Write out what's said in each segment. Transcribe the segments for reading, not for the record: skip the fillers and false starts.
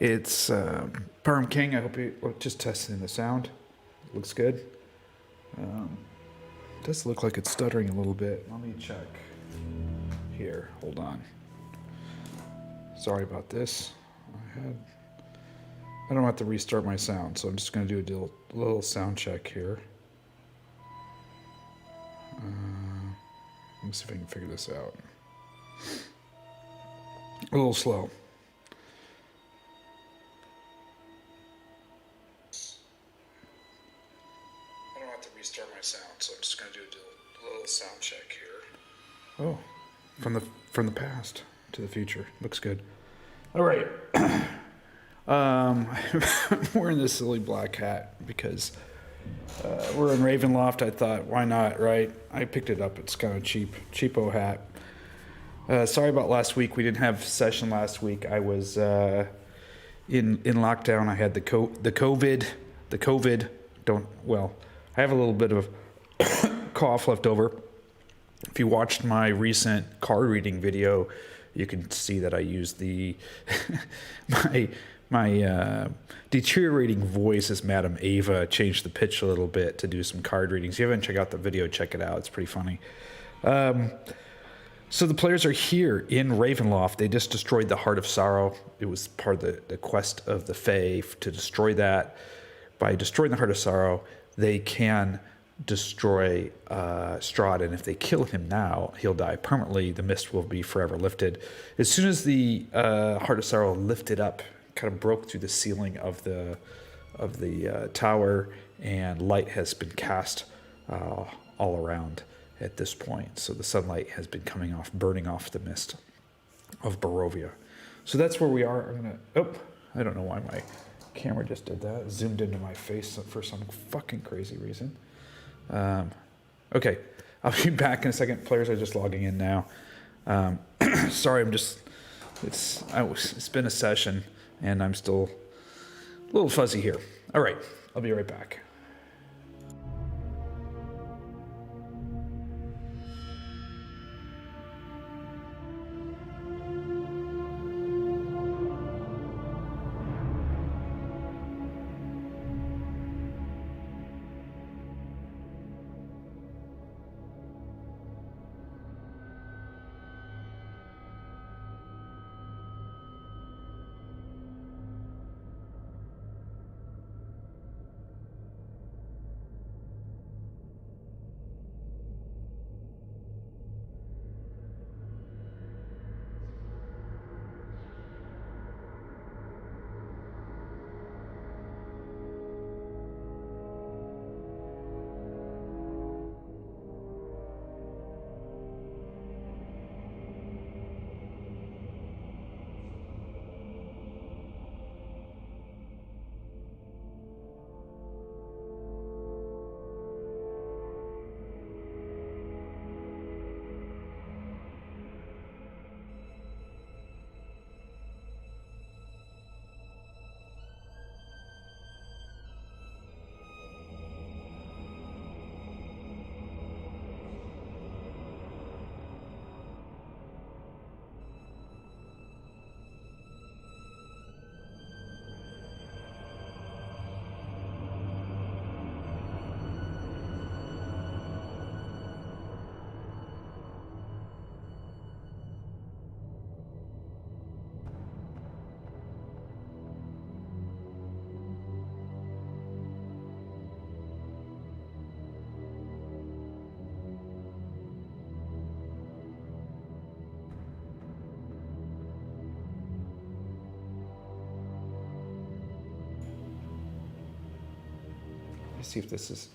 It's Perm King. I hope you just testing the sound. Looks good. Does look like it's stuttering a little bit. Let me check here. Hold on. Sorry about this. I don't have to restart my sound, so I'm just going to do a little sound check here. Let me see if I can figure this out. A little slow. I don't have to restart my sound, so I'm just going to do a little sound check here. Oh, from the past to the future. Looks good. All right. I'm wearing this silly black hat because we're in Ravenloft. I thought, why not, right? I picked it up. It's kind of cheapo hat. Sorry about last week. We didn't have session last week. I was in lockdown. I had the COVID. I have a little bit of cough left over. If you watched my recent card reading video, you can see that I used the my deteriorating voice as Madam Ava, changed the pitch a little bit to do some card readings. If you haven't checked out the video, check it out. It's pretty funny. So the players are here in Ravenloft. They just destroyed the Heart of Sorrow. It was part of the quest of the Fae to destroy that. By destroying the Heart of Sorrow, they can destroy Strahd, and if they kill him now, he'll die permanently. The mist will be forever lifted. As soon as the Heart of Sorrow lifted up, kind of broke through the ceiling of the tower, and light has been cast all around at this point. So the sunlight has been coming off, burning off the mist of Barovia. So that's where we are. I don't know why my camera just did that. It zoomed into my face for some fucking crazy reason. Okay, I'll be back in a second. Players are just logging in now. Sorry, it's been a session, and I'm still a little fuzzy here. All right, I'll be right back. See if this is...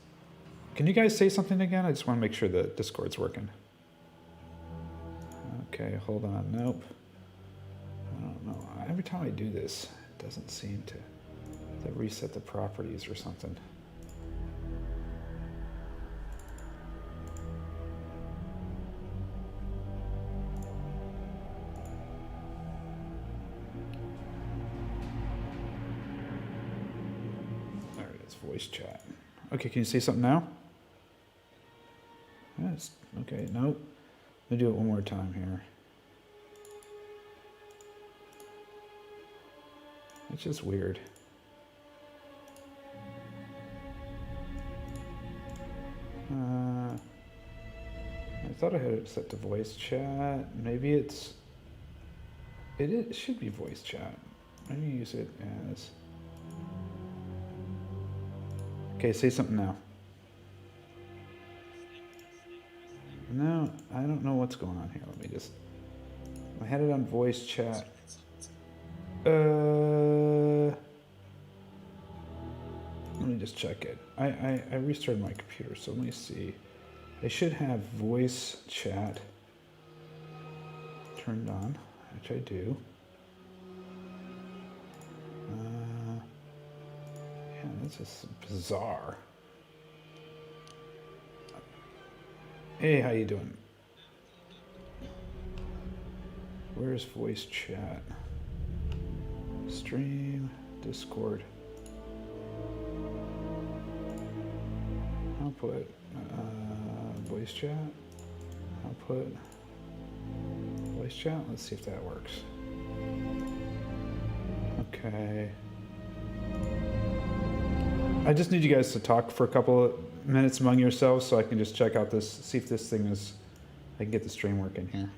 Can you guys say something again? I just want to make sure the Discord's working. Okay, hold on. Nope. I don't know. Every time I do this, it doesn't seem to reset the properties or something. There it is, voice chat. Okay, can you say something now? Yes. Okay, nope. Let me do it one more time here. It's just weird. I thought I had it set to voice chat. Maybe it should be voice chat. Maybe use it as... Okay, say something now. No, I don't know what's going on here. Let me just... I had it on voice chat. Let me just check it. I restarted my computer, so let me see. I should have voice chat turned on, which I do. Yeah, that's just bizarre. Hey, how you doing? Where's voice chat? Stream, Discord. Output, voice chat. Output, voice chat. Let's see if that works. Okay. I just need you guys to talk for a couple of minutes among yourselves so I can just check out this, see if this thing is, I can get the stream working here.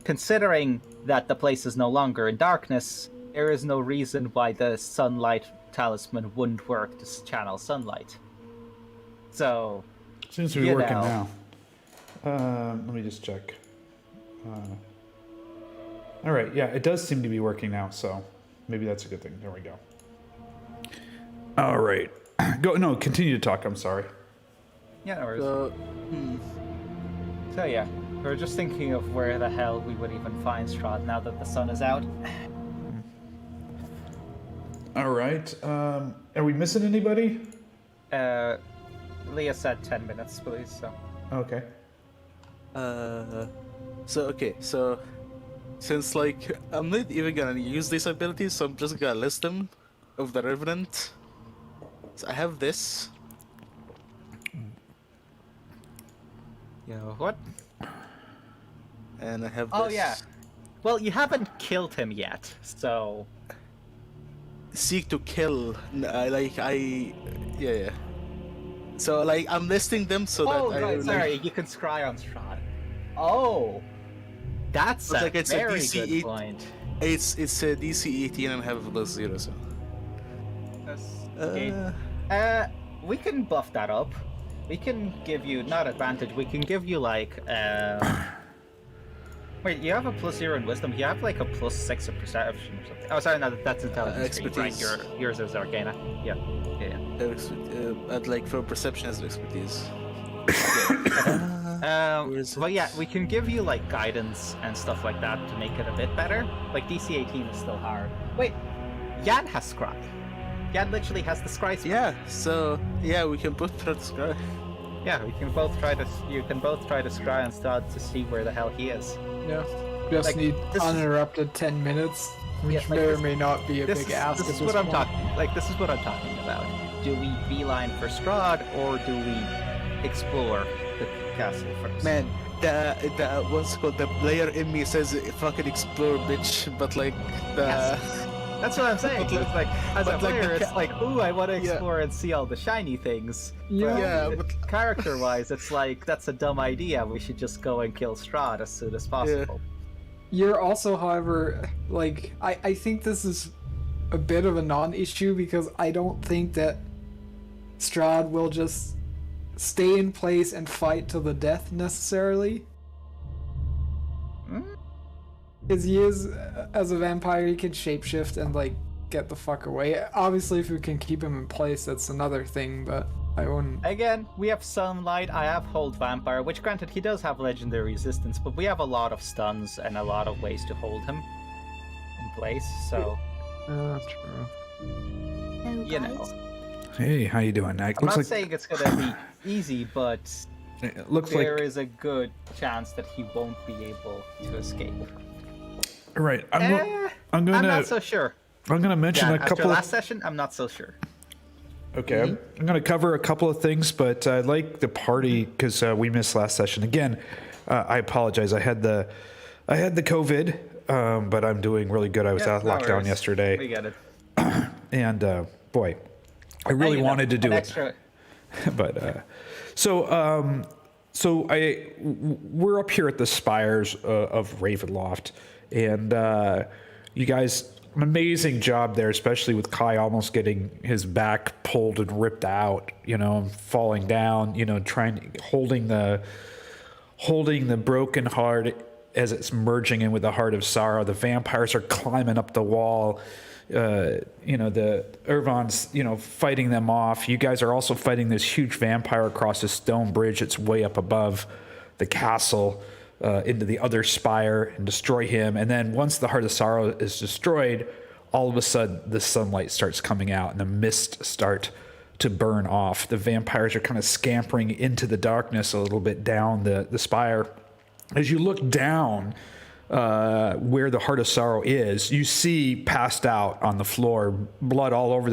Considering that the place is no longer in darkness, there is no reason why the sunlight talisman wouldn't work to channel sunlight. So, seems to be working now. Let me just check. All right, yeah, it does seem to be working now, so maybe that's a good thing. There we go. All right, continue to talk. I'm sorry. Yeah, no worries. So yeah, we're just thinking of where the hell we would even find Strahd now that the sun is out. All right. Are we missing anybody? Liea said 10 minutes, please. So. Okay. So since like I'm not even gonna use these abilities, so I'm just gonna list them of the Revenant. So I have this. You know what? And I have Oh this yeah. Well, you haven't killed him yet, so seek to kill. Yeah. So like I'm listing them so oh, that I right, like, sorry, you can scry on Strahd. Oh, that's It's a like it's a very DC good 8. point. it's a DC 18 and I have a +0, so. Okay. We can buff that up. We can give you not advantage. We can give you like Wait, you have a +0 in wisdom. You have like a +6 of perception or something. Oh, sorry, no, that's intelligence. Right, expertise. yours is arcana. Yeah. I'd like for perception as expertise. Where is Well, it? yeah, we can give you like guidance and stuff like that to make it a bit better. Like DC 18 is still hard. Wait, Jan has scry. Jan literally has the scry spell. Yeah, so yeah, we can both try to scry. Yeah, we can both try to. You can both try to scry and start to see where the hell he is. Yeah. Just Like, need this is- uninterrupted 10 minutes, which Yeah, like may or this- may not be a This big is, ask this at is this what I'm point. talking. Like this is what I'm talking about. Do we beeline for Strahd or do we explore the castle first? Man, the what's it called, the player in me says fucking explore, bitch. But like the Yes. That's what I'm saying. But like- It's like as a but like the player, it's ca- like, ooh, I want to Yeah. explore and see all the shiny things. Yeah. Yeah, but- character-wise, it's like that's a dumb idea. We should just go and kill Strahd as soon as possible. You're also, however, like, I think this is a bit of a non-issue because I don't think that Strahd will just stay in place and fight to the death necessarily. Hmm? Because he is, as a vampire, he can shapeshift and, like, get the fuck away. Obviously, if we can keep him in place, that's another thing, but I wouldn't. Again, we have Sunlight, I have Hold Vampire, which granted he does have legendary resistance, but we have a lot of stuns and a lot of ways to hold him in place, so True. Hello, you know. guys. Hey, how you doing? I'm not saying it's gonna be easy, but it looks like there is a good chance that he won't be able to escape. right. I'm I'm gonna not so sure. I'm gonna mention Yeah, a after couple of last session, I'm not so sure. Okay, I'm going to cover a couple of things, but I like the party because we missed last session. Again, I apologize. I had the COVID, but I'm doing really good. I was out No lockdown worries. We yesterday, get it. and boy, I really You know, wanted to do an it. extra- But we're up here at the Spires of Ravenloft, and you guys, an amazing job there, especially with Kai almost getting his back pulled and ripped out, you know, falling down, you know, holding the broken heart as it's merging in with the heart of sorrow. The vampires are climbing up the wall. You know, the Ervan's, you know, fighting them off. You guys are also fighting this huge vampire across a stone bridge that's way up above the castle into the other spire and destroy him. And then once the Heart of Sorrow is destroyed, all of a sudden the sunlight starts coming out and the mist start to burn off. The vampires are kind of scampering into the darkness a little bit down the spire. As you look down where the Heart of Sorrow is, you see passed out on the floor, blood all over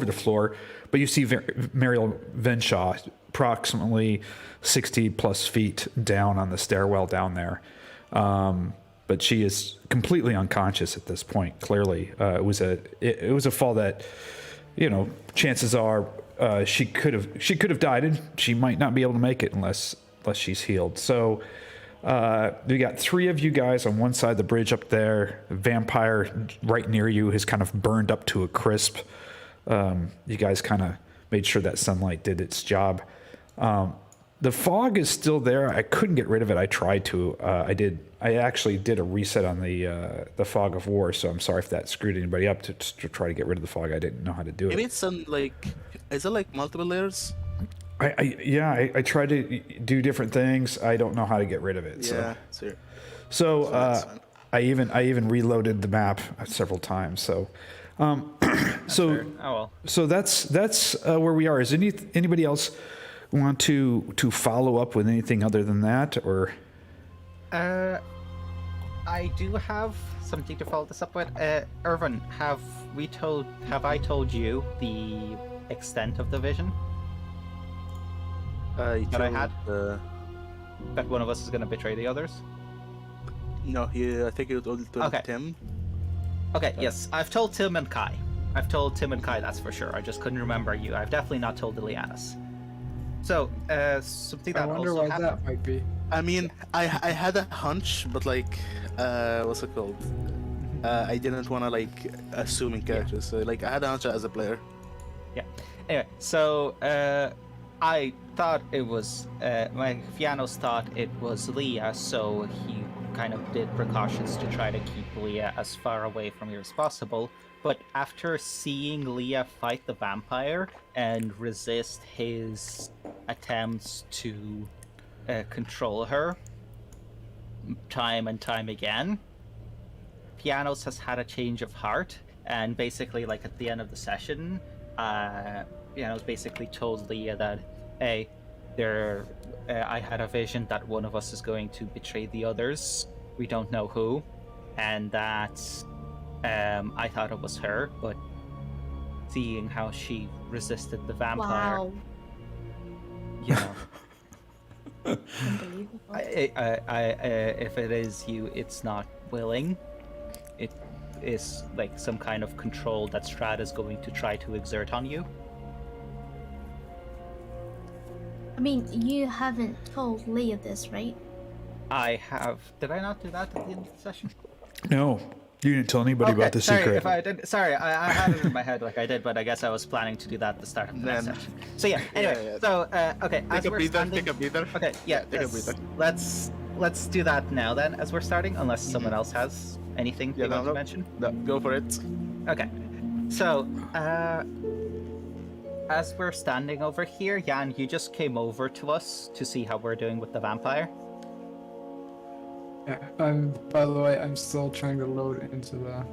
the floor, but you see Mariel Venshaw approximately 60 plus feet down on the stairwell down there. But she is completely unconscious at this point. Clearly, it was a fall that, you know, chances are she could have died, and she might not be able to make it unless she's healed. So we got three of you guys on one side of the bridge up there. A vampire right near you has kind of burned up to a crisp. You guys kind of made sure that sunlight did its job. The fog is still there. I couldn't get rid of it. I tried to. I actually did a reset on the fog of war. So I'm sorry if that screwed anybody up to try to get rid of the fog. I didn't know how to do maybe it. it's some like, is it like multiple layers? I tried to do different things. I don't know how to get rid of it. Yeah, So that's fine. I even reloaded the map several times. So Fair. Oh well. so that's where we are. Is anybody else want to follow up with anything other than that, or? I do have something to follow this up with. Ervan, have I told you the extent of the vision? That I had? told, that one of us is going to betray the others? no, I think you told Okay. Tim. Okay, yes, I've told Tim and Kai. I've told Tim and Kai, that's for sure. I just couldn't remember you. I've definitely not told Ileanys. So, something I that wonder also why happened. that might be. I mean, I had a hunch, but like, what's it called? I didn't want to like assuming characters. So like, I had a hunch as a player. Yeah. Anyway, so I thought it was Fiannos thought it was Liea, so he kind of did precautions to try to keep Liea as far away from here as possible. But after seeing Liea fight the vampire and resist his attempts to control her time and time again, Fiannos has had a change of heart, and basically, like at the end of the session, Fiannos basically told Liea that, hey, I had a vision that one of us is going to betray the others. We don't know who, and that I thought it was her, but seeing how she resisted the vampire, Wow. you know, Unbelievable. if it is you, it's not willing. It is like some kind of control that Strahd is going to try to exert on you. I mean, you haven't told Leah this, right? I have. Did I not do that at the end of the session? No, you didn't tell anybody about the sorry secret. if I did. Sorry, I had it in my head like I did, but I guess I was planning to do that at the start of the next Then- session. So yeah. Anyway, yeah. so okay, as Take a we're breather. standing. Take a breather. Okay, yeah. Take a breather. Let's do that now then, as we're starting. Unless someone else has anything they Yeah, want no. to mention. No, go for it. Okay. So, as we're standing over here, Jan, you just came over to us to see how we're doing with the vampire. Yeah, by the way, I'm still trying to load into the.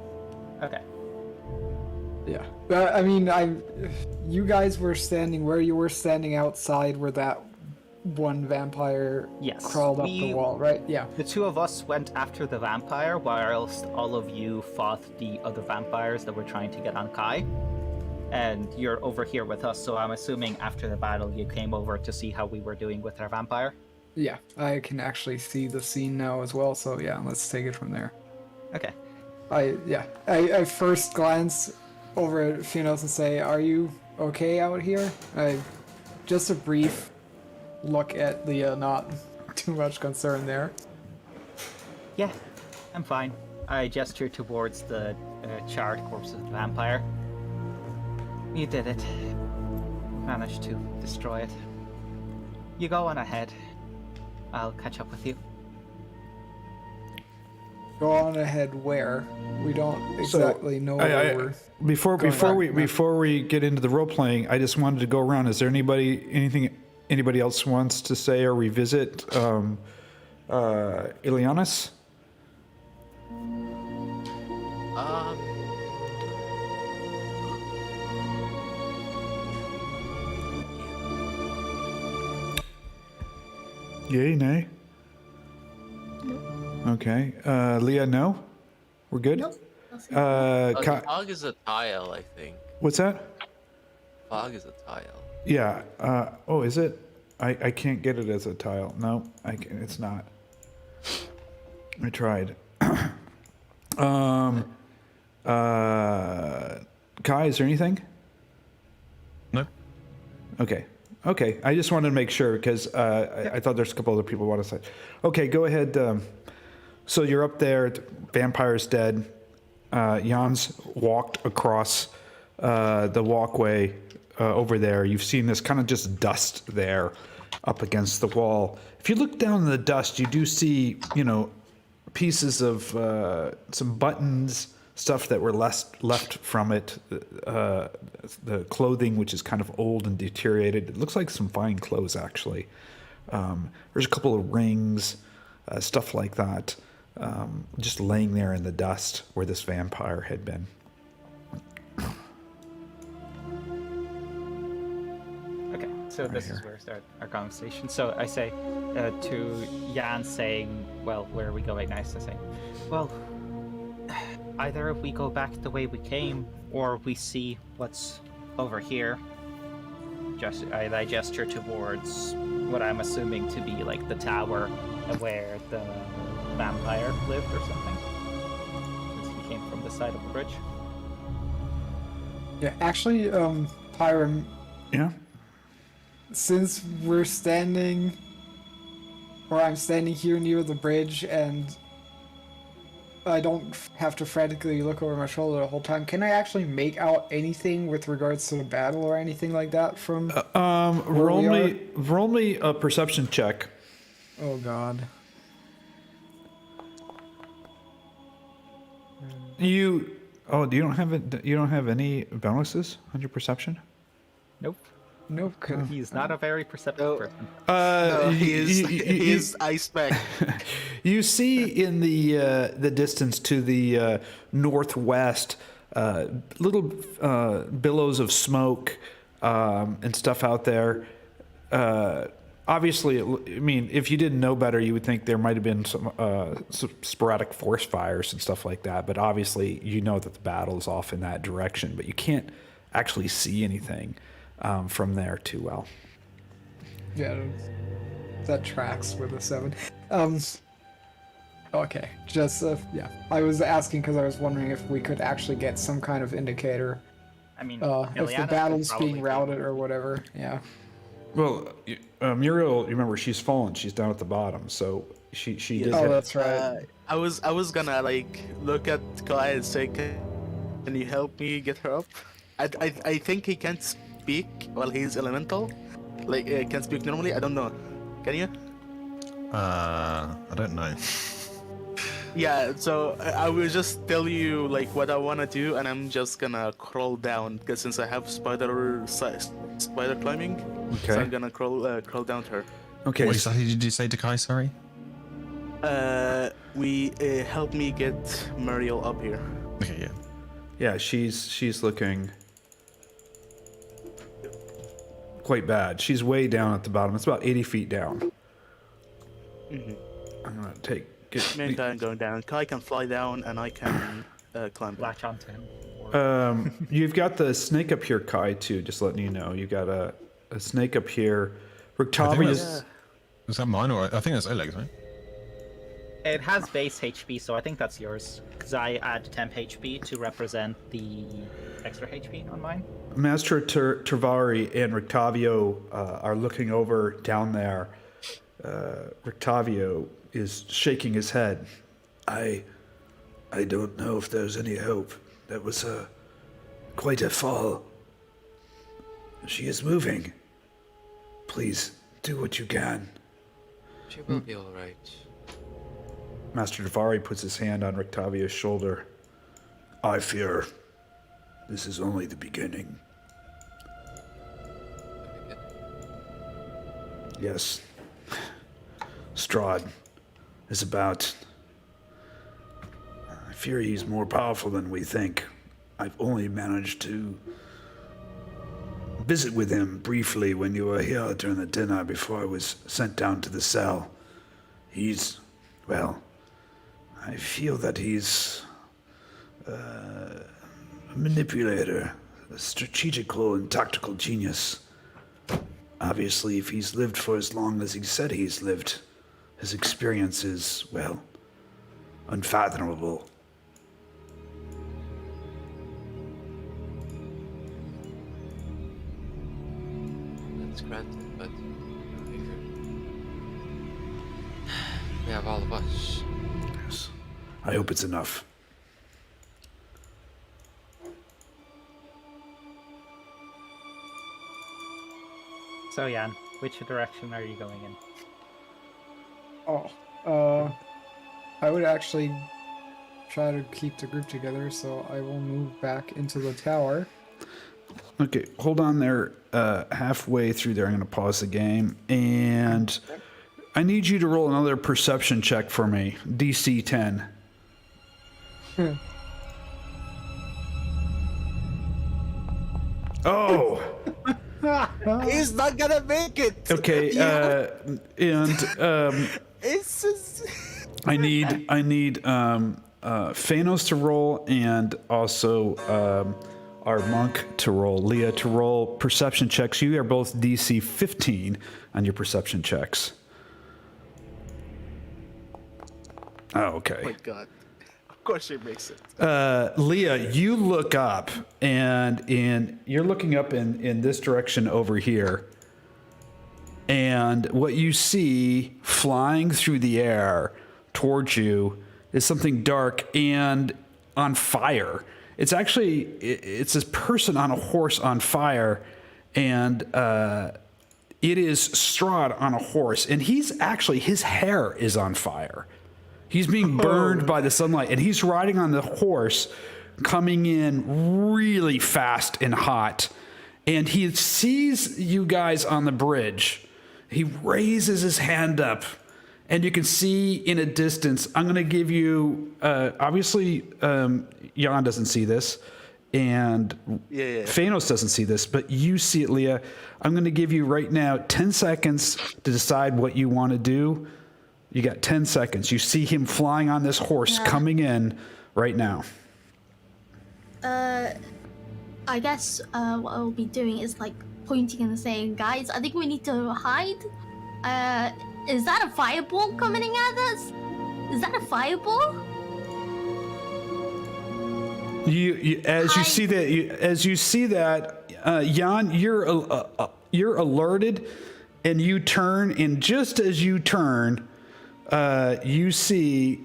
Okay. Yeah. I mean, you guys were standing where you were standing outside where that one vampire Yes, crawled up the wall, right? Yeah. The two of us went after the vampire, whilst all of you fought the other vampires that were trying to get on Kai. And you're over here with us, so I'm assuming after the battle you came over to see how we were doing with our vampire. Yeah, I can actually see the scene now as well, so yeah, let's take it from there. Okay. I first glance over at Fiannos and say, "Are you okay out here?" Just a brief look at Liea, not too much concern there. Yeah, I'm fine. I gesture towards the charred corpse of the vampire. You did it. Managed to destroy it. You go on ahead. I'll catch up with you. Go on ahead where? We don't exactly know where we're... Before we get into the role playing, I just wanted to go around. Is there anybody else wants to say or revisit Ileanys? Yay, nay? Okay. Liea, no? We're good? Nope. Nothing. Fog is a tile, I think. What's that? Fog is a tile. Yeah. Oh, is it? I can't get it as a tile. No, it's not. I tried. Kai, is there anything? No. Okay. I just wanted to make sure because I thought there's a couple other people want to say. Okay, go ahead. So you're up there. The vampire's dead. Jan's walked across the walkway over there. You've seen this kind of just dust there up against the wall. If you look down in the dust, you do see, pieces of some buttons, stuff that were left from it. The clothing, which is kind of old and deteriorated. It looks like some fine clothes, actually. There's a couple of rings, stuff like that, just laying there in the dust where this vampire had been. Okay, so this is where we start our conversation. So I say to Jan saying, well, where are we going next? I say, well, either we go back the way we came, or we see what's over here. I gesture towards what I'm assuming to be like the tower where the vampire lived or something. Since he came from the side of the bridge. Yeah, actually, Pyram, Yeah. since we're standing, or I'm standing here near the bridge, and I don't have to frantically look over my shoulder the whole time, can I actually make out anything with regards to the battle or anything like that from Roll me a perception check. Oh god. You don't have any bonuses on your perception? Nope. Nope. He's not a very perceptive person. He is ice back. You see in the distance to the northwest, little billows of smoke and stuff out there. Obviously, I mean, if you didn't know better, you would think there might have been some sporadic forest fires and stuff like that. But obviously, you know that the battle is off in that direction, but you can't actually see anything from there too well. Yeah, that tracks with a 7. Okay, just yeah. I was asking because I was wondering if we could actually get some kind of indicator, I mean, if the Ileanys battle's would being probably routed or whatever. Yeah. Well, Muriel, remember she's fallen. She's down at the bottom, so she did. Oh, hit- that's right. I was gonna like look at Kai and say, "Can you help me get her up?" I think he can't speak while he's elemental. Like can speak normally. I don't know. Can you? I don't know. Yeah. So I will just tell you like what I wanna do, and I'm just gonna crawl down because since I have spider climbing, so Okay. I'm gonna crawl down to her. Okay. What exactly did you say to Kai, sorry? We help me get Muriel up here. Okay, yeah. Yeah, she's looking quite bad. She's way down at the bottom. It's about 80 feet down. Mhm. I'm gonna Meantime, going down. Kai can fly down, and I can climb. latch onto him. You've got the snake up here, Kai, too. Just letting you know, you got a snake up here. Rictavia's. Is that mine or I think that's Oleg's, right? It has base HP, so I think that's yours. Because I add temp HP to represent the extra HP on mine. Master Tervari and Rictavio are looking over down there. Rictavio is shaking his head. I don't know if there's any hope. That was quite a fall. She is moving. Please do what you can. She will be alright. Master Tervari puts his hand on Rictavio's shoulder. I fear this is only the beginning. Yes. Strahd is about. I fear he's more powerful than we think. I've only managed to visit with him briefly when you were here during the dinner before I was sent down to the cell. He's, well, I feel that he's a manipulator, a strategical and tactical genius. Obviously, if he's lived for as long as he said he's lived, his experience is, well, unfathomable. That's granted, but I figure we have all of us. Yes. I hope it's enough. So, Jan, which direction are you going in? I would actually try to keep the group together, so I will move back into the tower. Okay, hold on there. Halfway through there, I'm going to pause the game, and I need you to roll another perception check for me. DC 10. Oh. He's not gonna make it. Okay. It's just. I need Fiannos to roll, and also our monk to roll Leah to roll perception checks. You are both DC 15 on your perception checks. Oh, okay. Oh my god. Of course she makes it. Leah, you look up, and you're looking up in this direction over here. And what you see flying through the air towards you is something dark and on fire. It's actually, it's this person on a horse on fire, and it is Strahd on a horse. And he's actually, his hair is on fire. He's being burned by the sunlight, and he's riding on the horse, coming in really fast and hot. And he sees you guys on the bridge. He raises his hand up, and you can see in a distance. I'm going to give you, obviously, Jan doesn't see this, and Fiannos doesn't see this, but you see it, Leah. I'm going to give you right now 10 seconds to decide what you want to do. You got 10 seconds. You see him flying on this horse coming in right now. I guess what I'll be doing is like pointing and saying, guys, I think we need to hide. Is that a fireball coming at us? Is that a fireball? As you see that, Jan, you're alerted, and you turn, and just as you turn, you see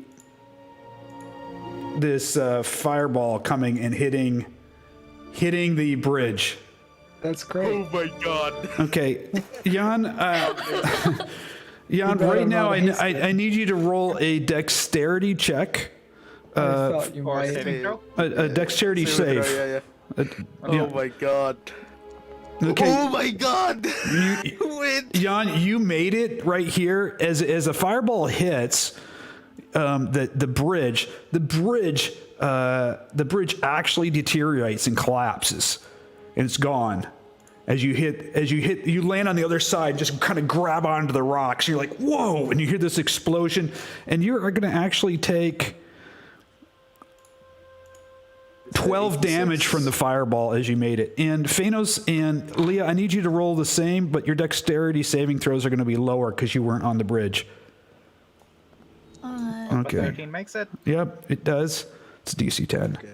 this fireball coming and hitting the bridge. That's great. Oh my god. Okay, Jan. Jan, right now I need you to roll a dexterity check. I thought you Or might. saving throw? A dexterity save. Yeah. Oh my god. Okay. Oh my god. Win. Jan, you made it right here. As a fireball hits the bridge, the bridge actually deteriorates and collapses, and it's gone. As you land on the other side, just kind of grab onto the rocks. You're like, whoa! And you hear this explosion, and you're going to actually take 12 damage from the fireball as you made it. And Fiannos and Leah, I need you to roll the same, but your dexterity saving throws are going to be lower because you weren't on the bridge. But Okay. 13 makes it. Yep, it does. It's DC 10. Okay.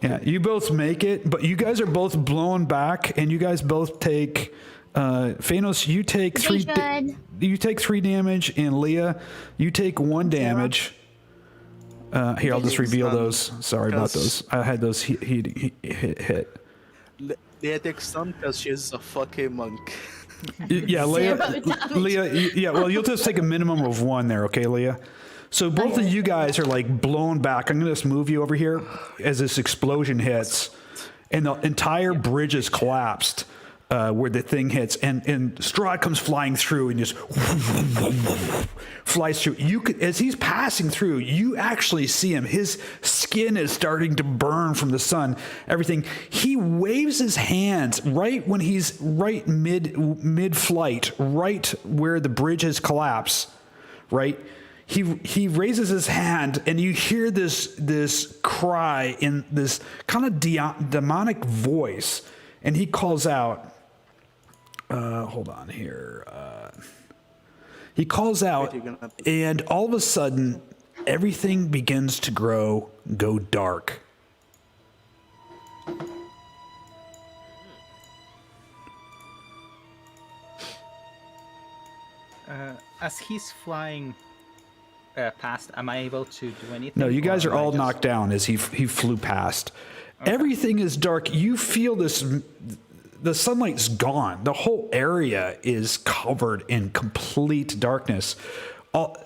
Yeah, you both make it, but you guys are both blown back, and you guys both take. Fiannos, you take three. You take 3 damage, and Leah, you take 1 damage. Here, I'll just reveal those. Sorry about those. I had those hit. Leah takes stun because she's a fucking monk. Yeah, Leah. Yeah, well, you'll just take a minimum of 1 there, okay, Leah? So both of you guys are like blown back. I'm gonna just move you over here as this explosion hits, and the entire bridge is collapsed where the thing hits, and Strahd comes flying through and just flies through. As he's passing through, you actually see him. His skin is starting to burn from the sun. Everything. He waves his hands right when he's right mid-flight, right where the bridge has collapsed. Right. He raises his hand, and you hear this cry in this kind of demonic voice, and he calls out. Hold on here. He calls out, and all of a sudden, everything begins to go dark. As he's flying past, am I able to do anything? No, you guys or are am I all just- knocked down as he flew past. Okay. Everything is dark. You feel this. The sunlight's gone. The whole area is covered in complete darkness.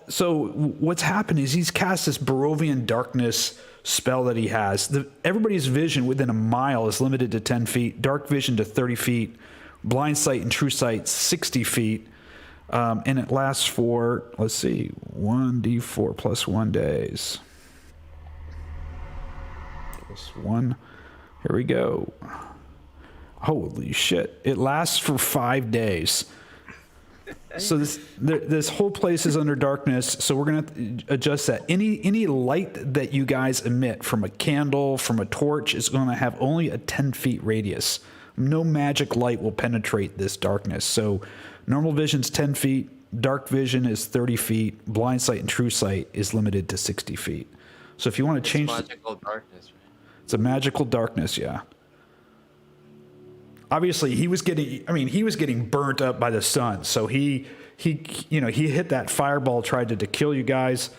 So what's happened is he's cast this Barovian darkness spell that he has. Everybody's vision within a mile is limited to 10 feet, dark vision to 30 feet, blind sight and true sight 60 feet. And it lasts for, let's see, 1d4 plus 1 days. Plus 1. Here we go. Holy shit. It lasts for 5 days. So this whole place is under darkness. So we're gonna have to adjust that. Any light that you guys emit from a candle, from a torch, is going to have only a 10 feet radius. No magic light will penetrate this darkness. So normal vision's 10 feet. Dark vision is 30 feet. Blind sight and true sight is limited to 60 feet. So if you want to It's change, magical darkness, right? it's a magical darkness. Yeah. Obviously, he was getting burnt up by the sun. So he hit that fireball, tried to kill you guys.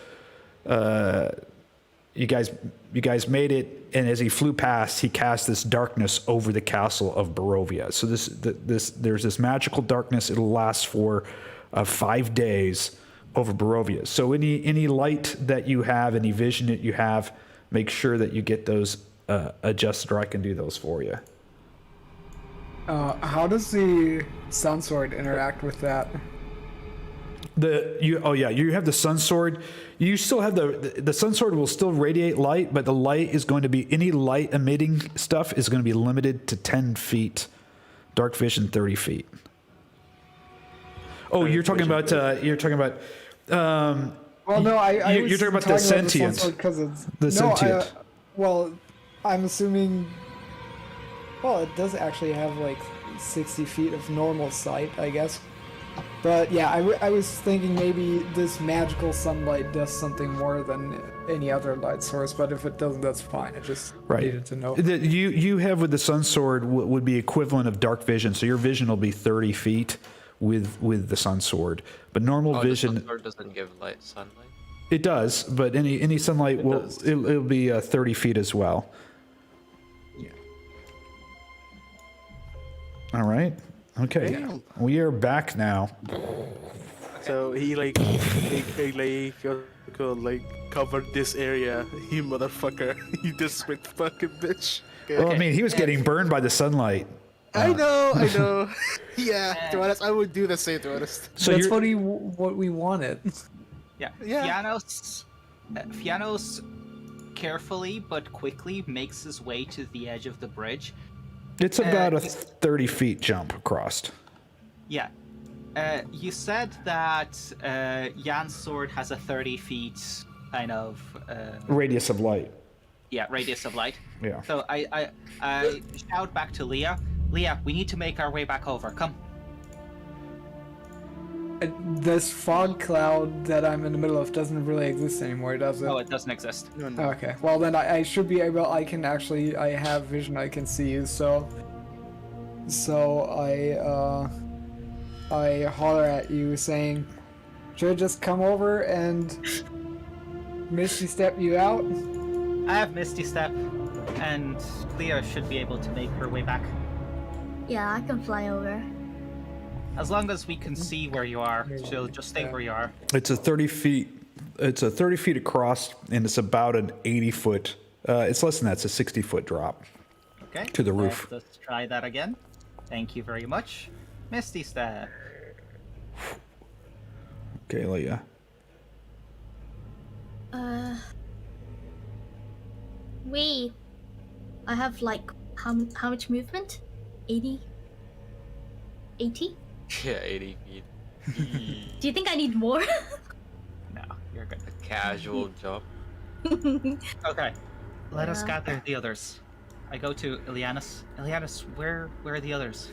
You guys made it, and as he flew past, he cast this darkness over the castle of Barovia. So there's this magical darkness. It'll last for 5 days over Barovia. So any light that you have, any vision that you have, make sure that you get those adjusted, or I can do those for you. How does the Sun Sword interact with that? You have the sun sword. You still have the sun sword will still radiate light, but the light is going to be, any light emitting stuff is going to be limited to 10 feet. Dark vision 30 feet. Oh, you're talking about Well, no, you're was talking about the sentient. Because it's The sentient. Well, I'm assuming. Well, it does actually have like 60 feet of normal sight, I guess. But yeah, I was thinking maybe this magical sunlight does something more than any other light source. But if it doesn't, that's fine. I just needed to know. You have with the sun sword would be equivalent of dark vision, so your vision will be 30 feet with the sun sword. But normal vision, The sun sword doesn't give sunlight. it does. But any sunlight it'll be 30 feet as well. All right. Okay. Damn. We are back now. So he covered this area. You motherfucker. You disrespect fucking bitch. Okay. Well, I mean, he was getting burned by the sunlight. I know. Yeah, to be honest, I would do the same, to be honest. So That's you're, what we wanted. Yeah. Yeah. Fiannos carefully but quickly makes his way to the edge of the bridge. it's about a 30 feet jump across. Yeah. You said that Jan's sword has a 30 feet kind of Radius of light. radius of light. Yeah. So I shout back to Leah. Leah, we need to make our way back over. Come. This fog cloud that I'm in the middle of doesn't really exist anymore, does it? No, it doesn't exist. No. Okay. Well, then I should be able. I have vision. I can see you. So I holler at you, saying, "Should I just come over and Misty step you out?" I have Misty Step, and Leah should be able to make her way back. Yeah, I can fly over. As long as we can see where you are, she'll just stay where you are. It's a 30 feet. It's a 30 feet across, and it's about an 80 foot. It's less than that. It's a 60-foot drop. Okay. To the roof. Let's try that again. Thank you very much. Misty Step. Okay, Leah. Wait. I have like how much movement? 80? 80? Yeah, 80 feet. Do you think I need more? No, you're good. A casual jump. Okay. Let us Yeah. gather the others. I go to Ileanys. Ileanys, where are the others?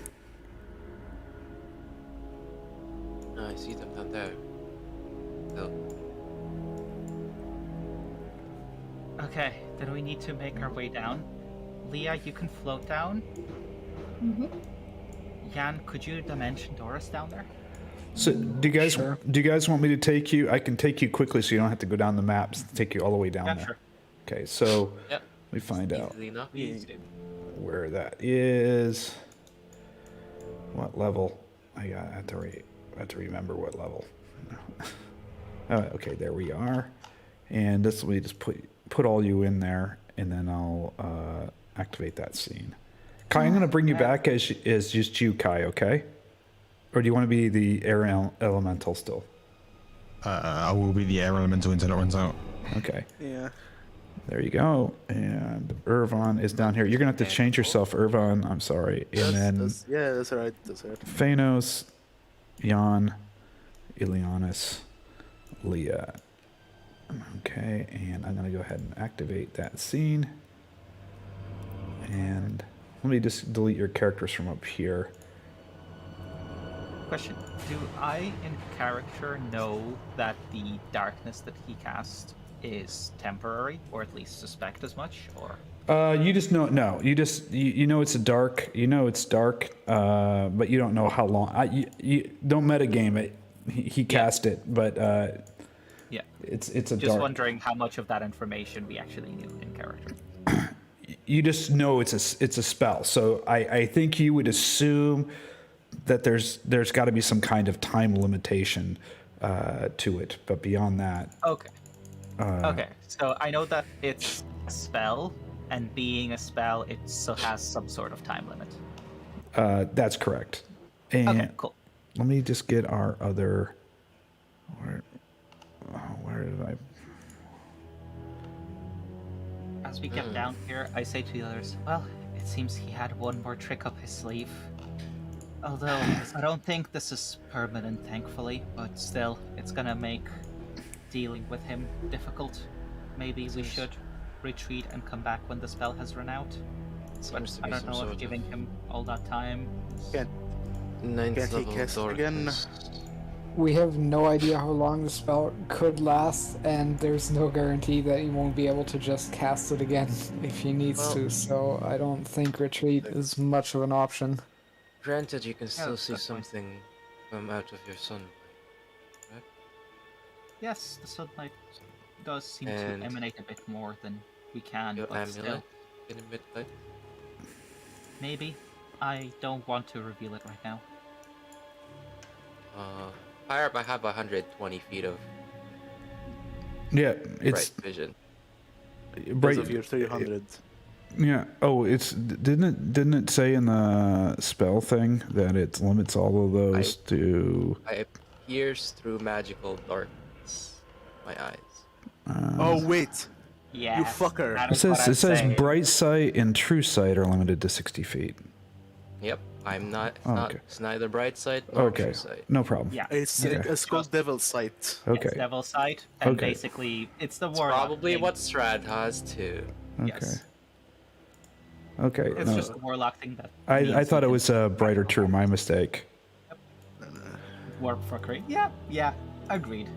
No, I see them down there. No. Okay, then we need to make our way down. Leah, you can float down. Mm-hmm. Jan, could you dimension Doris down there? So do you guys want me to take you? I can take you quickly, so you don't have to go down the maps. Take you all the way down Yeah, there. sure. Okay, so Yep. we find out Easily enough. where that is. What level? I have to remember what level. Okay, there we are. And this we just put all you in there, and then I'll activate that scene. Kai, I'm going to bring you back as just you, Kai. Okay? Or do you want to be the air elemental still? I will be the air elemental until it runs out. Okay. Yeah. There you go. And Ervan is down here. You're going to have to change yourself, Ervan. I'm sorry. And then That's alright. That's alright. Fiannos, Jan, Ileanys, Liea. Okay, and I'm gonna go ahead and activate that scene. And let me just delete your characters from up here. Question: do I, in character, know that the darkness that he cast is temporary, or at least suspect as much, or? You just know, no, you know it's dark, but you don't know how long. You don't metagame it. He cast it, but Yeah. it's a Just dark. wondering how much of that information we actually knew in character. You just know it's a spell. So I think you would assume that there's got to be some kind of time limitation to it, but beyond that, Okay. Okay. So I know that it's a spell, and being a spell, it still has some sort of time limit. that's correct. And Okay. Cool. let me just get our other. Where did I? As we get down here, I say to the others, well, it seems he had one more trick up his sleeve. Although, I don't think this is permanent, thankfully, but still, it's gonna make dealing with him difficult. Maybe we should retreat and come back when the spell has run out. But Seems to I be don't some know sort if of giving him all that time... ninth Can't he level cast again? darkness. We have no idea how long the spell could last, and there's no guarantee that he won't be able to just cast it again if he needs Well- to, so I don't think retreat is much of an option. Granted, you can still that's see good point. something come out of your sunlight. Yes, the sunlight does seem And to emanate a bit more than we can, Your but amulet still, can emit light. maybe. I don't want to reveal it right now. Higher up, I have 120 feet of Yeah, bright it's vision. bright. Because of your 300. Yeah. Oh, didn't it say in the spell thing that it limits all of those to? I pierce through magical darkness. My eyes. Oh wait, Yeah. you fucker. that It is what says I'm saying. bright sight and true sight are limited to 60 feet. Yep, I'm not. It's Oh, not. okay. It's neither bright side nor Okay, true sight. no problem. Yeah. It's Okay. it's called Devil's Sight. Okay. It's Devil's Sight, and Okay. basically, it's the It's Warlock probably thing. what Strad has too. Okay. Yes. Okay. It's No, just the Warlock thing that... I means thought you it was can brighter true. My mistake. warp fuckery. Yeah, agreed.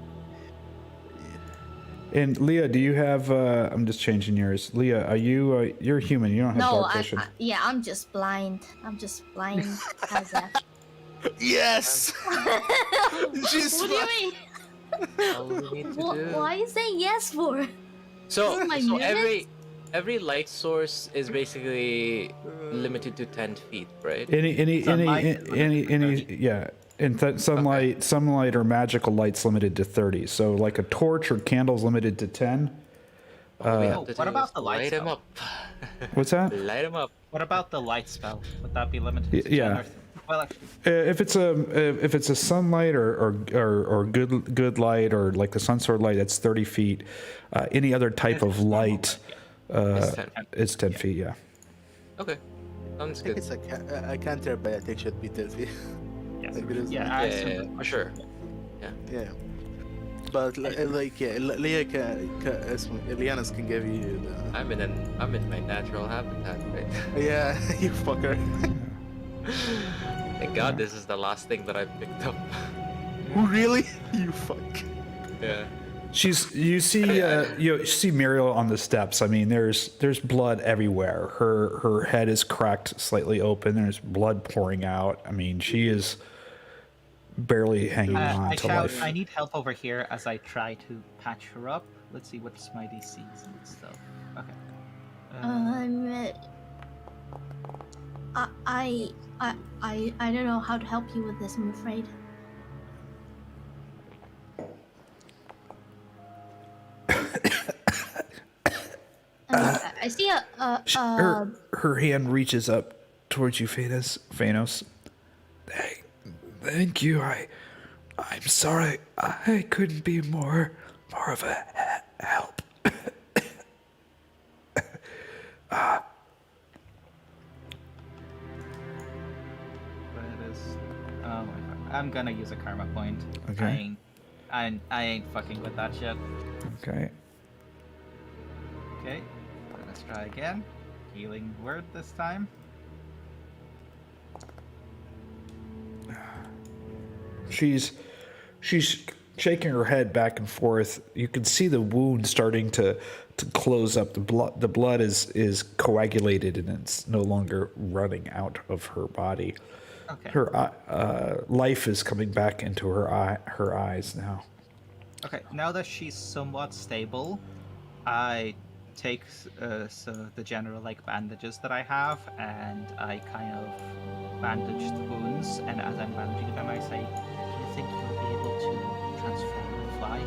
And Liea, do you have? I'm just changing yours. Liea, are you? You're human. You don't have No, dark vision. I'm just blind. I'm just blind as a. Yes. She's What do you mean? All we need to do. Why are you saying yes for? So, Am I so muted? every light source is basically limited to 10 feet, right? Sunlight is limited to 30. Yeah. And sunlight or magical light's limited to 30. So like a torch or candle's limited to 10. All we have to what do about is the light light him spell? up. What's that? Light him up. What about the light spell? Would that be limited to 10 Yeah. or... Well, actually, If it's a sunlight or good light or like the sunsword light, that's 30 feet. Any other type of light, It's 10. it's 10 feet. Yeah. Okay, sounds I think good. it's a canter, but I think should be 30. yes. Like it is- Yeah, I Yeah, assume- for sure. Yeah. But like yeah, Liea Ileanys can give you the. I'm in my natural habitat, right? Yeah, you fucker. Thank God this is the last thing that I picked up. Really? You fuck. Yeah. You see Muriel on the steps. I mean, there's blood everywhere. Her head is cracked slightly open. There's blood pouring out. I mean, she is barely hanging on I to shout, life. I need help over here as I try to patch her up. Let's see what's my DCs and stuff. Okay. I don't know how to help you with this. I'm afraid. I see Her hand reaches up towards you, Fiannos. Thank you. I'm sorry. I couldn't be more of a help. Where it is. Oh my god. I'm gonna use a karma point. Okay. I ain't fucking with that shit. Okay. Okay, let's try again. Healing word this time. She's shaking her head back and forth. You can see the wound starting to close up. The blood is coagulated and it's no longer running out of her body. Okay. Her life is coming back into her eyes now. Okay, now that she's somewhat stable, I take the general like bandages that I have, and I kind of bandage the wounds. And as I'm bandaging them, I say, "Do you think you'll be able to transform and fly?"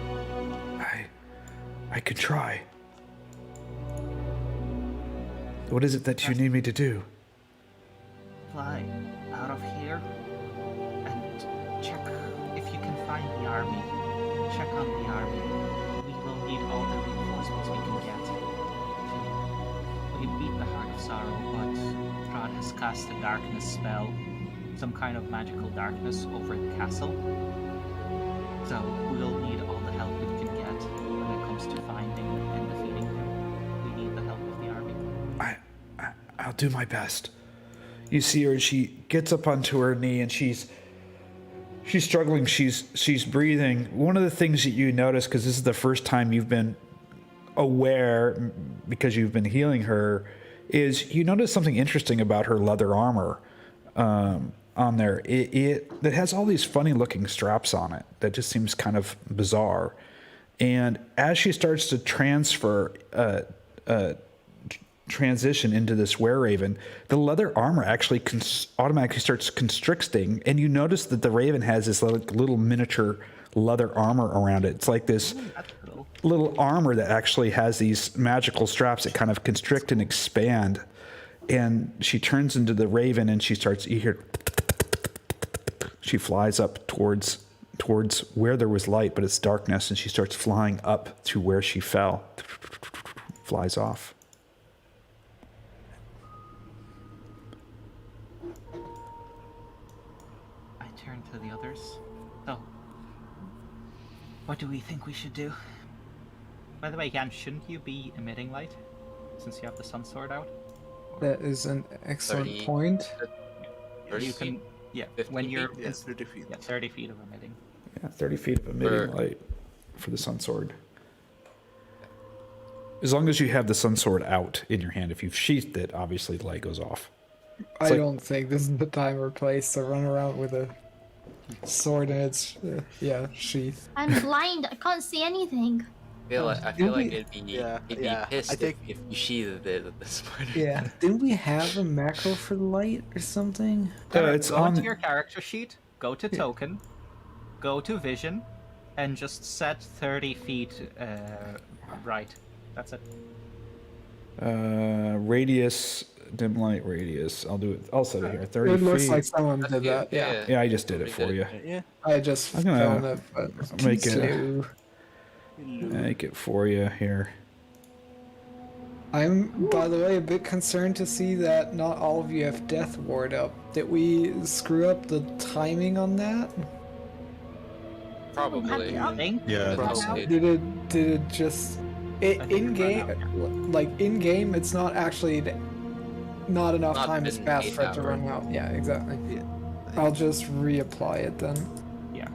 I could try. What is it that you need me to do? Fly out of here and check if you can find the army. Check on the army. We will need all the reinforcements we can get. We beat the Heart of Sorrow, but Strahd has cast a darkness spell, some kind of magical darkness over the castle. So we'll need all the help we can get when it comes to finding and defeating him. We need the help of the army. I'll do my best. You see her, she gets up onto her knee and she's struggling. She's breathing. One of the things that you notice, because this is the first time you've been aware, because you've been healing her, is you notice something interesting about her leather armor on there. It has all these funny looking straps on it that just seems kind of bizarre. And as she starts to transition into this were-raven, the leather armor actually automatically starts constricting, and you notice that the raven has this little miniature leather armor around it. It's like this little armor that actually has these magical straps that kind of constrict and expand. And she turns into the raven, and she starts, you hear, she flies up towards where there was light, but it's darkness, and she starts flying up to where she fell. Flies off. To the others. So, what do we think we should do? By the way, Jan, shouldn't you be emitting light since you have the sun sword out? That is an excellent 30. point. You can, yeah, 50 when you're Yes, 30 feet. yeah, 30 feet of emitting. Yeah, 30 feet of emitting light for the sun sword. As long as you have the sun sword out in your hand, if you've sheathed it, obviously the light goes off. I like- don't think this is the time or place to run around with a sword in its sheath. I'm blind. I can't see anything. I feel like we- it'd be Yeah, yeah, pissed I think- if you sheathed it at this point. Yeah. Didn't we have a macro for light or something? It's go on into your character sheet, go to token, go to vision, and just set 30 feet right. That's it. radius, dim light radius. I'll set it here. 30 It looks feet. like someone did that. Yeah. Yeah, I just did it for you. Yeah. I just I'm gonna found it, but make it- so Make it for you here. I'm, by the way, a bit concerned to see that not all of you have Death Ward up. Did we screw up the timing on that? Probably. I think. Yeah, Probably. Did it just in game? Like in game, it's not actually not enough Not time has been passed 8 for it to hours. run out. Yeah, exactly. Yeah. I'll just reapply it then. Yeah.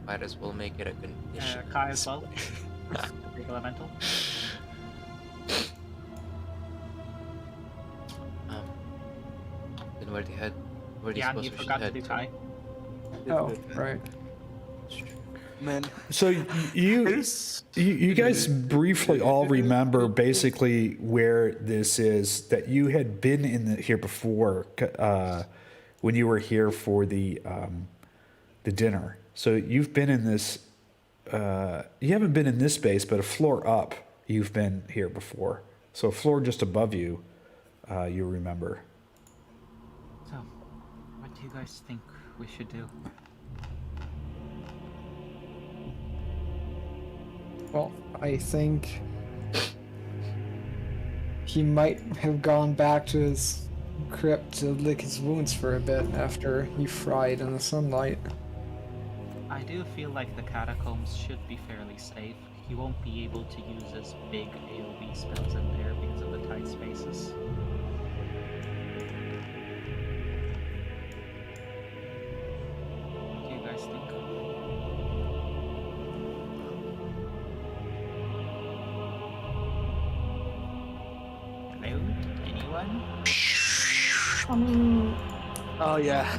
Might as well make it a condition. Kai as well. Big elemental. Then where do you head? Where do you Yeah, suppose you we should forgot to head do to? Kai. Oh, right. Man, So you guys briefly all remember basically where this is, that you had been here before when you were here for the dinner. So you've been in this. You haven't been in this space, but a floor up, you've been here before. So a floor just above you, you remember. So, what do you guys think we should do? Well, I think he might have gone back to his crypt to lick his wounds for a bit after he fried in the sunlight. I do feel like the catacombs should be fairly safe. He won't be able to use his big AoE spells in there because of the tight spaces. What do you guys think? Hello? Anyone? I mean, Oh yeah.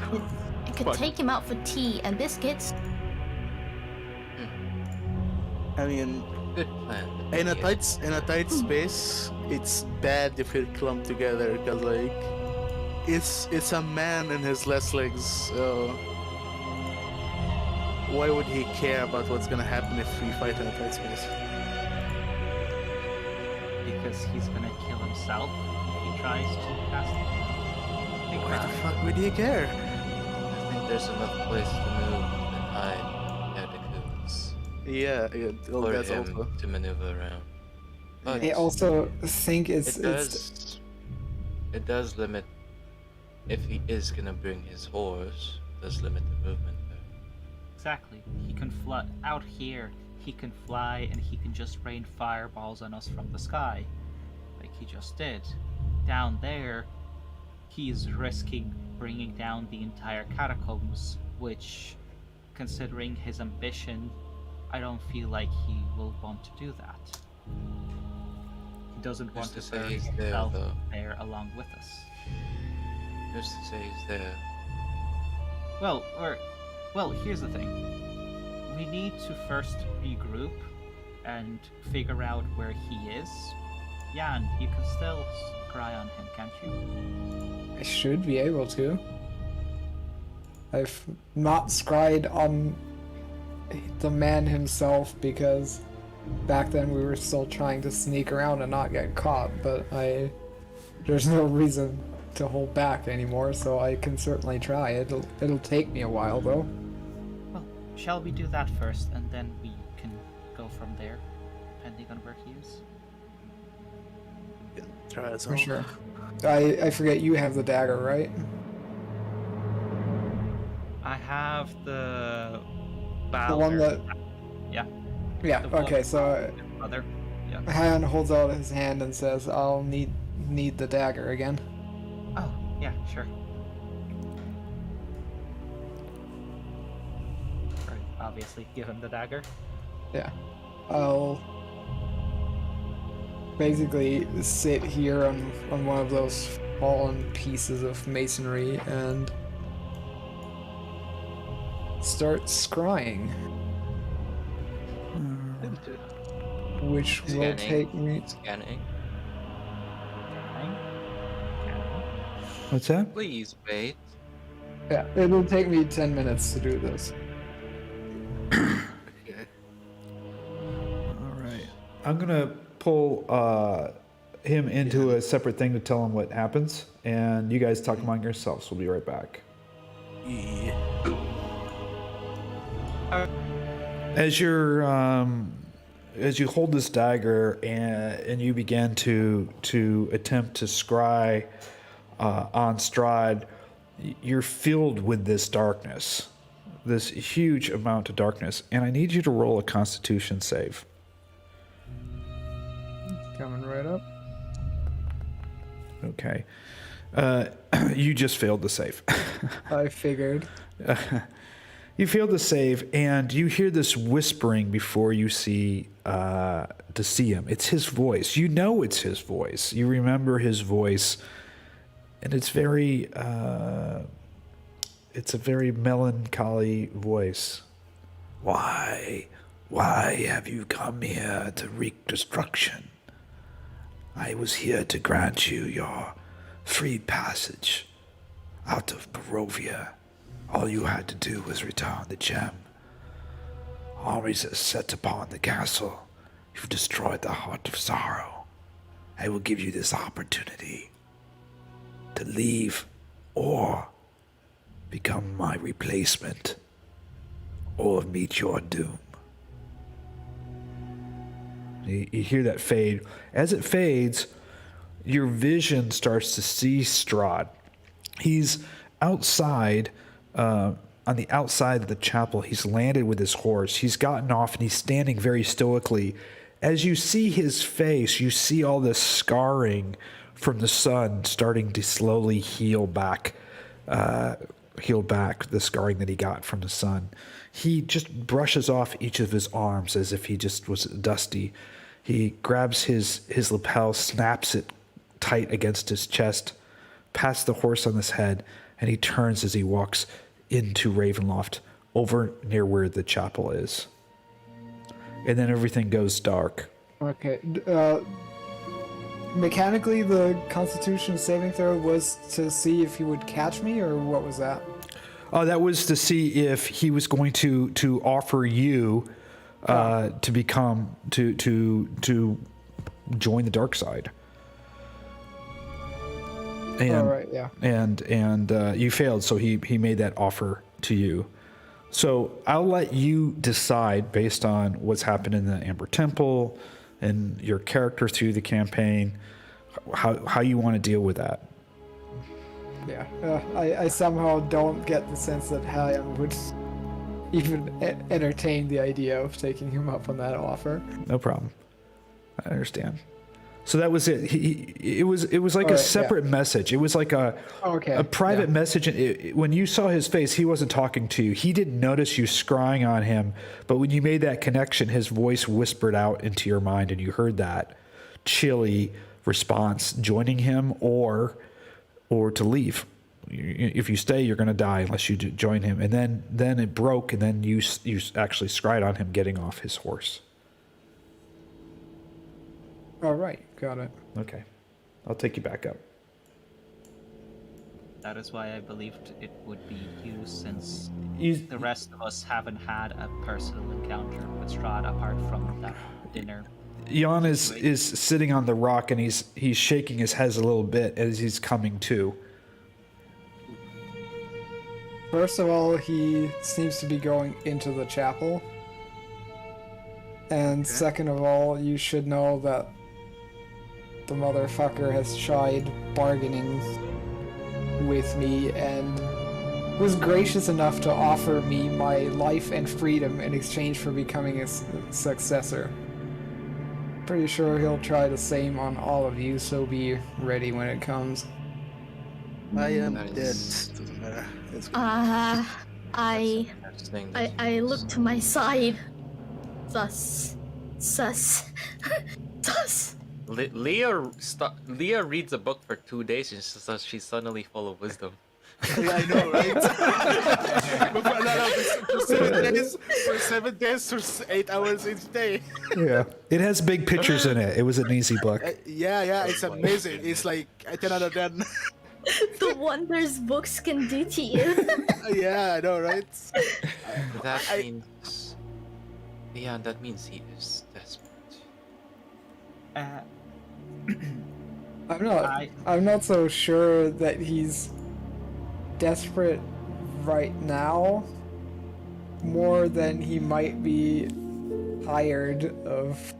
I could Fuck. take him out for tea and biscuits. I mean, Good plan. in a tight space, it's bad if you're clumped together, cause like, it's a man and his last legs. So why would he care about what's gonna happen if we fight in a tight space? Because he's gonna kill himself if he tries to cast it. Think Why about the it. fuck would he care? I think there's enough place to move and hide near the coons Yeah, well, for that's him also. to maneuver around. But I also think it's it does limit, if he is gonna bring his horse, it does limit the movement there. Exactly. He can fly out here. He can fly and he can just rain fireballs on us from the sky, like he just did. Down there, he's risking bringing down the entire catacombs, which, considering his ambition, I don't feel like he will want to do that. He doesn't want Who's to to say bury he's there, himself though? there along with us. Who's to say he's there? Well, here's the thing. We need to first regroup and figure out where he is. Jan, you can still scry on him, can't you? I should be able to. I've not scried on the man himself because back then we were still trying to sneak around and not get caught, but there's no reason to hold back anymore, so I can certainly try. It'll take me a while though. Well, shall we do that first, and then we can go from there, depending on where he is? Try it For sure. I forget you have the dagger, right? I have the The one that Yeah. Yeah, the one okay, so brother. Yeah. Han holds out his hand and says, I'll need the dagger again. Oh, yeah, sure. Right, obviously, give him the dagger. Yeah. I'll basically sit here on one of those fallen pieces of masonry and start scrying. Which will Scanning. take me... Scanning. What's that? Please wait. Yeah, it'll take me 10 minutes to do this. Okay. All right. I'm gonna pull him into a separate thing to tell him what happens, and you guys talk among yourselves. We'll be right back. Yeah. As you're as you hold this dagger and you begin to attempt to scry on Strahd, you're filled with this darkness, this huge amount of darkness, and I need you to roll a Constitution save. Coming right up. Okay. You just failed the save. I figured. You failed the save, and you hear this whispering before you see to see him. It's his voice. You know it's his voice. You remember his voice, and it's a very melancholy voice. Why have you come here to wreak destruction? I was here to grant you your free passage out of Barovia. All you had to do was return the gem. Armies are set upon the castle. You've destroyed the heart of sorrow. I will give you this opportunity to leave or become my replacement or meet your doom. You hear that fade. As it fades, your vision starts to see Strahd. He's outside, on the outside of the chapel. He's landed with his horse. He's gotten off and he's standing very stoically. As you see his face, you see all this scarring from the sun starting to slowly heal back the scarring that he got from the sun. He just brushes off each of his arms as if he just was dusty. He grabs his lapel, snaps it tight against his chest, pats the horse on his head, and he turns as he walks into Ravenloft, over near where the chapel is. And then everything goes dark. Okay. Mechanically, the Constitution saving throw was to see if he would catch me, or what was that? That was to see if he was going to offer you to become to join the dark side. And, all right, yeah. And you failed, so he made that offer to you. So I'll let you decide based on what's happened in the Amber Temple and your character through the campaign, how you want to deal with that. Yeah, I somehow don't get the sense that Herjann would even entertain the idea of taking him up on that offer. No problem. I understand. So that was it. It was like a separate message. It was like a private message. And when you saw his face, he wasn't talking to you. He didn't notice you scrying on him. But when you made that connection, his voice whispered out into your mind, and you heard that chilly response: joining him or to leave. If you stay, you're going to die unless you join him. And then it broke, and then you actually scryed on him getting off his horse. All right, got it. Okay. I'll take you back up. That is why I believed it would be you, since You- the rest of us haven't had a personal encounter with Strahd apart from that dinner. Jan is sitting on the rock, and he's shaking his head a little bit as he's coming to. First of all, he seems to be going into the chapel. And second of all, you should know that the motherfucker has tried bargaining with me and was gracious enough to offer me my life and freedom in exchange for becoming his successor. Pretty sure he'll try the same on all of you, so be ready when it comes. I am Nice. dead. Doesn't matter. It's good. I look to my side. Sus. Leea reads a book for 2 days and she's suddenly full of wisdom. Yeah, I know, right? For 7 days, for 8 hours each day. Yeah. It has big pictures in it. It was an easy book. Yeah, it's amazing. It's like a 10 out of 10. The wonders books can do to you. Yeah, I know, right? That means... Yeah, that means he is desperate. I'm not so sure that he's desperate right now, more than he might be tired of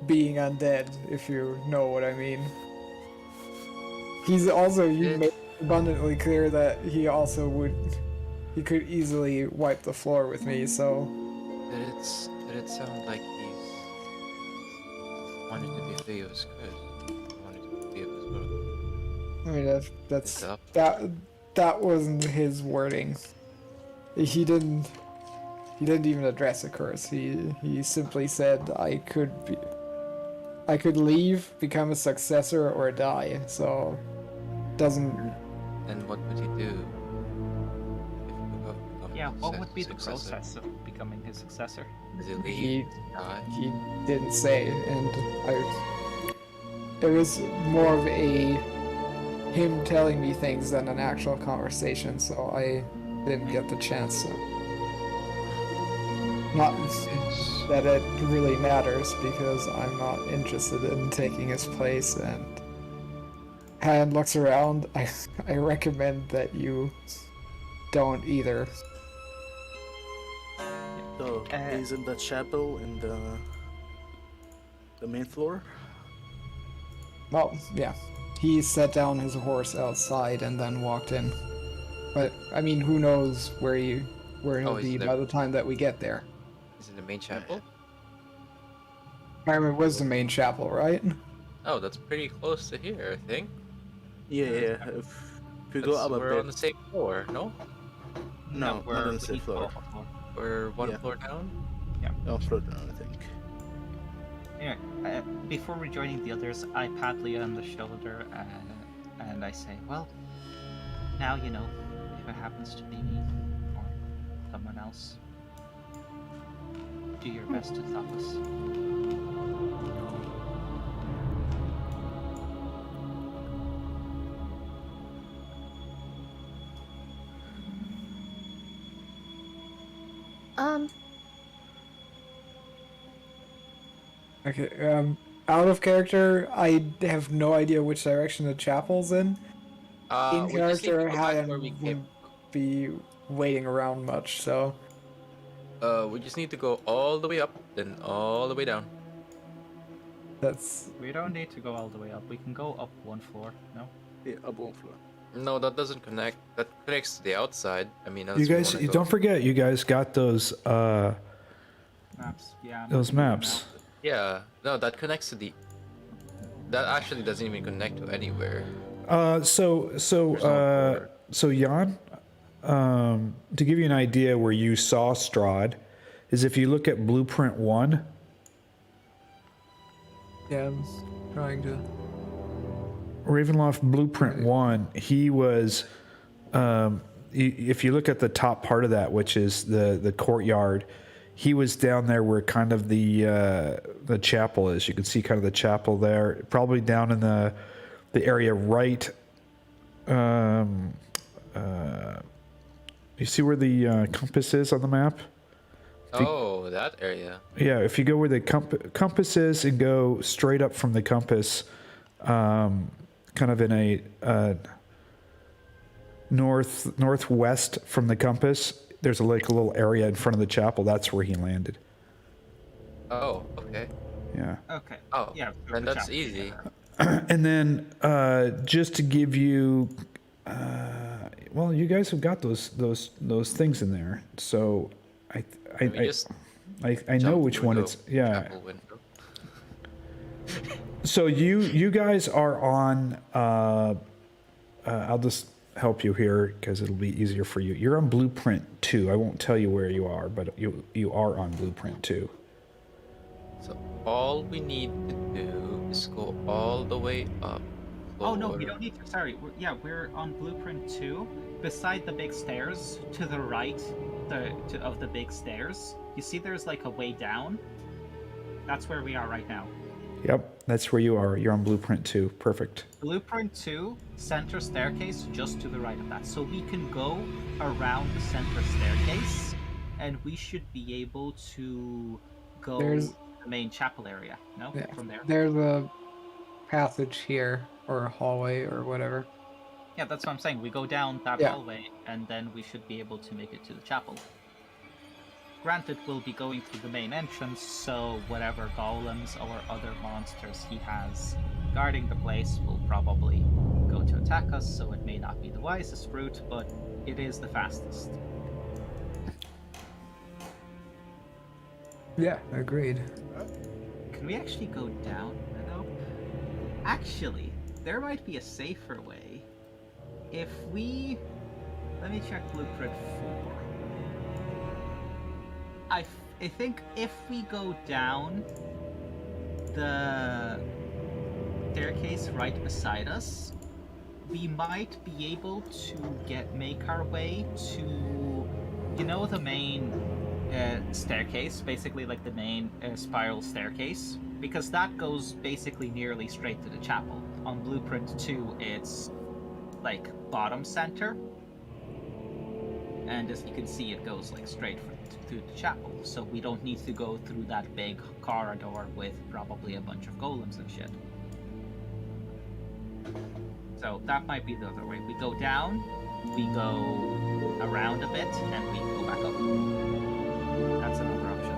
being undead, if you know what I mean. He's also, you made abundantly clear that he he could easily wipe the floor with me, so... Did it sound like he's wanted to be free of his curse? Wanted to be free of his world? I mean, that wasn't his wording. He didn't even address a curse. He simply said I could leave, become a successor, or die. So doesn't. And what would he do? Yeah, what would be the successor? process of becoming his successor? Does he leave? He Die? he didn't say, and it was more of him telling me things than an actual conversation. So I didn't get the chance. So. Not that it really matters, because I'm not interested in taking his place. And Herjann looks around. I recommend that you don't either. So he's in the chapel in the main floor. Well, yeah. he set down his horse outside and then walked in. But I mean, who knows where he'll Oh, he's be there. by the time that we get there. Is in the main chapel? It was the main chapel, right? Oh, that's pretty close to here, I think. Yeah. If we go up a We're bit. on the same floor, no? No, we're not on the same floor. We're one Yeah. floor down? Oh, floor down, I think. Anyway, before rejoining the others, I pat Liea on the shoulder and I say, well, now you know, if it happens to be me or someone else, do your best to stop us. Okay, out of character, I have no idea which direction the chapel's in. In We just need to character, go back Herjann where we came. wouldn't be waiting around much, so... We just need to go all the way up, then all the way down. That's... We don't need to go all the way up. We can go up one floor, no? Yeah, up one floor. No, that doesn't connect. That connects to the outside. I mean, You unless we guys, wanna go- don't forget, you guys got those Maps, yeah. I'm those looking at maps. Yeah, no, that connects to the. That actually doesn't even connect to anywhere. So Jan, to give you an idea where you saw Strahd, is if you look at Blueprint 1, Yeah, I'm trying to... Ravenloft Blueprint 1, he was, if you look at the top part of that, which is the courtyard, he was down there where kind of the chapel is. You can see kind of the chapel there, probably down in the area right. You see where the compass is on the map? Oh, that area. Yeah, if you go where the compass is and go straight up from the compass, kind of in a northwest from the compass, there's like a little area in front of the chapel. That's where he landed. Oh, okay. Yeah. Okay. Oh, Yeah. then the that's chapel. easy. And then just to give you, well, you guys have got those things in there, so I We just know jump which through one the it's. Yeah. chapel window. So you guys are on. I'll just help you here because it'll be easier for you. You're on Blueprint 2. I won't tell you where you are, but you are on Blueprint 2. So all we need to do is go all the way up. Oh no, we forward. don't need to. Sorry, we're on Blueprint 2, beside the big stairs, to the right, of the big stairs. You see, there's like a way down. That's where we are right now. Yep, that's where you are. You're on Blueprint 2. Perfect. Blueprint 2, center staircase, just to the right of that. So we can go around the center staircase, and we should be able to go There's- to the main chapel area. No, Yeah. from there. There's a passage here, or a hallway, or whatever. Yeah, that's what I'm saying. We go down that Yeah. hallway, and then we should be able to make it to the chapel. Granted, we'll be going through the main entrance, so whatever golems or other monsters he has guarding the place will probably go to attack us, so it may not be the wisest route, but it is the fastest. Yeah, agreed. Can we actually go down, though? Actually, there might be a safer way. If we... Let me check Blueprint 4. I think if we go down the staircase right beside us, we might be able to make our way to, you know, the main staircase, basically like the main spiral staircase, because that goes basically nearly straight to the chapel. On Blueprint 2, it's like bottom center, and as you can see, it goes like straight through the chapel, so we don't need to go through that big corridor with probably a bunch of golems and shit. So that might be the other way. We go down, we go around a bit, and we go back up. That's another option.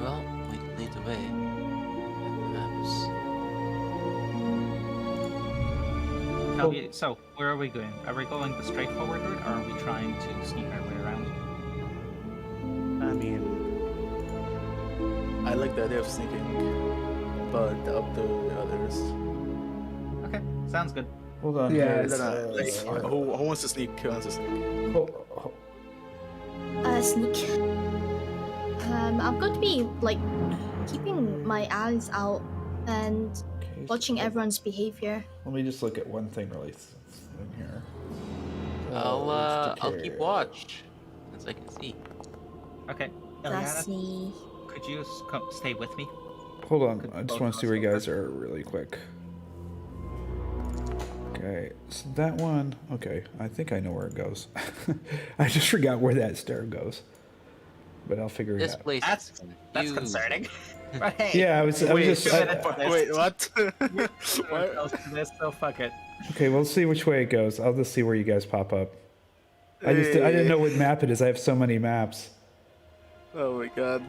Well, we lead the way. Maps. So, where are we going? Are we going the straightforward route, or are we trying to sneak our way around? I mean, I like the idea of sneaking, but up to the others. Okay, sounds good. Hold on. Yeah, guys, Who wants to sneak? Who wants to sneak? Sneak. I'm going to be like keeping my eyes out and Okay, watching everyone's behavior. Let me just look at one thing really in here. I'll keep watch since I can see. Okay. Let's Ileanys, see. could you stay with me? Hold on, Could I just both want of to see us where you go guys are really quick. Okay, so that one, okay, I think I know where it goes. I just forgot where that stair goes, but I'll figure it This out. place That's is concerning. But hey, Yeah, I was just, Wait, what? What? This, so fuck it. okay, we'll see which way it goes. I'll just see where you guys pop up. I didn't know what map it is. I have so many maps. Oh my god.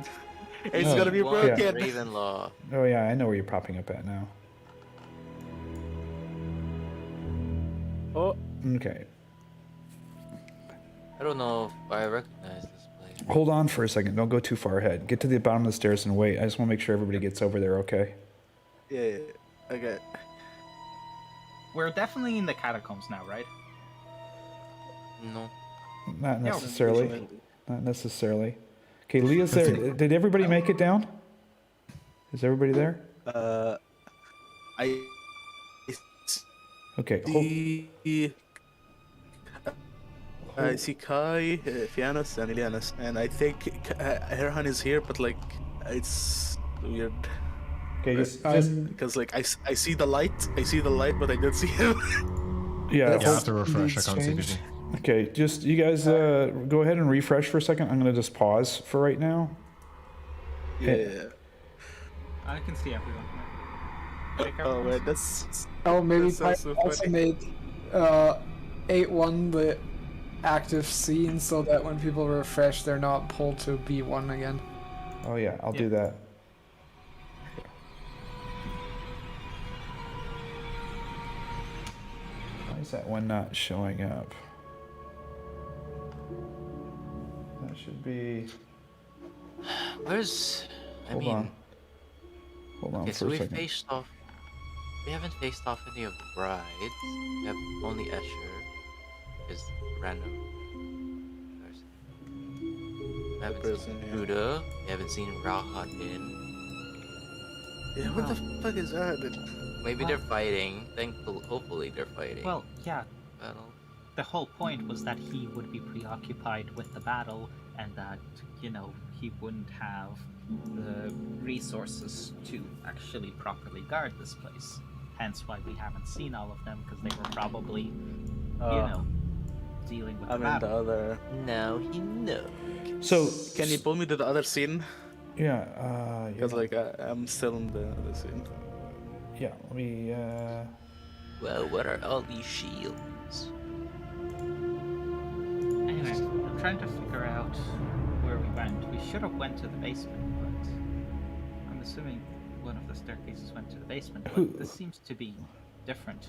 It's Oh, gonna be One broken. Ravenloft. Oh yeah, I know where you're popping up at now. Oh, Okay, I don't know if I recognize this place. hold on for a second. Don't go too far ahead. Get to the bottom of the stairs and wait. I just want to make sure everybody gets over there, okay? yeah. Okay. We're definitely in the catacombs now, right? No. Not Yeah, necessarily. Not necessarily. Okay, Leah's there. Did everybody make it down? Is everybody there? I Okay, hold. see. I see Kai, Fiannos, and Ileanys, and I think Herjann is here, but like it's weird Okay, just because like I see the light, but I don't see him. yeah. Yeah, I hold- have to refresh. I Needs can't see change. anything. Okay, just you guys go ahead and refresh for a second. I'm gonna just pause for right now. Yeah. I can see everyone. Oh wait, that's Oh, maybe That sounds Pyro so also funny. made 8-1 the active scene so that when people refresh, they're not pulled to B1 again. Oh yeah, I'll do Yeah. that. Why is that one not showing up? That should be. Where's... I Hold mean... on. Hold on Okay, for so a we second. faced off... We haven't faced off any of the brides. We have only Escher. Is random person. We haven't person, seen yeah. Judah. We haven't seen Rahadin. yeah. What the fuck is that? Maybe they're fighting. Hopefully they're fighting. Well, yeah. Battle. The whole point was that he would be preoccupied with the battle, and that he wouldn't have the resources to actually properly guard this place. Hence why we haven't seen all of them, because they were probably, dealing with the I'm in the battle. other. Now he knows. So Can you pull me to the other scene? yeah, Because like I'm still in the other scene. yeah. Let me. Well, what are all these shields? Anyway, I'm trying to figure out where we went. We should have went to the basement, but I'm assuming one of the staircases went to the basement. Who- But this seems to be different.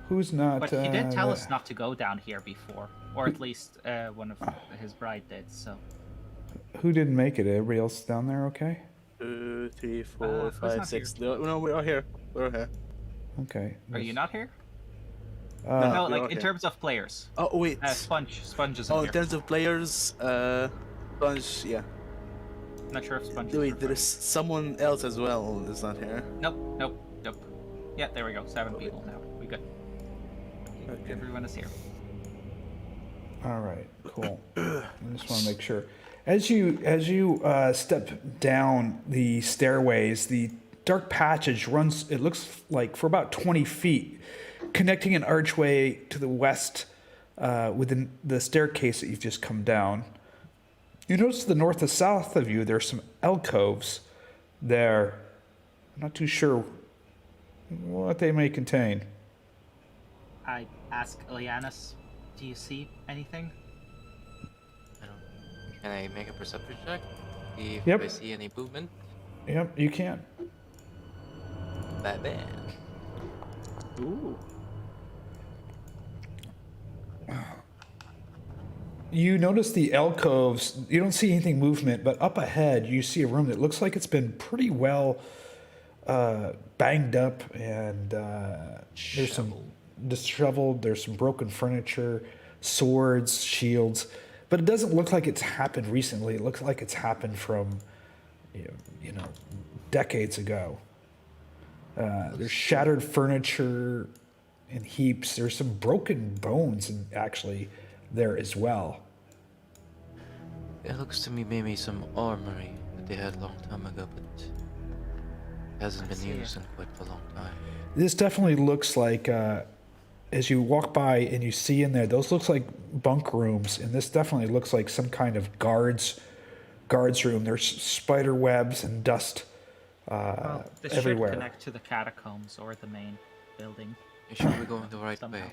Who's not? But he did tell the- us not to go down here before, or at least one of his bride did. So Who didn't make it? Everybody else down there, okay? 2, 3, 4, who's 5, not 6. No, we're all here. We're all here. Okay. are you not here? Uh, No, we're all like in here. terms of players. Oh wait. Sponge isn't Oh, in here. terms of players, Sponge, yeah. Not sure if Sponge. Is Wait, referring. there is someone else as well that's not here. Nope. Yeah, there we go. 7 people now. We good. Okay. Everyone is here. All right, cool. I just want to make sure. As you step down the stairways, the dark passage runs. It looks like for about 20 feet, connecting an archway to the west within the staircase that you've just come down. You notice to the north and south of you, there's some alcoves there. I'm not too sure what they may contain. I ask Ileanys, do you see anything? I don't. Can I make a perception check? See if Yep. I see any movement? Yep, you can. Bad. Ooh. You notice the alcoves. You don't see anything movement, but up ahead you see a room that looks like it's been pretty well banged up, and there's some disheveled. There's some broken furniture, swords, shields, but it doesn't look like it's happened recently. It looks like it's happened from, you know, decades ago. There's shattered furniture in heaps. There's some broken bones, and actually there as well. It looks to me maybe some armory that they had a long time ago, but hasn't been used in quite a long time. This definitely looks like, as you walk by and you see in there, those looks like bunk rooms, and this definitely looks like some kind of guards room. There's spider webs and dust Well, this everywhere. should connect to the catacombs or the main building. You should be going the right Somehow. way.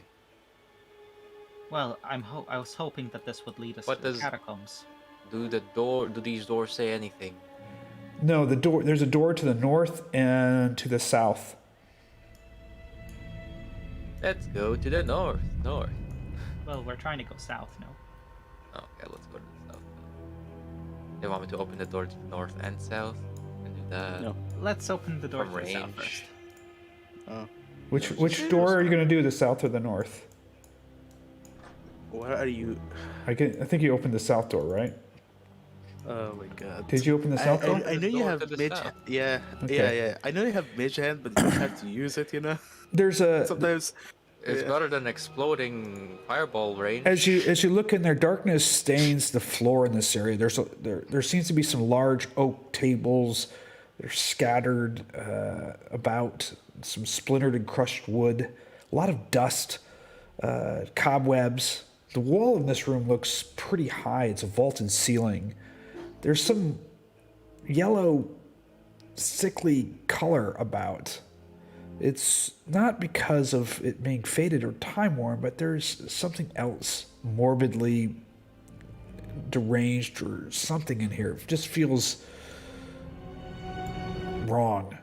Well, I was hoping that this would lead us What to the does- catacombs. Do these doors say anything? No, there's a door to the north and to the south. Let's go to the north. North. Well, we're trying to go south now. Okay, let's go to the south. They want me to open the door to the north and south and do that. No. Let's open the door From to the south range. first. Oh. Which door are you going to do, the south or the north? Where are you? I think you opened the south door, right? Oh my god. Did you open the south door? I know you Door have to the mage. south. Yeah, Okay. yeah. I know you have mage hand, but you don't have to use it. You know. There's a Sometimes. It's Yeah. better than exploding fireball range. as you look in there, darkness stains the floor in this area. There seems to be some large oak tables. They're scattered about, some splintered and crushed wood, a lot of dust, cobwebs. The wall in this room looks pretty high. It's a vaulted ceiling. There's some yellow, sickly color about. It's not because of it being faded or time worn, but there's something else morbidly deranged or something in here. It just feels wrong.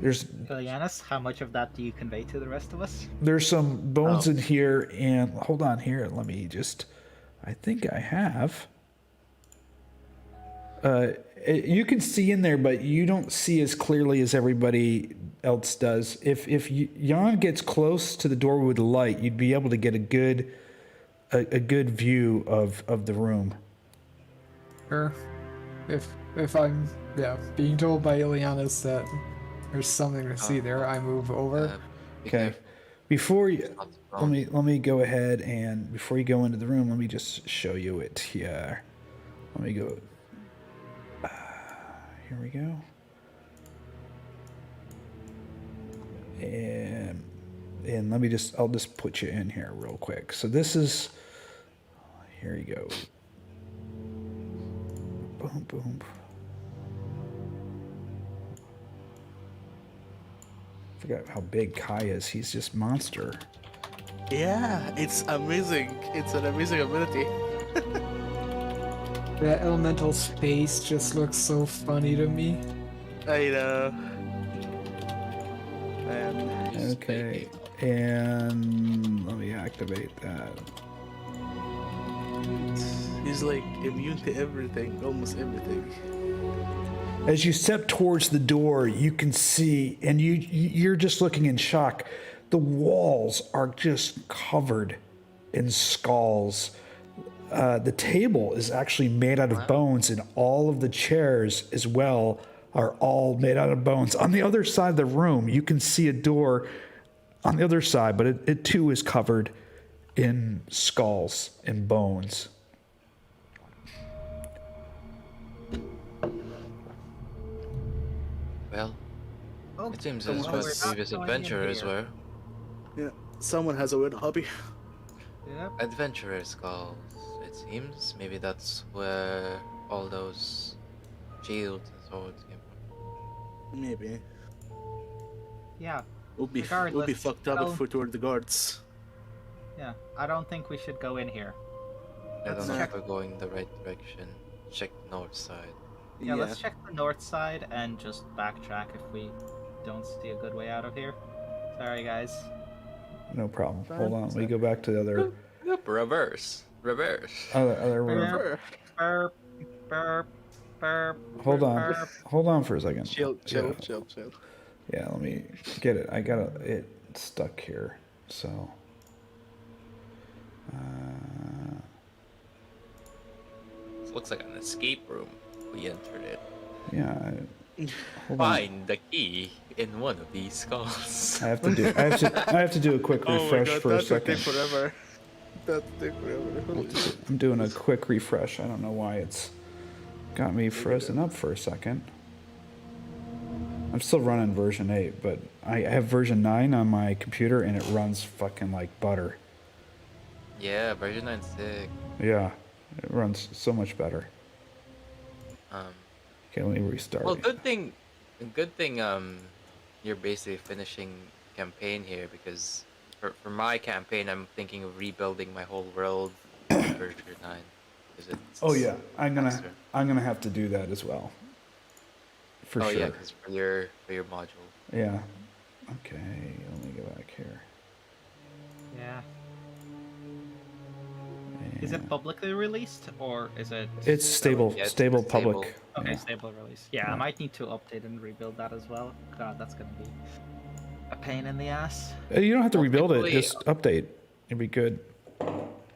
There's Ileanys, how much of that do you convey to the rest of us? There's some bones Oh. in here, and hold on here. Let me just. I think I have. You can see in there, but you don't see as clearly as everybody else does. If Jan gets close to the door with the light, you'd be able to get a good view of the room. Sure. If I'm being told by Ileanys that there's something to see there, I move over. Be Okay. careful, Before you, it's not strong. let me go ahead, and before you go into the room, let me just show you it here. Let me go. Here we go. And let me I'll just put you in here real quick. So this is, here you go. Boom, boom. Forgot how big Kai is. He's just monster. Yeah, it's amazing. It's an amazing ability. That elemental space just looks so funny to me. I know. Man. Use Okay. baby. And let me activate that. He's like immune to everything, almost everything. As you step towards the door, you can see, and you're just looking in shock. The walls are just covered in skulls. The table is actually made out of bones, and all of the chairs as well are all made out of bones. On the other side of the room, you can see a door on the other side, but it too is covered in skulls and bones. Well, it seems Someone as what has- previous We're not going in adventurers here. were. Yeah, someone has a weird hobby. Yep. Adventurer skulls, it seems. Maybe that's where all those shields and swords came from. Maybe. Yeah, We'll be Regardless, fucked up I'll- if we toward the guards. yeah. I don't think we should go in here. I Let's don't know if check- we're going the right direction. Check the north side. Yeah, let's check the north side and just backtrack if we don't see a good way out of here. Sorry, guys. No problem. Hold on. Let me go back to the other Yep, reverse. other room. Sure. Burp, burp, burp. Hold on. burp. Hold on for a second. Chill. Yeah, let me get it. I got it stuck here. So. This looks like an escape room. We entered it. Yeah. Hold on. Find the key in one of these skulls. I have to do a quick refresh for a second. Forever. That take forever. I'm doing a quick refresh. I don't know why it's got me frozen up for a second. I'm still running version 8, but I have version 9 on my computer and it runs fucking like butter. Yeah, version 9's sick. Yeah, it runs so much better. Okay, let me restart. Well, good thing, you're basically finishing campaign here because for my campaign, I'm thinking of rebuilding my whole world in version 9. Oh yeah, I'm faster. gonna have to do that as well. For Oh sure. yeah, because for your module. Yeah. Okay, let me go back here. Yeah. Is it publicly released or is it? It's stable, Yeah, it's stable stable. public. Okay, Yeah. stable release. Yeah, I might need to update and rebuild that as well. God, that's gonna be a pain in the ass. You don't have to Well, rebuild it. thankfully- Just update. It'd be good.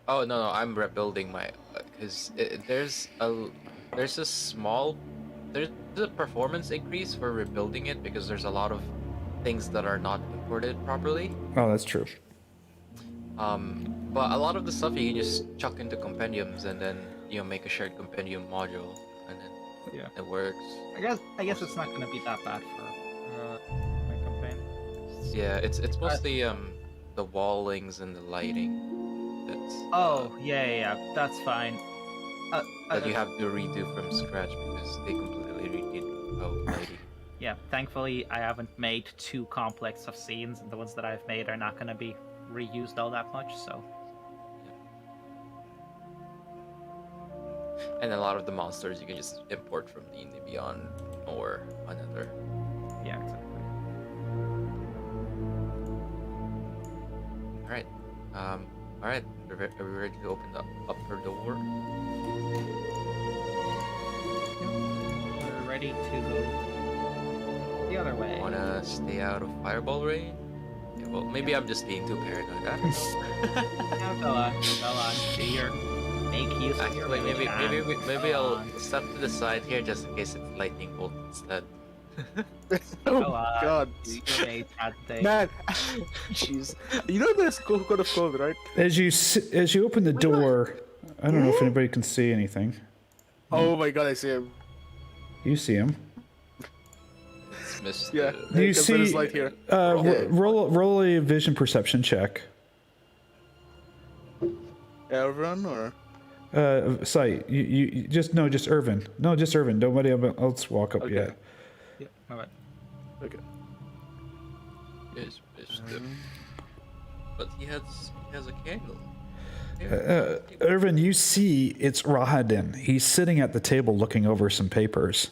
Oh no, I'm rebuilding my because there's a small there's a performance increase for rebuilding it because there's a lot of things that are not imported properly. Oh, that's true. But a lot of the stuff you can just chuck into compendiums and then make a shared compendium module and then Yeah. it works. I guess it's not gonna be that bad for my campaign. Yeah, it's mostly the wallings and the lighting that's Oh yeah, that's fine. that you have to redo from scratch because they completely redid lighting. Yeah, thankfully I haven't made too complex of scenes, and the ones that I've made are not gonna be reused all that much. So And a lot of the monsters you can just import from D&D Beyond or another. yeah, exactly. Alright. Alright. Are we ready to open the upper door? We're ready to go the other way. Wanna stay out of fireball range? Yeah, well, maybe I'm just being too paranoid. I don't know. Now, go on. Do your make use of your Actually, maybe hand. maybe Go I'll on. step to the side here just in case it's lightning bolt instead. Oh Go on. god. Do your mage hand thing. Man, jeez. You know there's code of cold, right? As you open the door, I don't know if anybody can see anything. Oh my god, I see him. You see him. It's missed. Yeah. Do you Because there's see? light here. Roll a vision perception check. Ervan or? Sight. You just Ervan. No, just Ervan. Nobody else walk up Okay. yet. Yeah, alright. Okay. It's missed. But he has a candle. Ervan, you see it's Rahadin. He's sitting at the table looking over some papers.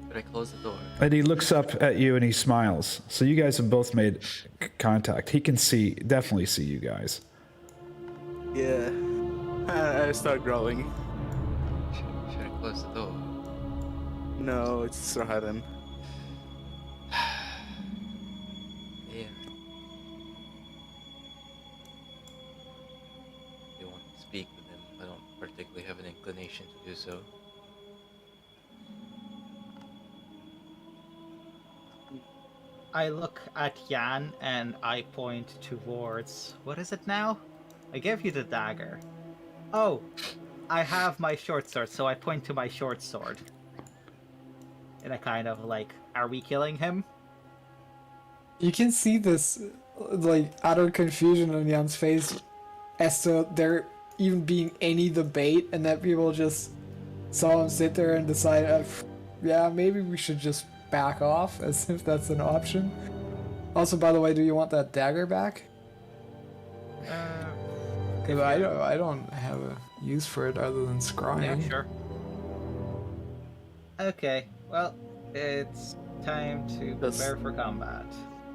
Did I close the door? And he looks up at you and he smiles. So you guys have both made contact. He can definitely see you guys. Yeah. I start growling. Should I close the door? No, it's Rahadin. Yeah. You want to speak with him? I don't particularly have an inclination to do so. I look at Jan and I point towards... What is it now? I gave you the dagger. Oh, I have my short sword, so I point to my short sword. In a kind of like, are we killing him? You can see this, like, utter confusion on Jan's face as to there even being any debate, and that people just saw him sit there and decide, yeah, maybe we should just back off, as if that's an option. Also, by the way, do you want that dagger back? Because I don't have a use for it other than scrying. Yeah, sure. Okay, well, it's time to prepare for combat.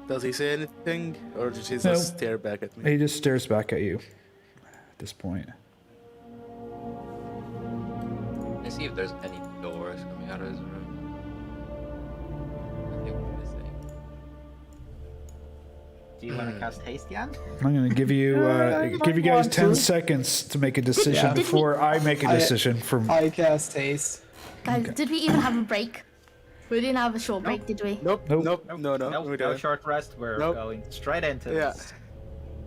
Does he say anything, or does he No. just stare back at me? He just stares back at you at this point. Let's see if there's any doors coming out of his room. Nothing missing. Do you want to cast haste, Jan? I'm going to give you give you guys 10 seconds to make a decision Yeah. before I make a decision. From I cast haste. Guys, did we even have a break? We didn't have a short break, did we? Nope. Nope. Nope. No. No, we no don't. short rest. We're Nope. going straight into Yeah. this.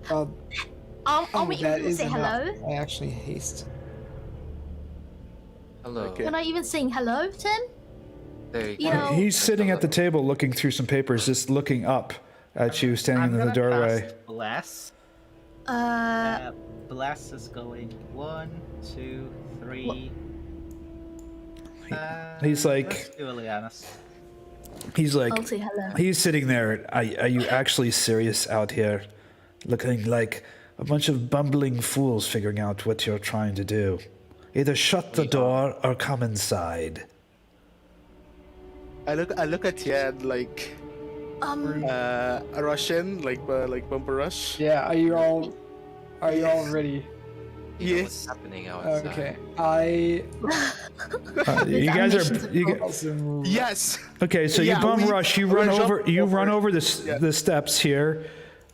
Are we that even is say enough. hello? I actually haste. Hello. Okay. You're not even saying hello, Tim? There you You go. know- He's sitting at the table looking through some papers, just looking up at you standing I'm in the gonna doorway. cast Bless. Uh, Bless is going 1, 2, 3. He's like- Let's do Ileanys. He's like, I'll say hello. he's sitting there. Are you actually serious out here? Looking like a bunch of bumbling fools figuring out what you're trying to do. Either shut the door or come inside. I look at Yad like a Russian, like bumper rush. Yeah, are you all ready? You know Yes. what's happening outside. Okay. I You guys are. You, also move. Yes. okay, so Yeah, you bum we- rush. You we're run jump over. You run over. over the steps here.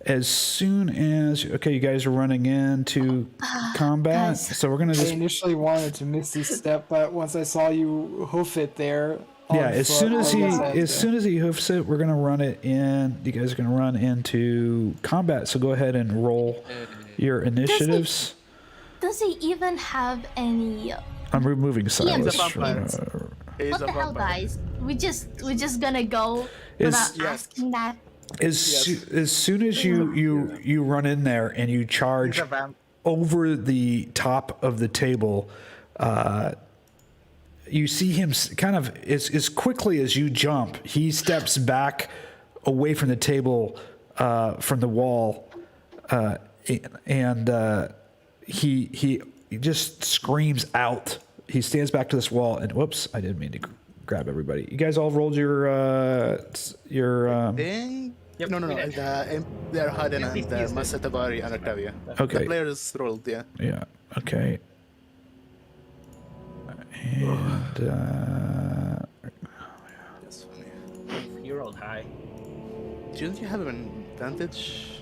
As soon as you guys are running into combat. Guys. So we're gonna I just initially wanted to miss this step, but once I saw you hoof it there. on yeah. As foot, soon as I he guess I had as to- soon as he hoofs it, we're gonna run it in. You guys are gonna run into combat. So go ahead and roll your initiatives. Does he even have any? I'm removing Silas. vampire. He's What a the hell, vampire. guys? We're just gonna go Is- without Yes. asking that. As soon as you run in there and you charge He's a vamp. over the top of the table, you see him kind of as quickly as you jump, he steps back away from the table, from the wall, and he just screams out. He stands back to this wall and whoops, I didn't mean to grab everybody. You guys all rolled your Ding. Yep, No. we did. They're Hadden and Fifty is good. Masatabari and Octavia. Okay. The players rolled, yeah. Yeah. Okay. And That's funny. You rolled high. Didn't you have an advantage,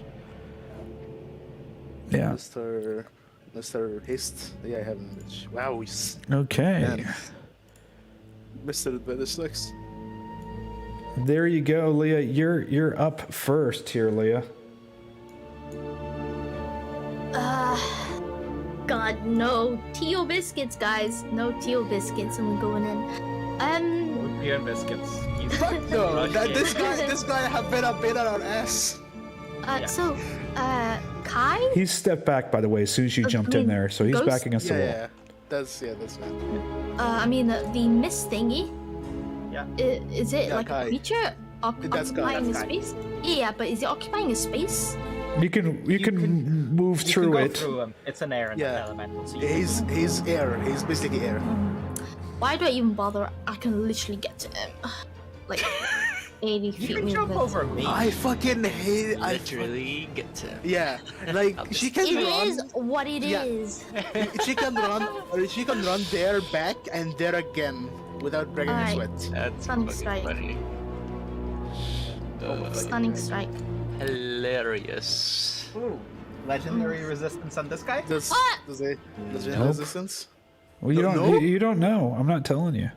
yeah. Mr. Haste? Yeah, I have an advantage. Wow, Okay. man. Mr. Advantage sucks. There you go, Leah. You're up first here, Leah. God, no Tio biscuits, guys. No Tio biscuits, and we're going in. Beer and biscuits. No, Rush in. this guy have been a bit on our ass. So, Kai? He's stepped back, by the way, as soon as you jumped in mean, there, so he's ghost? back against the wall. Yeah, that's fine. I mean, the mist thingy. Yeah. Is it Yeah, like Kai. a creature That's Kai, occupying a that's Kai. space? Yeah, but is it occupying a space? You can move You through can go it. through him. It's an air and Yeah. an elemental. So you can He's air. He's basically air. Why do I even bother? I can literally get to him. Like 80 feet You can jump movement. over me. I fucking hate. Literally get to. Yeah, like she can It run. is what it is. Yeah. She can run, or she can run there, back, and there again without breaking a Alright. sweat. That's Stunning fucking strike. funny. Stunning strike. Hilarious. Ooh. Legendary resistance on this guy? Does What? does it Nope. resistance? Well, you No, don't. no? You don't know. I'm not telling you.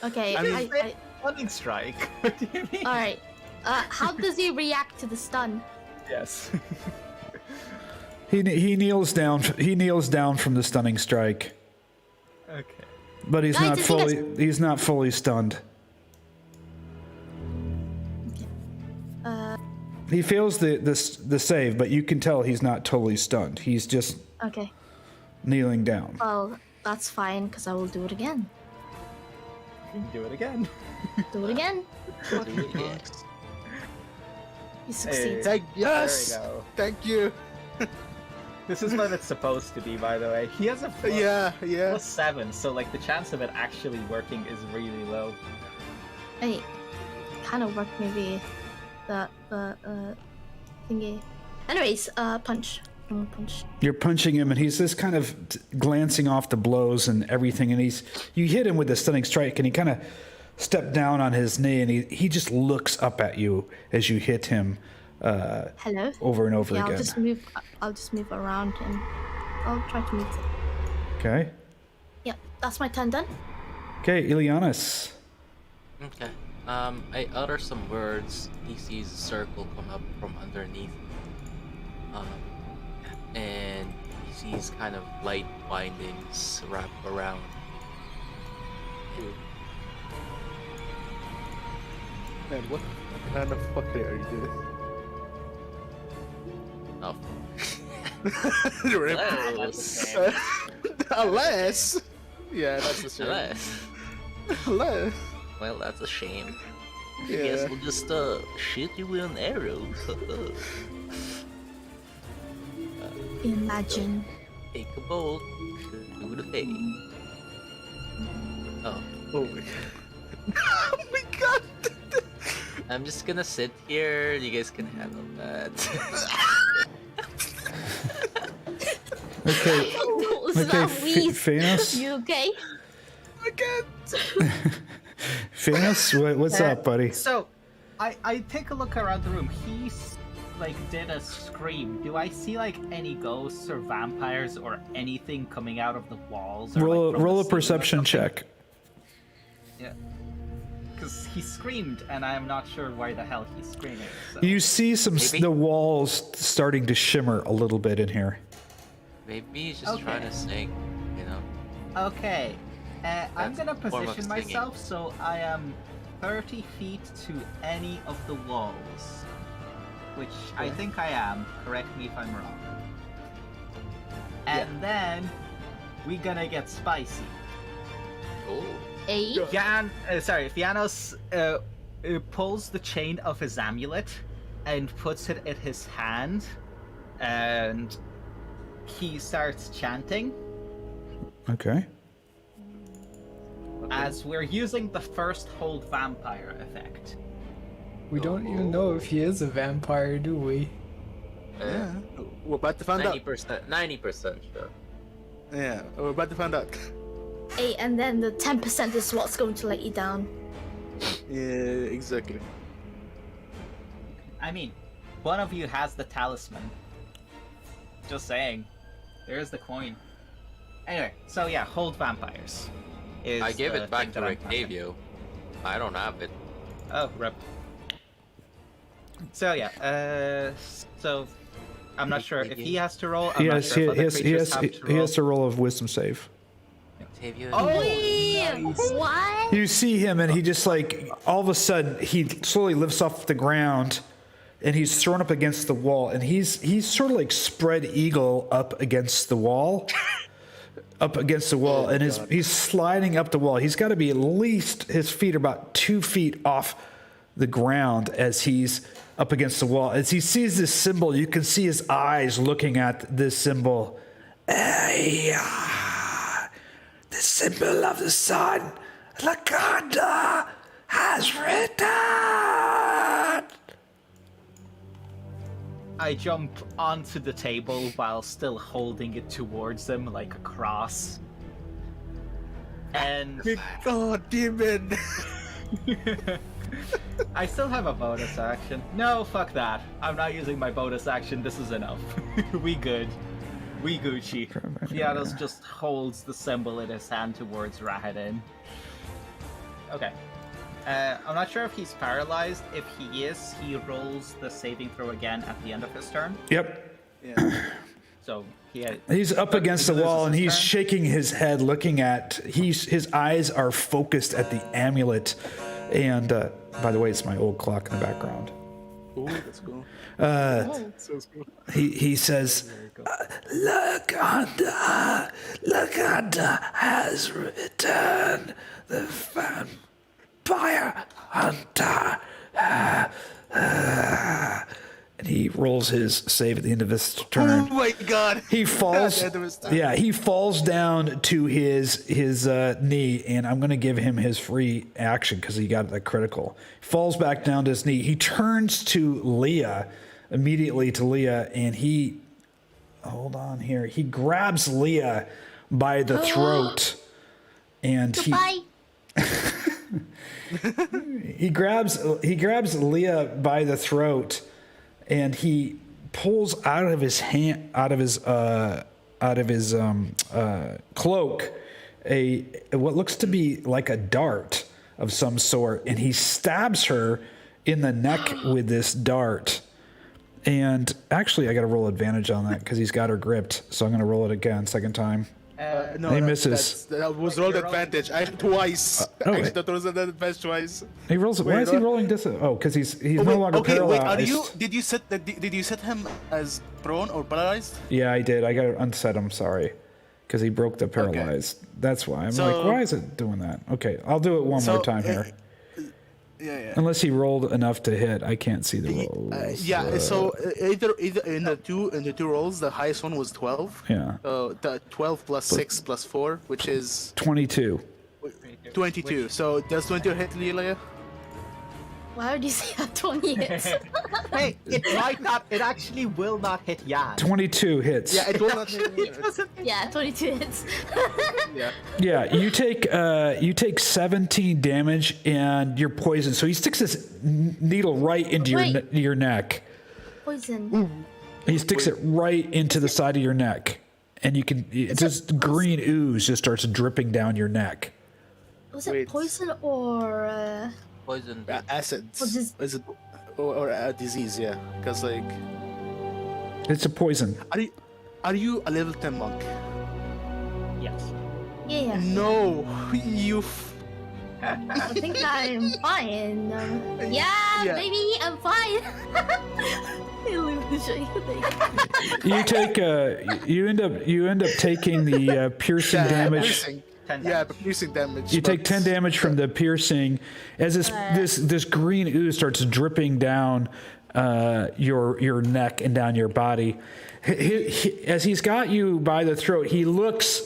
Okay, I mean- I Stunning strike. What do you mean? alright. How does he react to the stun? Yes. He kneels down. He kneels down from the stunning strike, Okay. but he's Guys, not I think fully. He's not fully stunned. He fails the save, but you can tell he's not totally stunned. He's just Okay. kneeling down. Well, that's fine, because I will do it again. Do it again. Do it again. Yeah. He succeeds. Thank yes, There we go. thank you. This is what it's supposed to be, by the way. He has a plus, Yeah. plus 7, so like the chance of it actually working is really low. Hey, kind of worked maybe. the thingy. Anyways, punch. I'm gonna punch. You're punching him, and he's just kind of glancing off the blows and everything. And you hit him with a stunning strike, and he kind of stepped down on his knee, and he just looks up at you as you hit him. Hello. Over and over Yeah, again. I'll just move around and I'll try to move. Okay. Yep, that's my turn done. Okay, Ileanys. Okay. I utter some words. He sees a circle come up from underneath. And he sees kind of light windings wrap around. Man, what kind of fuckery are you doing? Oh. Unless. Unless. Yeah, that's a shame. Unless. Well, that's a shame. Yeah. Guess we'll just shoot you with an arrow. Imagine. Take a bolt to the face. Oh. Oh my god. Oh my god! I'm just gonna sit here. You guys can handle that. Okay. Was Okay, that wheeze? Fiannos. You okay? I can't. Fiannos, what's up, buddy? So, I take a look around the room. Did a scream. Do I see like any ghosts or vampires or anything coming out of the walls? Or, Roll like, from a the ceiling or perception something? check. Yeah. Because he screamed, and I'm not sure why the hell he's screaming. So. You see the walls starting to shimmer a little bit in here. Maybe he's just Okay. trying to sing, you know? Okay. I'm That's gonna a form of position singing. myself so I am 30 feet to any of the walls. Which I think I am. Correct me if I'm wrong. And then we gonna get spicy. Oh. Fiannos pulls the chain of his amulet and puts it in his hand, and he starts chanting Okay. as we're using the first hold vampire effect. We don't even know if he is a vampire, do we? Yeah. We're about to find out. 90% sure. Yeah, we're about to find out. Hey, and then the 10% is what's going to let you down. Yeah, exactly. I mean, one of you has the talisman. Just saying. There's the coin. Anyway, so yeah, hold vampires. I gave it back to Rick Octavio. I don't have it. Oh, rip. So yeah, so I'm not sure if he has to roll. I'm not sure if other creatures have to He roll. has to roll a wisdom save. Octavio. Oh, Wait, what? You see him, and he just like all of a sudden he slowly lifts off the ground, and he's thrown up against the wall, and he's sort of like spread eagle up against the wall, and he's sliding up the wall. He's got to be at least his feet are about 2 feet off the ground as he's up against the wall. As he sees this symbol, you can see his eyes looking at this symbol. The symbol of the sun, Lakanda, has written. I jump onto the table while still holding it towards them like a cross. And God damn it. I still have a bonus action. No, fuck that. I'm not using my bonus action. This is enough. We good. We Gucci. Fiannos just holds the symbol in his hand towards Rahadin. Okay. I'm not sure if he's paralyzed. If he is, he rolls the saving throw again at the end of his turn. Yep. Yeah. So He's up against the wall and he's turn. shaking his head, looking at. His eyes are focused at the amulet, and by the way, it's my old clock in the background. Ooh, that's cool. So cool. He says, "Look under has written the vampire hunter," and he rolls his save at the end of his Oh turn. my god! He falls. At the end of his turn. Yeah, he falls down to his knee, and I'm going to give him his free action because he got a critical. Falls back down to his knee. He turns to Liea, immediately to Liea, and he, hold on here. He grabs Liea by the throat, and Goodbye. he grabs Liea by the throat, and he pulls out of his hand, out of his cloak, what looks to be like a dart of some sort, and he stabs her in the neck with this dart. And actually, I got to roll advantage on that because he's got her gripped. So I'm going to roll it again, second time. No, He that- misses. That was rolled advantage. Twice. oh, Actually, that was an advantage twice. He rolls. Why Wait, is he what? rolling this? Oh, because he's no Wait, longer okay, paralyzed. wait. Did you set him as prone or paralyzed? Yeah, I did. I got to unset him. Sorry, because he broke the paralyzed. That's why. I'm like, why is it doing that? Okay, I'll do it one more time here. Yeah. Unless he rolled enough to hit, I can't see the rolls. Yeah. So either in the two rolls, the highest one was 12. Yeah. The 12 plus 6 plus 4, which is 22. 22. So does 22 hit Liea? Why would you say that 20 hits? Hey, it might not. It actually will not hit Jan. 22 hits. Yeah, it will not hit me. Yeah, 22 hits. Yeah. Yeah, you take 17 damage and you're poisoned. So he sticks this needle right into Wait. your neck. Poison. He sticks it right into the side of your neck, and you can just green ooze just starts dripping down your neck. Was it Wait. poison or Poison. Acids. What is- Is it or a disease? Yeah, because like, It's a poison. are you a level 10 monk? Yes. Yeah, No, you. I think I'm fine. Yeah, Yeah. baby, I'm fine. Illusion. You take you end up taking the piercing damage. Piercing. 10 Yeah, but piercing damage. You but- take 10 damage from the piercing as this green ooze starts dripping down your neck and down your body. As he's got you by the throat, he looks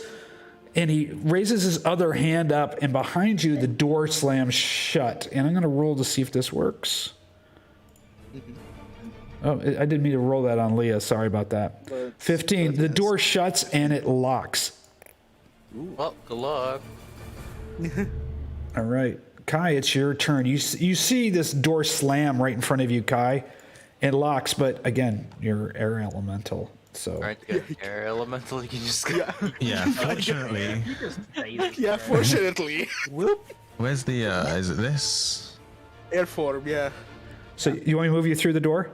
and he raises his other hand up, and behind you the door slams shut. And I'm going to roll to see if this works. Oh, I didn't mean to roll that on Liea. Sorry about that. 15. The door shuts and it locks. Well, good luck. All right, Kai, it's your turn. You see this door slam right in front of you, Kai. It locks, but again, you're air elemental, so. All right, good. Air elemental. You can just. Yeah, fortunately. Yeah, fortunately. Whoop. Where's the, is it this? Air form. Yeah. So you want me to move you through the door?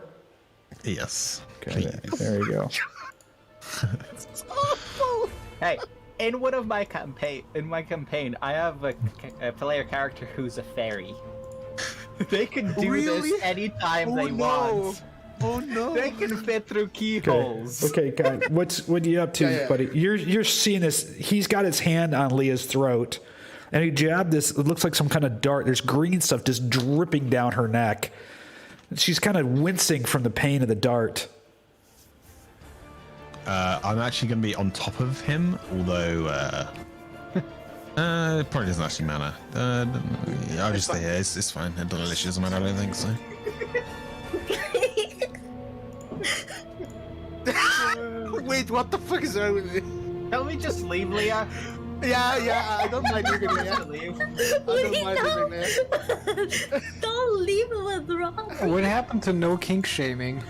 Yes. Okay, there you go. Hey, in my campaign, I have a player character who's a fairy. They can do Really? this anytime they no. want. Oh no. They can fit through keyholes. Okay, Kai, what are you up to, Yeah. buddy? You're seeing this. He's got his hand on Leah's throat, and he jabbed this. It looks like some kind of dart. There's green stuff just dripping down her neck. She's kind of wincing from the pain of the dart. I'm actually going to be on top of him, although it probably doesn't actually matter. I'll just stay here. It's fine. It doesn't matter. I don't think so. Wait, what the fuck is wrong with me? Can we just leave, Liea? Yeah, I don't mind leaving there. Leave. I don't mind leaving there. Don't leave him with wrong. What happened to no kink shaming?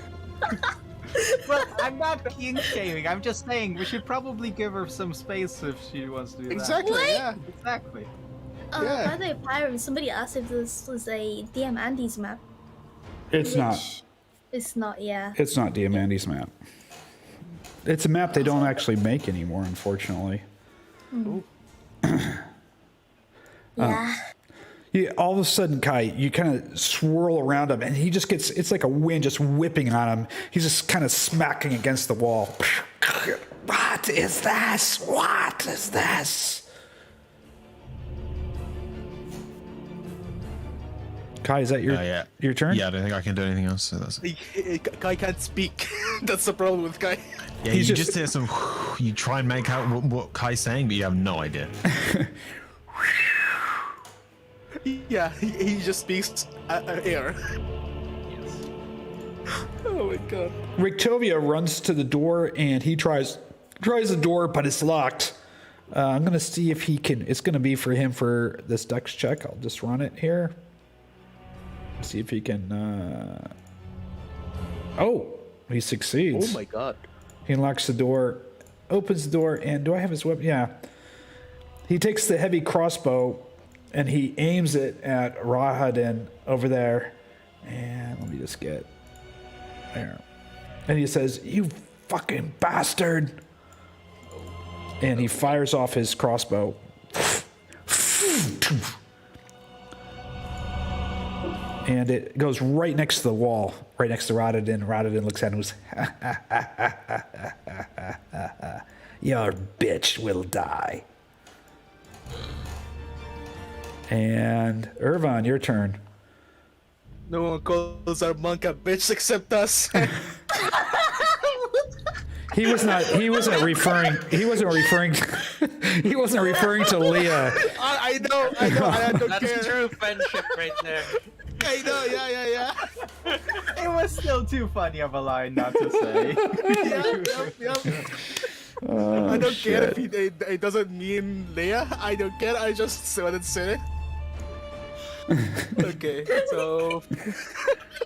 Well, I'm not king shaming. I'm just saying we should probably give her some space if she wants to do Exactly, What? yeah. that. Exactly. Yeah. By the way, Pyro, somebody asked if this was a DM Andy's map. It's not. It's not, yeah. It's not Diamandi's map. It's a map they don't actually make anymore, unfortunately. Yeah. All of a sudden, Kai, you kind of swirl around him, and he just gets, it's like a wind just whipping on him. He's just kind of smacking against the wall. What is this? What is this? Kai, is that your Yeah. your turn? Yeah, I don't think I can do anything else. So that's Kai can't speak. That's the problem with Kai. yeah. He's You just- just hear some. You try and make out what Kai's saying, but you have no idea. Yeah, he just speaks air. Oh my god. Richtovia runs to the door and he tries the door, but it's locked. I'm gonna see if he can. It's gonna be for him for this dex check. I'll just run it here. See if he can. Oh, he succeeds. Oh my god. He unlocks the door, opens the door, and do I have his weapon? Yeah. He takes the heavy crossbow and he aims it at Rahadin over there. And let me just get there. And he says, "You fucking bastard!" And he fires off his crossbow. And it goes right next to the wall, right next to Rahadin. Rahadin looks at him and goes, "Your bitch will die." And Ervan, your turn. No one calls our monk a bitch except us. He wasn't referring he wasn't referring to Liea. I know, I don't That's care. true friendship right there. I know, yeah. It was still too funny of a line not to say. Yep. I don't care if it doesn't mean Liea. I don't care. I just wanted to say it. Okay, so.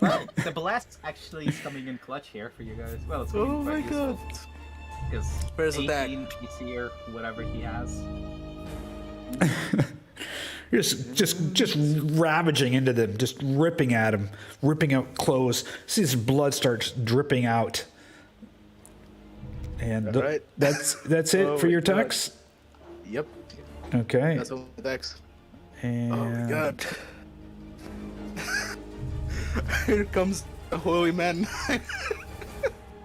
Well, the blast actually is coming in clutch here for you guys. Well, it's Oh my god. Because Where's the 18 PC or whatever he has. Just ravaging into them, just ripping at him, ripping out clothes. See his blood starts dripping out. And Alright. that's it Oh for my your God. text. Yep, Okay. that's all the decks. And Oh my god. Here comes the holy man. Oh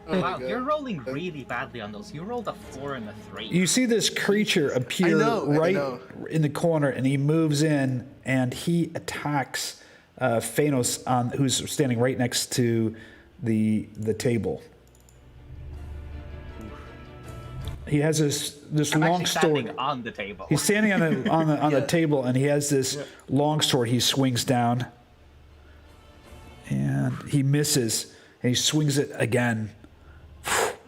my Wow, God. you're rolling really badly on those. You rolled a 4 and a 3. you see this creature appear I right know. in the corner, and he moves in and he attacks Fiannos, who's standing right next to the table. He has this I'm long actually standing sword. on the table. He's standing on the Yeah. table, and he has this long sword. He swings down, and he misses, and he swings it again,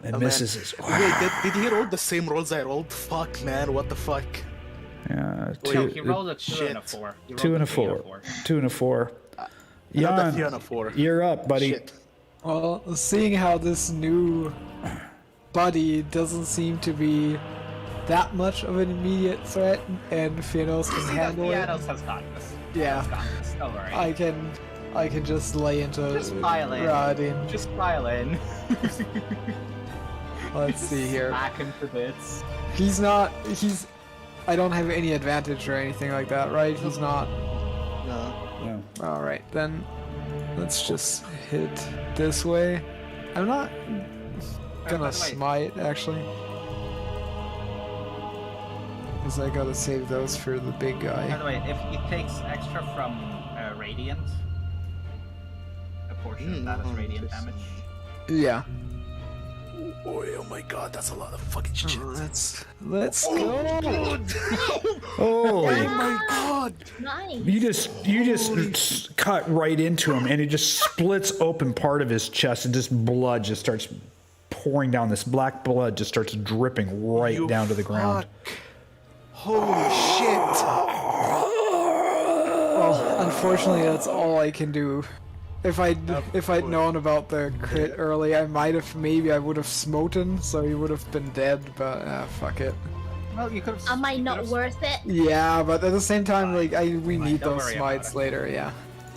and Oh, misses. man. Wait, did he roll the same rolls I rolled? Fuck, man, what the fuck? Yeah, No, he rolled a 2 and a Shit. 4. He rolled two and a 3 4, 2 and a 4. Not the Jan, Fianna 4. you're up, buddy. Shit. Well, seeing how this new buddy doesn't seem to be that much of an immediate threat, and Fiannos can handle it, Fiannos has got this. Yeah. Fiannos got this. Don't worry. I can just lay into Just pile in. Rahadin. Just pile in. Let's see here. Smack him to bits. I don't have any advantage or anything like that, right? He's not. No. No. Alright, then let's just hit this way. I'm not by gonna the way- smite, actually. Because I gotta save those for the big By guy. the way, if he takes extra from Radiant, a portion of that is Radiant damage. Yeah. Oh my god, that's a lot of fucking shit. Let's go! Holy! Oh my god! Nice. You just cut right into him, and it just splits open part of his chest, and just blood just starts pouring down. This black blood just starts dripping right You down to the ground. fuck. Holy shit! Well, unfortunately, that's all I can do. If I'd known about the crit early, I would have smoten, so he would have been dead. But fuck it. Well, you could have. Am I not worth it? Yeah, but at the same time, like we need don't those worry about smites it. later. Yeah.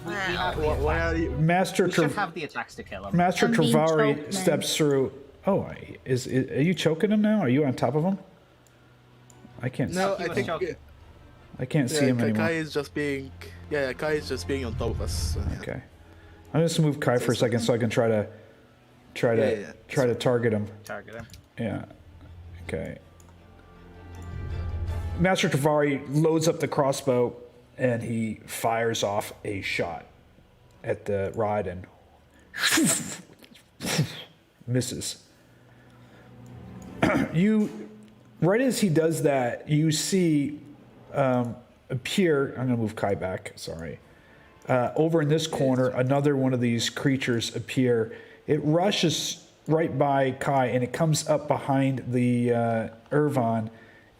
Why are you? Master We should Trav- have the attacks to kill him. Master I'm being Travari choked, man. steps through. Oh, are you choking him now? Are you on top of him? I can't. No, He I was think. choking. I can't see Yeah, him Kai anymore. is just being. Yeah, Kai is just being on top of us. So, yeah. Okay. I'm just gonna move Kai for a second so I can try to Yeah. target him. Target him. Yeah. Okay. Master Travari loads up the crossbow and he fires off a shot at the rod and misses. Right as he does that, you see appear. I'm going to move Kai back. Sorry. Over in this corner, another one of these creatures appear. It rushes right by Kai and it comes up behind the Ervan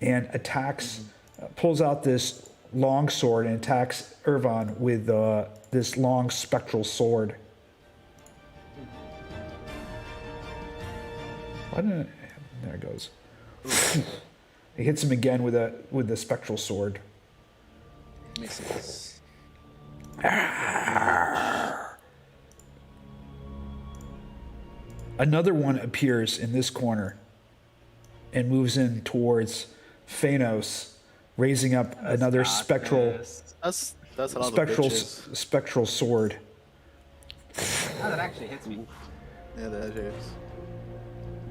and attacks. Pulls out this long sword and attacks Ervan with this long spectral sword. There it goes. It hits him again with the spectral sword. Misses. Another one appears in this corner and moves in towards Fiannos, raising up another spectral That's a lot of bitches. spectral sword. Oh, that actually hits me. Yeah, that is.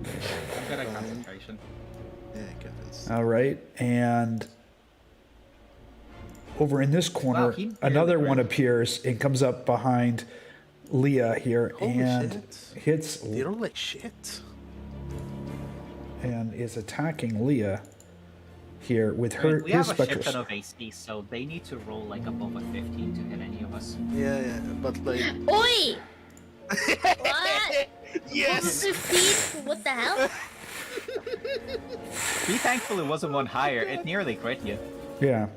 I'm good at concentration. Yeah, goodness. All right, and over in this corner, Wow, he barely another one crit. appears and comes up behind Liea here Holy and shit. hits They roll like shit. and is attacking Liea here with I mean, her we his have a shit spectral. ton of AC, so they need to roll like above a 15 to hit any of us. Yeah, but like. Oi! What? Yes! 15? What the hell? Be thankful it wasn't one higher. It nearly crit you. Yeah.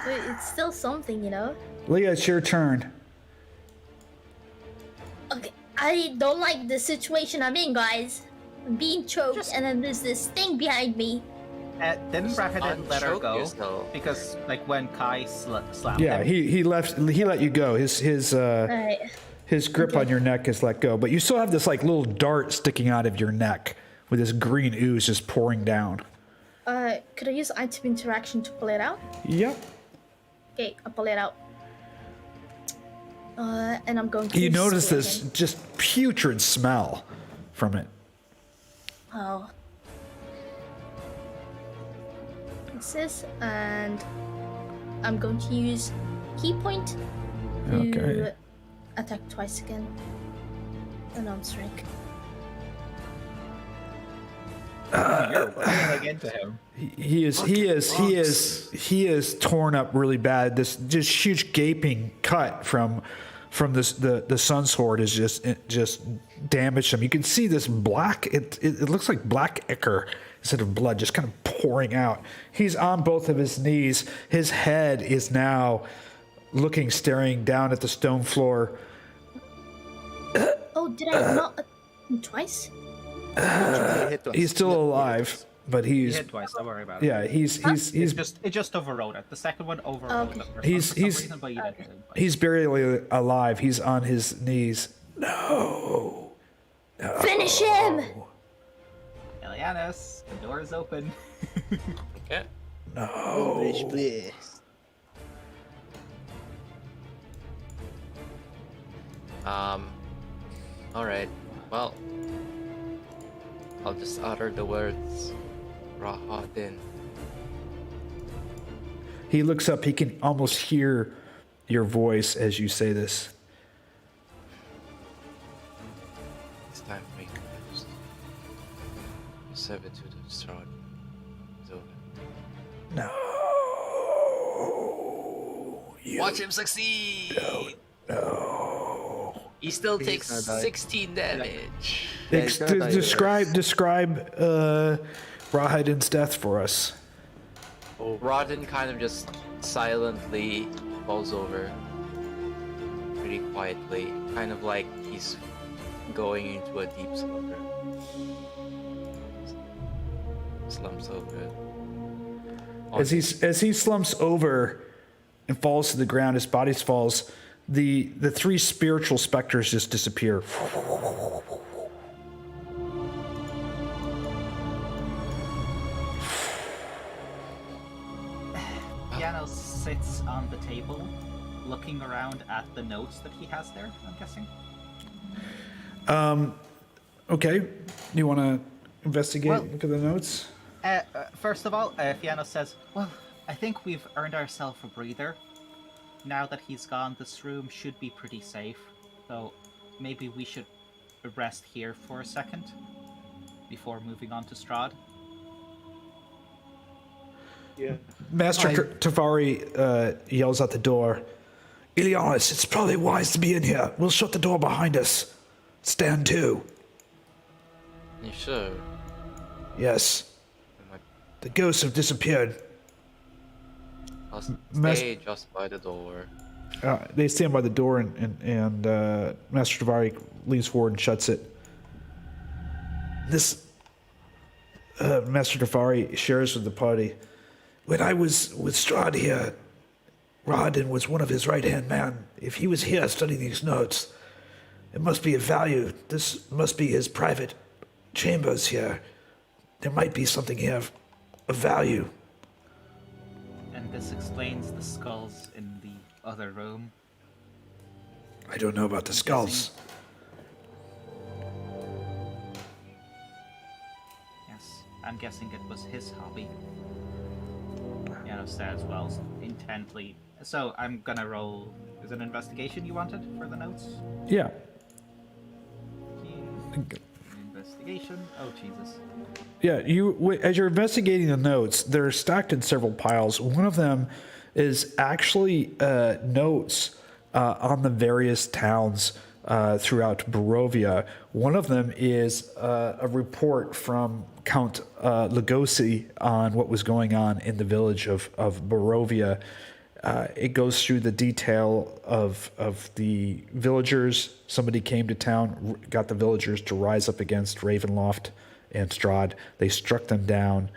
Wait, it's still something, you know? Liea, it's your turn. Okay, I don't like the situation I'm in, guys. I'm being choked, and then there's this thing behind me. Didn't Rahadin let her Unchoke go? yourself. Because like when Kai slapped Yeah, him. he let you go. Alright. His grip on your neck is let go, but you still have this like little dart sticking out of your neck with this green ooze just pouring down. Could I use item interaction to pull it out? Yep. Okay, I'll pull it out. And I'm going to You use notice spear this again. just putrid smell from it. Oh. This, and I'm going to use key point to Okay. attack twice again. Unarmed strike. You're railing into him. He is torn up really bad. This just huge gaping cut from this the sun sword is just damaged him. You can see this black. It looks like black ichor instead of blood, just kind of pouring out. He's on both of his knees. His head is now staring down at the stone floor. Oh, did I not attack him twice? He's still alive, but He he's hit twice. Don't worry about it. yeah. He's It just overrode it. The second one overrode Okay. the first He's- one for some he's- reason, but you didn't hit him. he's barely alive. He's on his knees. No. Finish him! Ileanys, the door is open. Okay. Alright. Well, I'll just utter the words Rahadin. He looks up. He can almost hear your voice as you say this. It's time for me to close. The servitude of Strahd is over. No. Watch him succeed! No. He still takes gonna die. 16 damage. Describe Rahadin's death for us. Rodden kind of just silently falls over pretty quietly, kind of like he's going into a deep slumber. Slumps over. As he slumps over and falls to the ground, his body falls. The three spiritual specters just disappear. Fiannos sits on the table, looking around at the notes that he has there, I'm guessing. Okay, you want to investigate? Well- Look at the notes. First of all, Fiannos says, well, I think we've earned ourselves a breather. now that he's gone, this room should be pretty safe. So maybe we should rest here for a second before moving on to Strahd. Yeah. Master Tafari yells out the door. Ileanys, it's probably wise to be in here. We'll shut the door behind us. Stand to. You sure? Yes. The ghosts have disappeared. I'll Mas- stay just by the door. They stand by the door, and Master Tafari leans forward and shuts it. This Master Tafari shares with the party. When I was with Strahd here, Ravenloft was one of his right-hand man. If he was here studying these notes, it must be of value. This must be his private chambers here. There might be something here of value. And this explains the skulls in the other room. I don't know about the skulls. Yes, I'm guessing it was his hobby. Fiannos says, well, intently. So I'm gonna roll. Is it an investigation you wanted for the notes? Yeah. Investigation. Oh Jesus. Yeah, as you're investigating the notes, they're stacked in several piles. One of them is actually notes on the various towns throughout Barovia. One of them is a report from Count Lugosi on what was going on in the village of Barovia. It goes through the detail of the villagers. Somebody came to town, got the villagers to rise up against Ravenloft and Strahd. They struck them down,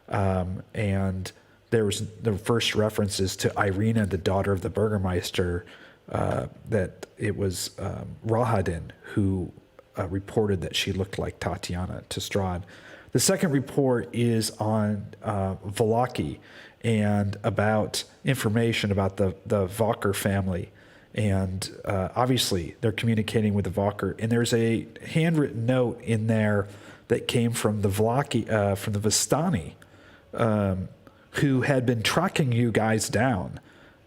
and there was the first references to Irina, the daughter of the Burgermeister, that it was Ravenloft who reported that she looked like Tatiana to Strahd. The second report is on Valaki and about information about the Valker family. And obviously, they're communicating with the Valker. And there's a handwritten note in there that came from the Valaki, from the Vistani, who had been tracking you guys down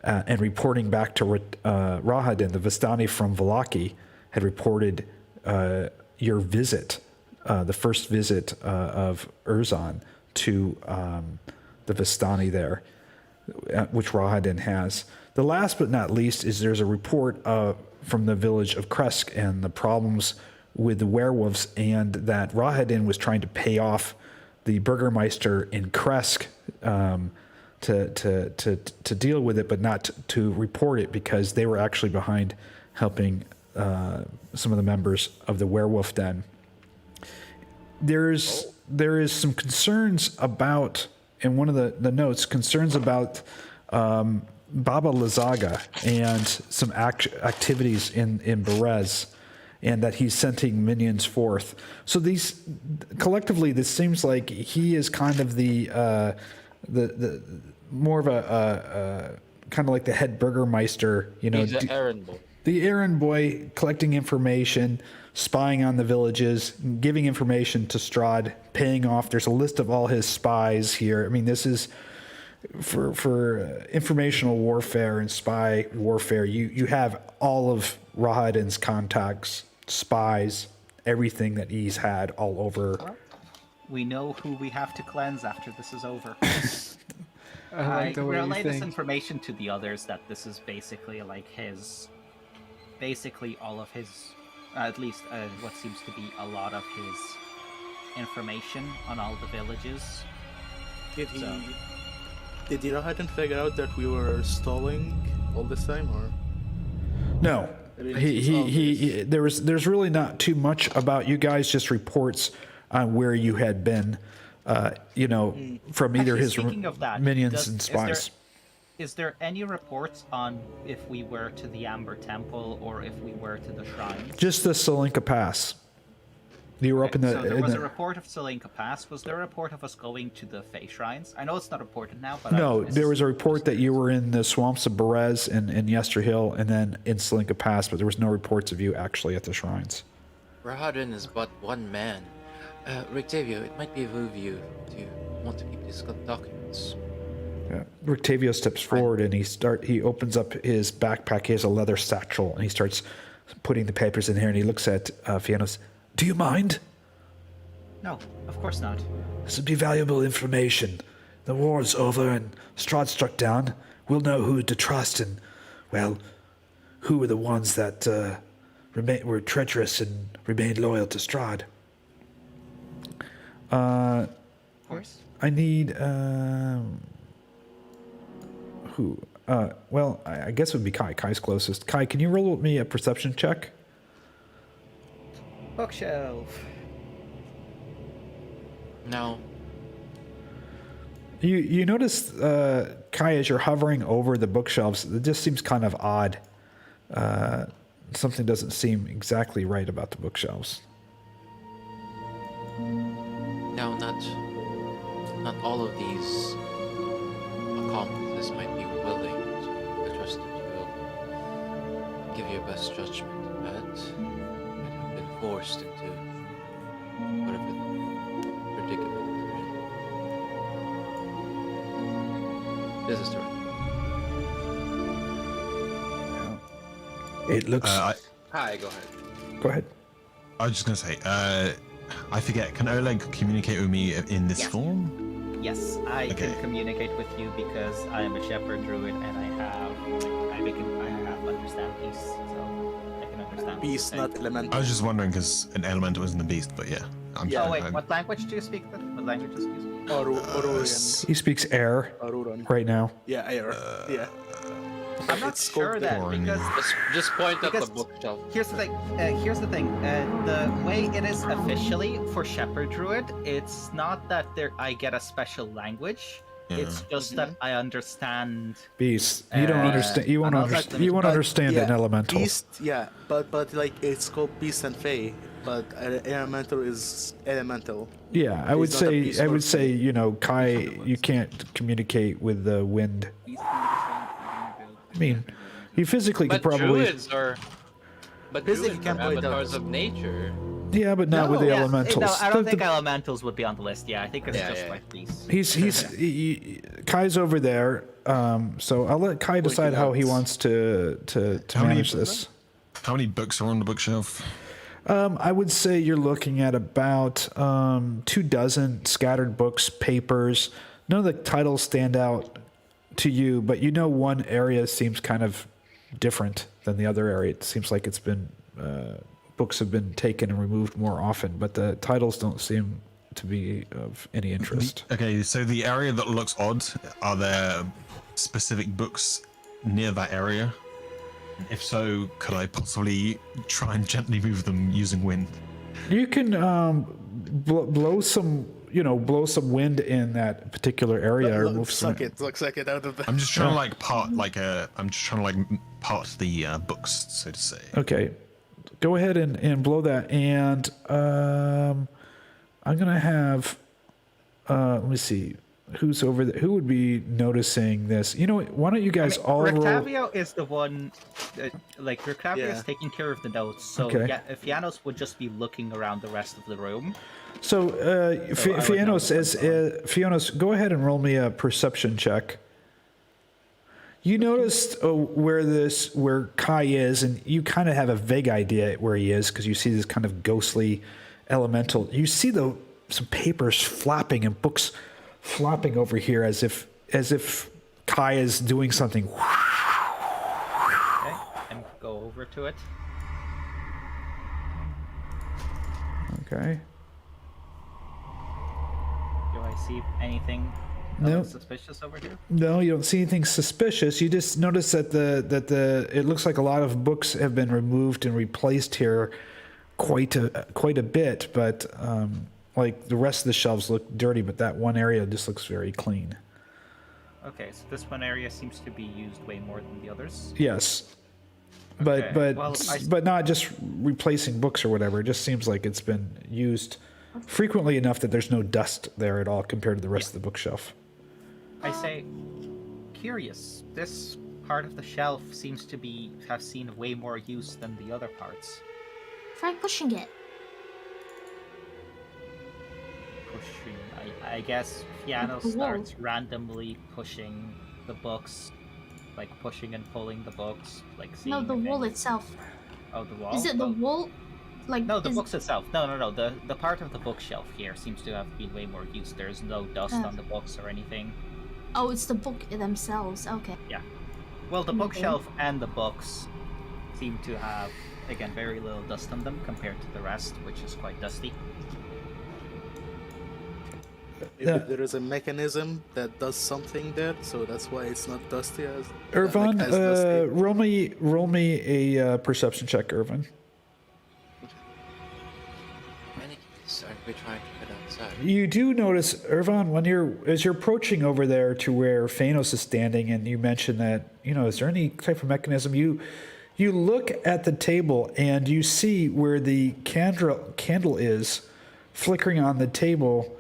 and reporting back to Ravenloft. The Vistani from Valaki had reported your visit, the first visit of Ervan to the Vistani there, which Ravenloft has. The last but not least is there's a report from the village of Kresk and the problems with the werewolves, and that Ravenloft was trying to pay off the Burgermeister in Kresk to deal with it, but not to report it because they were actually behind helping some of the members of the werewolf den. There is some concerns about, in one of the notes, concerns about Baba Lazaga and some activities in Berez, and that he's sending minions forth. So these collectively, this seems like he is kind of the more of a kind of like the head Burgermeister, you know. He's an errand boy. The errand boy collecting information, spying on the villages, giving information to Strahd, paying off. There's a list of all his spies here. I mean, this is for informational warfare and spy warfare. You have all of Ravenloft's contacts, spies, everything that he's had all over. We know who we have to cleanse after this is over. I like the way you relay this think. information to the others that this is basically like basically all of his, at least what seems to be a lot of his information on all the villages. Did he? So- Did Ravenloft figure out that we were stalling all this time, or? No, I mean, there's really not too much about you guys. Just reports on where you had been, from either Actually, his speaking of that, minions and spies. Is there any reports on if we were to the Amber Temple or if we were to the shrines? Just the Salinka Pass. You were up in the. So there in was the- a report of Salinka Pass. Was there a report of us going to the Fey Shrines? I know it's not important now, but No, there was a report that you were in the swamps of Berez and Yester Hill, and then in Salinka Pass, but there was no reports of you actually at the shrines. Ravenloft is but one man. Rictavio, it might behoove you to want to keep these documents. Rictavio steps forward and he opens up his backpack. He has a leather satchel and he starts putting the papers in here. And he looks at Fiannos. Do you mind? No, of course not. This would be valuable information. The war's over and Strahd struck down. We'll know who to trust and, well, who were the ones that were treacherous and remained loyal to Strahd. Of course. I need who? Well, I guess it would be Kai. Kai's closest. Kai, can you roll me a perception check? Bookshelf. No. You notice, Kai, as you're hovering over the bookshelves, it just seems kind of odd. Something doesn't seem exactly right about the bookshelves. No, not all of these accomplices might be willing to trust that you will give your best judgment, but have been forced into whatever predicament they're in. This is true. It looks. Hi, go ahead. Go ahead. I was just gonna say, I forget. Can Oleg communicate with me in this Yeah. form? Yes, I Okay. can communicate with you because I am a shepherd druid and I have understand beasts, so I can understand. Beast, what you're not saying. elemental. I was just wondering because an elemental isn't a beast, but yeah. Oh wait, what language do you speak then? What languages do you speak? Aurorian. He speaks air Auroran. right now. Yeah, air. Yeah. I'm not It's sure called that Boring. because Just point at the Because- bookshelf. here's the thing. The way it is officially for shepherd druid, it's not that I get a special language. Yeah. It's just that I understand. Beast. You don't understand. You won't I'm not understand. like- You won't But, understand yeah, an elemental. Beast, yeah, but like it's called beast and fey, but elemental is elemental. Yeah, I would He's not a say. beast I or would say. fey. You know, Kai. You can't communicate with the wind. I mean, you physically could But probably. druids are. But Physically druids can't are play avatars those. of nature. Yeah, but not with the Yeah, elementals. No, I don't The- think the- elementals would be on the list. Yeah, I think it's Yeah, just yeah. like these. Kai's over there. So I'll let Kai decide how he out. wants to How many- manage this. How many books are on the bookshelf? I would say you're looking at about 24 scattered books, papers. None of the titles stand out to you, but you know one area seems kind of different than the other area. It seems like it's been books have been taken and removed more often, but the titles don't seem to be of any interest. Okay, so the area that looks odd, are there specific books near that area? If so, could I possibly try and gently move them using wind? You can blow some wind in that particular area or move some. Suck it out of the. I'm just trying to part the books, so to say. Okay, go ahead and blow that, and I'm gonna have. Let me see, who's over there? Who would be noticing this? You know, why don't you guys all roll? Rictavio is the one. Rictavio Yeah. is taking care of the notes. So Okay. yeah, Fiannos would just be looking around the rest of the room. So, I would Fiannos, know as Fiannos, go ahead and roll me a perception check. You noticed where Kai is, and you kind of have a vague idea where he is because you see this kind of ghostly elemental. You see some papers flapping and books flopping over here as if Kai is doing something. Okay, and go over to it. Okay. Do I see anything No. suspicious over here? No, you don't see anything suspicious. You just notice that it looks like a lot of books have been removed and replaced here quite a bit, but like the rest of the shelves look dirty, but that one area just looks very clean. Okay, so this one area seems to be used way more than the others. Yes. But Okay, well, but not just replacing books or whatever. It just seems like it's been used frequently enough that there's no dust there at all compared to the rest of the bookshelf. I say, curious. This part of the shelf seems to have seen way more use than the other parts. Try pushing it. Pushing. I I guess Fiannos The wall. starts randomly pushing the books, like pushing and pulling the books, like seeing. No, the if wall any- itself. Oh, the wall. Is it the Oh, wall? Like No, the is- books itself. No. The part of the bookshelf here seems to have been way more used. There's no dust on the books or anything. Oh, it's the book themselves. Okay. Well, the Okay. bookshelf and the books seem to have, again, very little dust on them compared to the rest, which is quite dusty. Maybe Yeah. there is a mechanism that does something there, so that's why it's not dusty as. Ervan, as dusty. roll me a perception check, Ervan. Many keys aren't we trying to get outside? You do notice, Ervan, as you're approaching over there to where Fiannos is standing, and you mention that, is there any type of mechanism? You look at the table and you see where the candle is flickering on the table.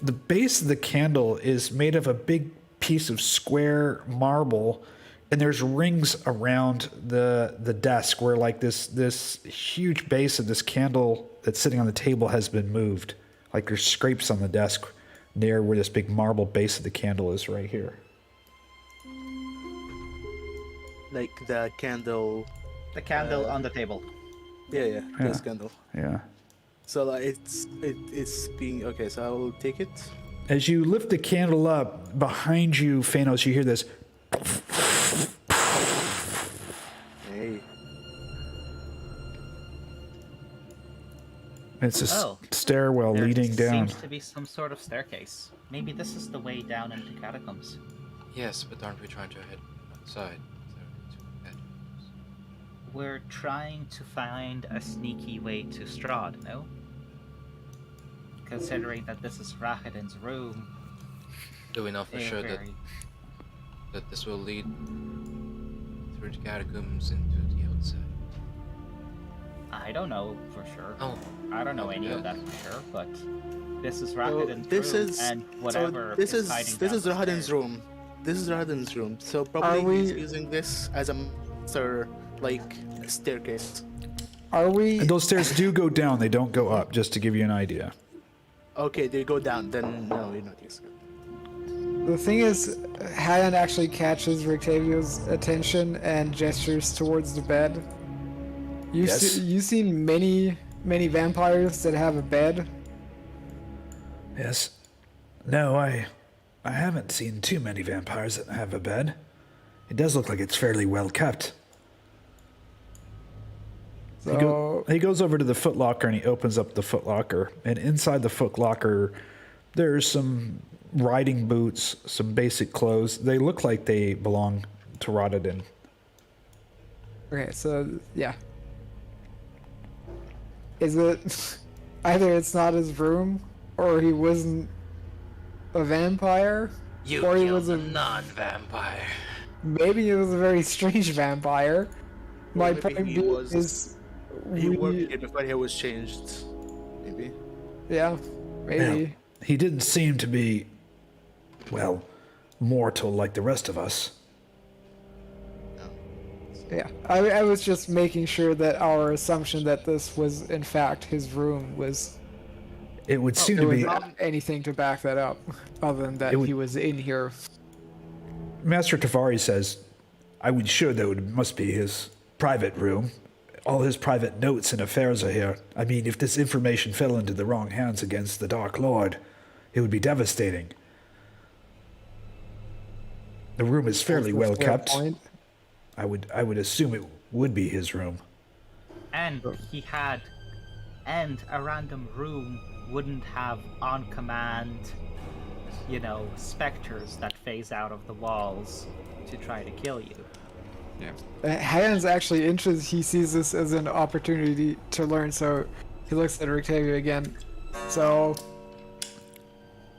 The base of the candle is made of a big piece of square marble, and there's rings around the desk where like this huge base of this candle that's sitting on the table has been moved. Like there's scrapes on the desk near where this big marble base of the candle is right here. Like the candle. The candle on the table. Yeah, this candle. Yeah. So like it's being okay. So I will take it. As you lift the candle up behind you, Fiannos, you hear this. Hey. It's a Oh. stairwell There leading down. seems to be some sort of staircase. Maybe this is the way down into catacombs. Yes, but aren't we trying to head outside? We're trying to find a sneaky way to Strahd, no? Considering that this is Rakhadan's room. Do we know for they're sure very- that this will lead through the catacombs into the outside? I don't know for sure. Oh, I don't know any of that for sure, but this is Rakhadan's this room, is and whatever so this is hiding this is down the Rahadin's stairs. room. This is Rahadin's room. So probably he's we- using this as a master like staircase. Are we? And those stairs do go down, they don't go up, just to give you an idea. Okay, they go down. Then no, you're not using it. The thing is, Herjann actually catches Rictavio's attention and gestures towards the bed. Yes. You've seen many vampires that have a bed. Yes. No, I haven't seen too many vampires that have a bed. It does look like it's fairly well kept. So He goes over to the footlocker and he opens up the footlocker. And inside the footlocker, there's some riding boots, some basic clothes. They look like they belong to Ravenloft. okay, so yeah. Is it either it's not his room, or he wasn't a vampire, you or he killed was a a non-vampire. maybe he was a very strange vampire. My maybe point he being was- is, He worked we, here before he was changed. Maybe. yeah, maybe. Well, he didn't seem to be, well, mortal like the rest of us. Yeah, I was just making sure that our assumption that this was in fact his room was It would seem there to was be. not anything to back that up, other than that It would- he was in here. Master Tavari says, I would sure that it must be his private room. All his private notes and affairs are here. I mean, if this information fell into the wrong hands against the Dark Lord, it would be devastating. The room is fairly That's a well fair kept. point. I would assume it would be his room. And he had, and a random room wouldn't have on command, specters that phase out of the walls to try to kill you. Hayden's actually interested. He sees this as an opportunity to learn, so he looks at Rictavio again. So,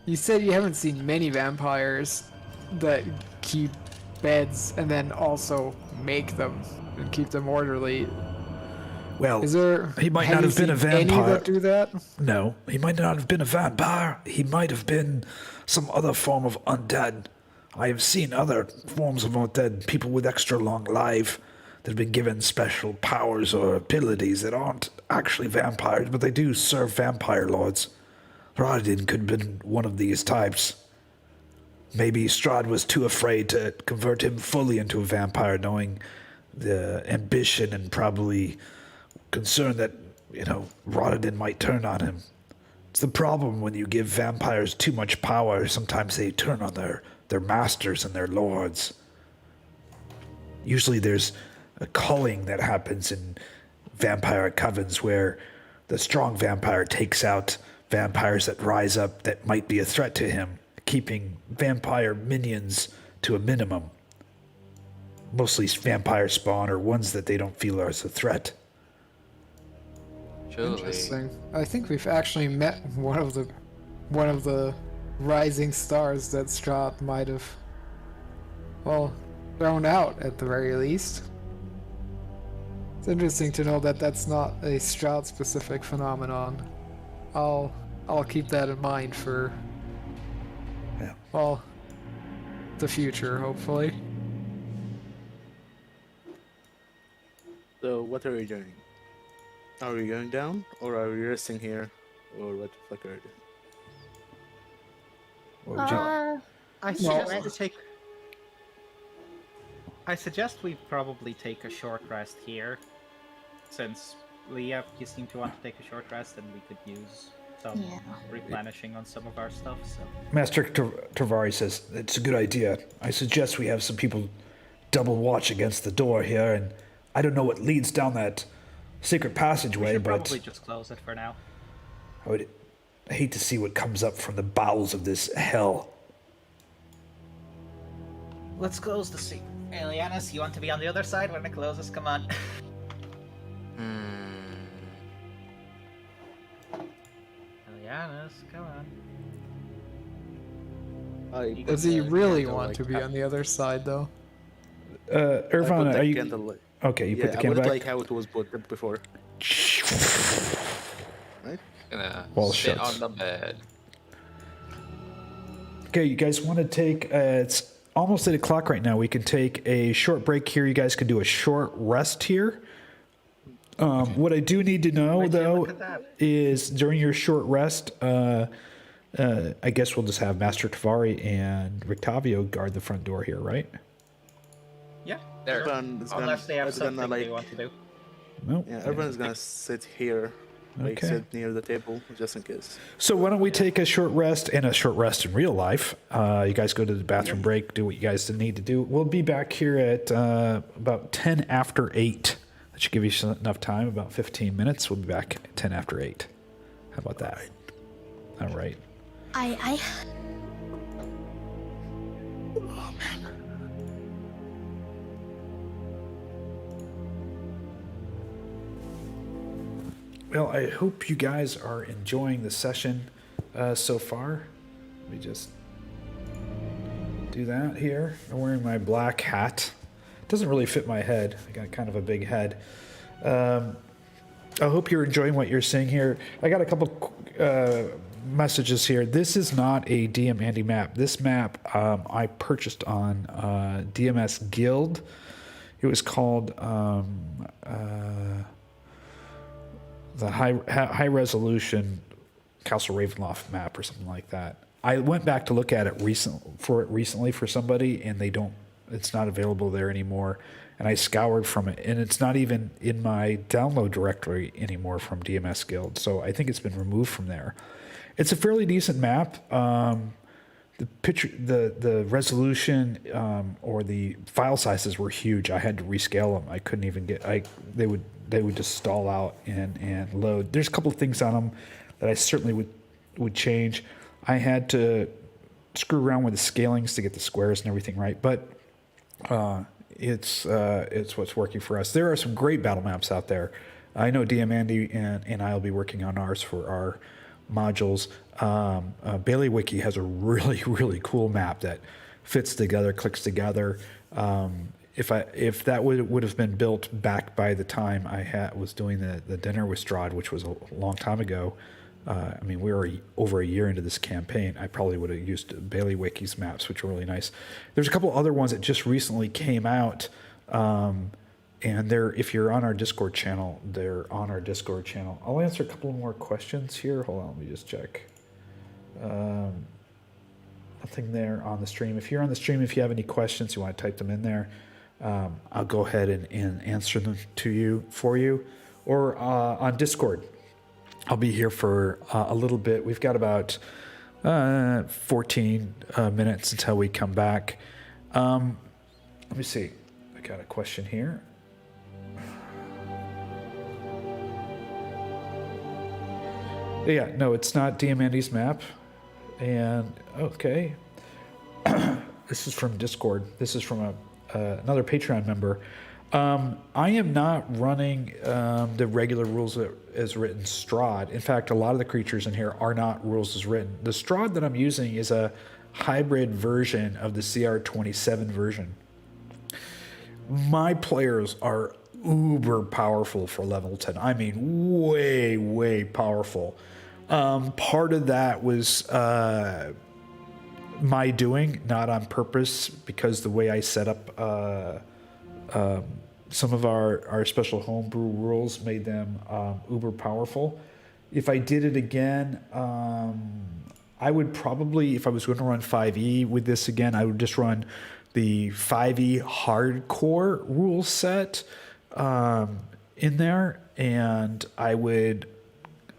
you said you haven't seen many vampires that keep beds and then also make them and keep them orderly. Well, Is there? he might have not you have been a seen any vampire. that do that? No, he might not have been a vampire. He might have been some other form of undead. I have seen other forms of undead, people with extra long life that have been given special powers or abilities that aren't actually vampires, but they do serve vampire lords. Rodin could have been one of these types. Maybe Strahd was too afraid to convert him fully into a vampire, knowing the ambition and probably concerned that, Rodin might turn on him. It's the problem when you give vampires too much power. Sometimes they turn on their masters and their lords. Usually there's a culling that happens in vampire covens where the strong vampire takes out vampires that rise up that might be a threat to him, keeping vampire minions to a minimum. Mostly vampire spawn or ones that they don't feel are as a threat. Surely. Interesting. I think we've actually met one of the rising stars that Strahd might have, thrown out at the very least. It's interesting to know that that's not a Strahd specific phenomenon. I'll keep that in mind for the future, hopefully. So what are we doing? Are we going down, or are we resting here, or what the fuck are we doing? What would you- I suggest we take. I suggest we probably take a short rest here, since Liea, you seem to want to take a short rest, and we could use some replenishing on some of our stuff. So Master Travari says, it's a good idea. I suggest we have some people double watch against the door here, and I don't know what leads down that secret passageway, should but probably just close it for now. I hate to see what comes up from the bowels of this hell. Let's close the seat. Ileanys, you want to be on the other side when it closes? Come on. Ileanys, come on. Does he really want to be on the other side, though? Ervan, are you... Candle, Okay, you put the I candle would back? like how it was put before. Right? Gonna Wall sit shuts. on the bed. Okay, you guys want to take... it's almost 8 o'clock right now. We can take a short break here. You guys can do a short rest here. What I do need to know, though, is during your short rest, I guess we'll just have Master Tavari and Rictavio guard the front door here, right? Yeah. There. Unless they have something they want to do. No. Yeah, everyone's gonna sit here, Okay. sit near the table, just in case. So why don't we take a short rest and a short rest in real life? You guys go to the bathroom break, do what you guys need to do. We'll be back here at about 10 after 8. That should give you enough time, about 15 minutes. We'll be back at 10 after 8. How about that? All right. I Well, I hope you guys are enjoying the session so far. Let me just do that here. I'm wearing my black hat. It doesn't really fit my head. I got kind of a big head. I hope you're enjoying what you're seeing here. I got a couple messages here. This is not a DM Andy map. This map I purchased on DMS Guild. It was called the high resolution Castle Ravenloft map or something like that. I went back to look at it recently for somebody, and it's not available there anymore. And I scoured from it, and it's not even in my download directory anymore from DMS Guild. So I think it's been removed from there. It's a fairly decent map. The picture, the resolution, or the file sizes were huge. I had to rescale them. I couldn't even get. They would just stall out and load. There's a couple of things on them that I certainly would change. I had to screw around with the scalings to get the squares and everything right, but it's what's working for us. There are some great battle maps out there. I know DM Andy and I will be working on ours for our modules. Bailey Wiki has a really, really cool map that fits together, clicks together. If that would have been built back by the time I was doing the dinner with Strahd, which was a long time ago, I mean, we were over a year into this campaign, I probably would have used Bailey Wiki's maps, which are really nice. There's a couple other ones that just recently came out, and if you're on our Discord channel, they're on our Discord channel. I'll answer a couple more questions here. Hold on, let me just check. Nothing there on the stream. If you're on the stream, if you have any questions, you want to type them in there. I'll go ahead and answer them for you, or on Discord. I'll be here for a little bit. We've got about 14 minutes until we come back. Let me see. I got a question here. Yeah, no, it's not Diamandi's map. And okay, this is from Discord. This is from another Patreon member. I am not running the regular rules as written Strahd. In fact, a lot of the creatures in here are not rules as written. The Strahd that I'm using is a hybrid version of the CR27 version. My players are uber powerful for level 10. I mean, way, way powerful. Part of that was my doing, not on purpose, because the way I set up some of our special homebrew rules made them uber powerful. If I did it again, I would probably, if I was going to run 5e with this again, I would just run the 5e hardcore rule set in there, and I would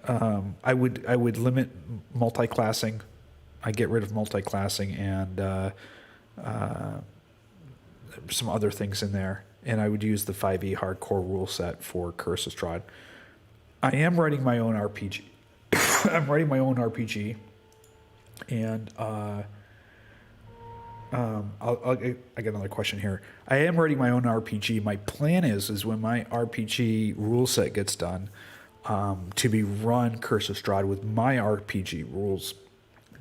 limit multi-classing. I get rid of multi-classing and some other things in there, and I would use the 5e hardcore rule set for Curse of Strahd. I am writing my own RPG. I'm writing my own RPG, and I got another question here. I am writing my own RPG. My plan is when my RPG rule set gets done, to be run Curse of Strahd with my RPG rules.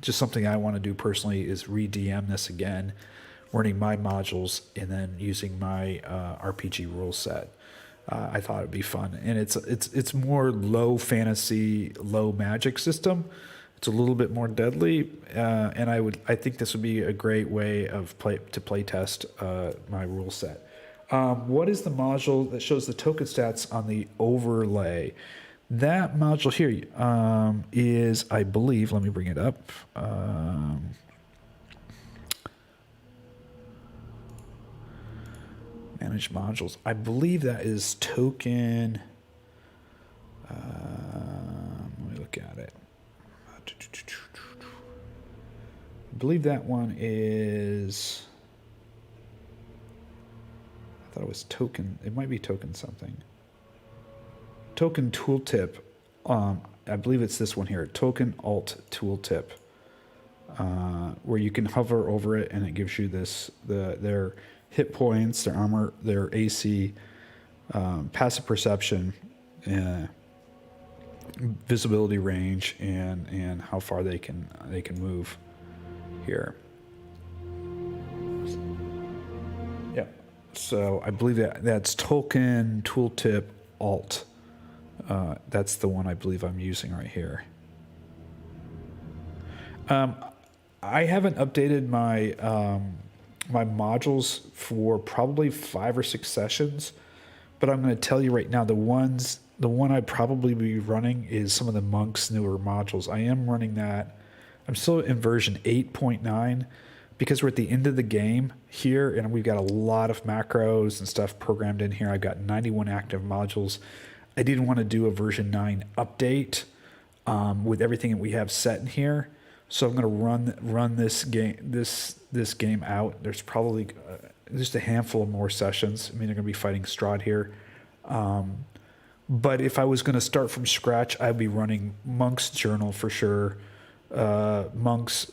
Just something I want to do personally is re-DM this again, running my modules and then using my RPG rule set. I thought it'd be fun, and it's more low fantasy, low magic system. It's a little bit more deadly, and I think this would be a great way of play test my rule set. What is the module that shows the token stats on the overlay? That module here is, I believe, let me bring it up. Manage modules. I believe that is token. Let me look at it. I believe that one is. I thought it was token. It might be token something. Token tooltip. I believe it's this one here. Token alt tooltip. Where you can hover over it and it gives you their hit points, their armor, their AC, passive perception, visibility range, and how far they can move here. Yeah. So I believe that's token tooltip alt. That's the one I believe I'm using right here. I haven't updated my my modules for probably 5 or 6 sessions, but I'm going to tell you right now, the one I'd probably be running is some of the Monk's newer modules. I am running that. I'm still in version 8.9 because we're at the end of the game here, and we've got a lot of macros and stuff programmed in here. I've got 91 active modules. I didn't want to do a version 9 update with everything that we have set in here. So I'm going to run this game out. There's probably just a handful of more sessions. I mean, they're going to be fighting Strahd here. But if I was going to start from scratch, I'd be running Monk's Journal for sure. Monk's,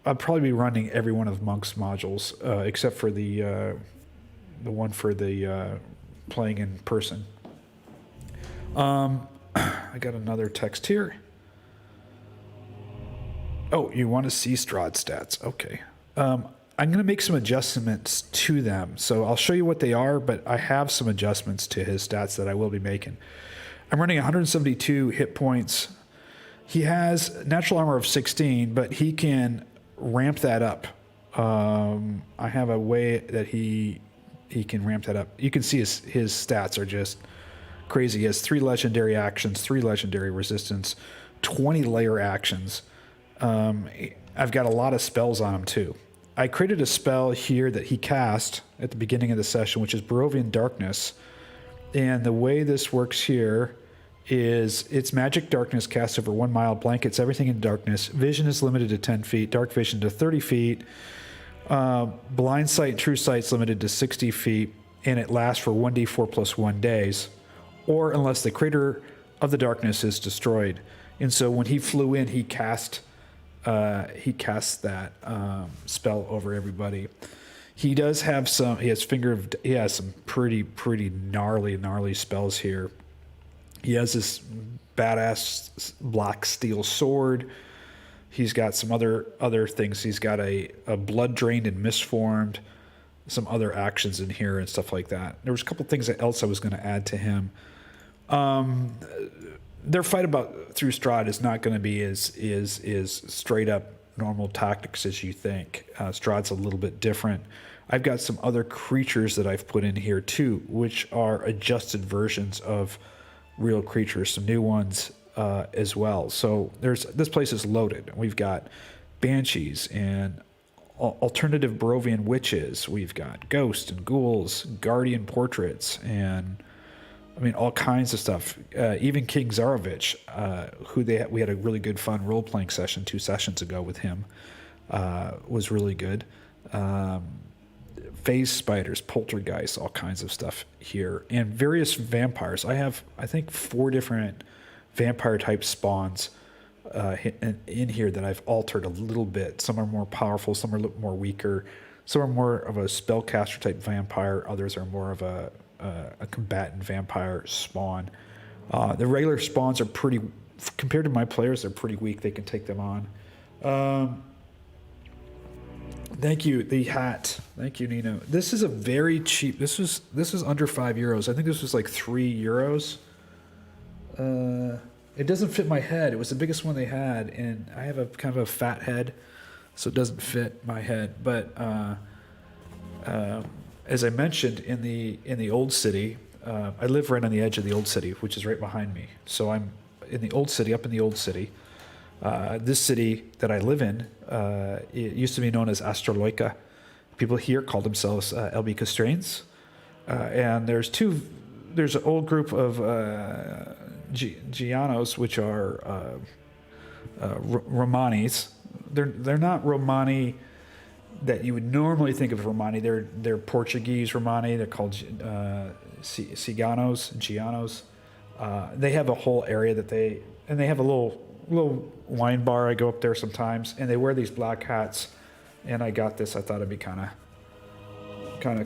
I'd probably be running every one of Monk's modules except for the one for the playing in person. I got another text here. Oh, you want to see Strahd stats? Okay. I'm going to make some adjustments to them. So I'll show you what they are, but I have some adjustments to his stats that I will be making. I'm running 172 hit points. He has natural armor of 16, but he can ramp that up. I have a way that he can ramp that up. You can see his stats are just crazy. He has 3 legendary actions, 3 legendary resistance, 20 layer actions. I've got a lot of spells on him too. I created a spell here that he cast at the beginning of the session, which is Barovian Darkness. And the way this works here is it's magic darkness cast over 1 mile, blankets everything in darkness. Vision is limited to 10 feet, dark vision to 30 feet. Blind sight, true sight's limited to 60 feet, and it lasts for 1d4 plus 1 days, or unless the creator of the darkness is destroyed. And so when he flew in, he cast that spell over everybody. He does have some. He has some pretty gnarly spells here. He has this badass black steel sword. He's got some other things. He's got a blood drained and misformed. Some other actions in here and stuff like that. There was a couple things else I was going to add to him. Their fight through Strahd is not going to be as straight up normal tactics as you think. Strahd's a little bit different. I've got some other creatures that I've put in here too, which are adjusted versions of real creatures, some new ones as well. So this place is loaded. We've got banshees and alternative Barovian witches. We've got ghosts and ghouls, guardian portraits, and all kinds of stuff. Even King Zarovich, we had a really good fun role-playing session 2 sessions ago with him, was really good. Phase spiders, poltergeists, all kinds of stuff here, and various vampires. I have, I think, 4 different vampire-type spawns in here that I've altered a little bit. Some are more powerful, some are a little more weaker, some are more of a spellcaster-type vampire, others are more of a combatant vampire spawn. The regular spawns are pretty, compared to my players, they're pretty weak. They can take them on. Thank you, the hat. Thank you, Nino. This is a very cheap. This is under €5. I think this was like €3. It doesn't fit my head. It was the biggest one they had, and I have a kind of a fat head, so it doesn't fit my head. But as I mentioned, in the old city, I live right on the edge of the old city, which is right behind me. So I'm in the old city, up in the old city. This city that I live in, it used to be known as Astroloika. People here call themselves LB Castrains. And there's an old group of Gianos, which are Romanis. They're not Romani that you would normally think of Romani. They're Portuguese Romani. They're called Gianos. They have a whole area they have a little wine bar. I go up there sometimes, and they wear these black hats. And I got this. I thought it'd be kind of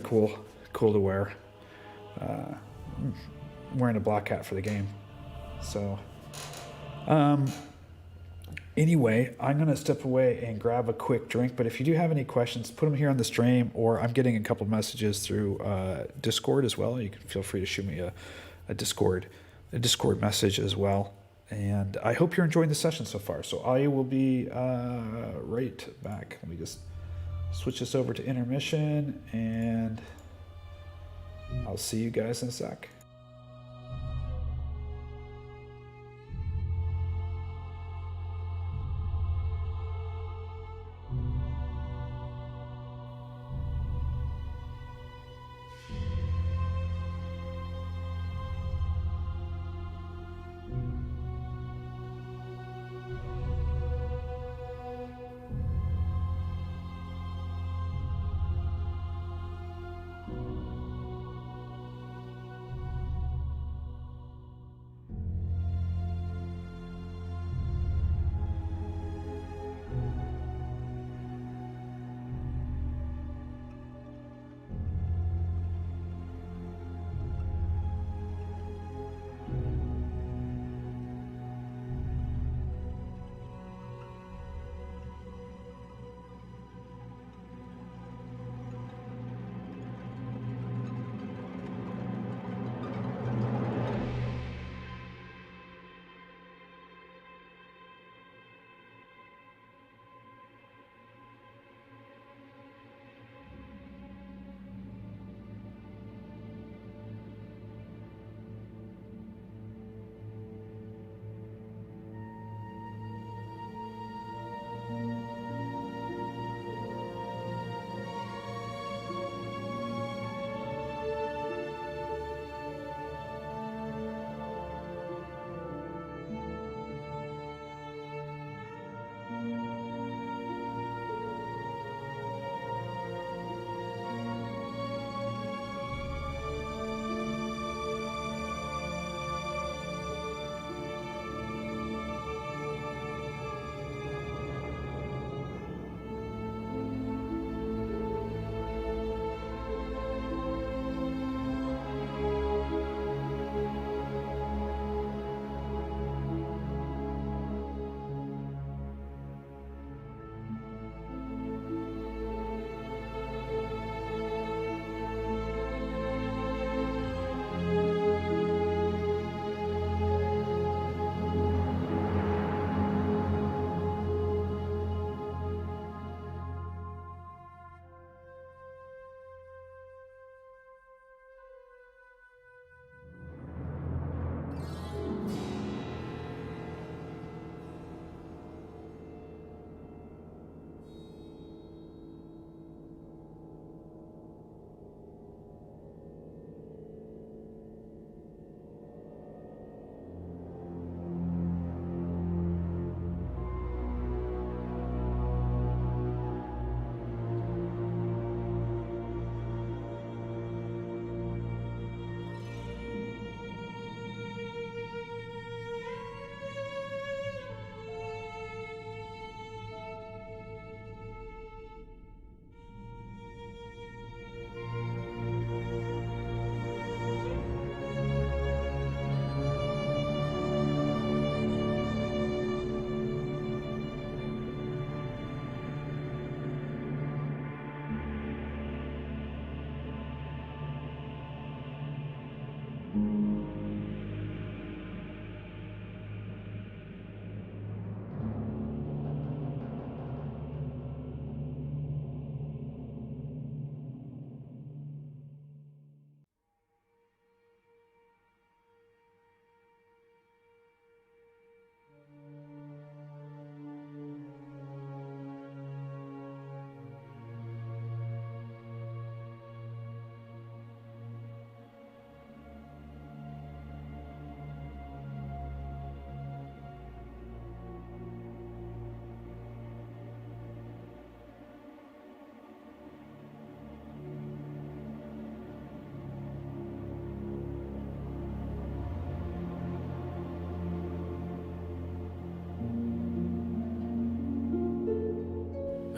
cool to wear. Wearing a black hat for the game. So, anyway, I'm going to step away and grab a quick drink. But if you do have any questions, put them here on the stream, or I'm getting a couple messages through Discord as well. You can feel free to shoot me a Discord message as well. And I hope you're enjoying the session so far. So I will be right back. Let me just switch this over to intermission, and I'll see you guys in a sec.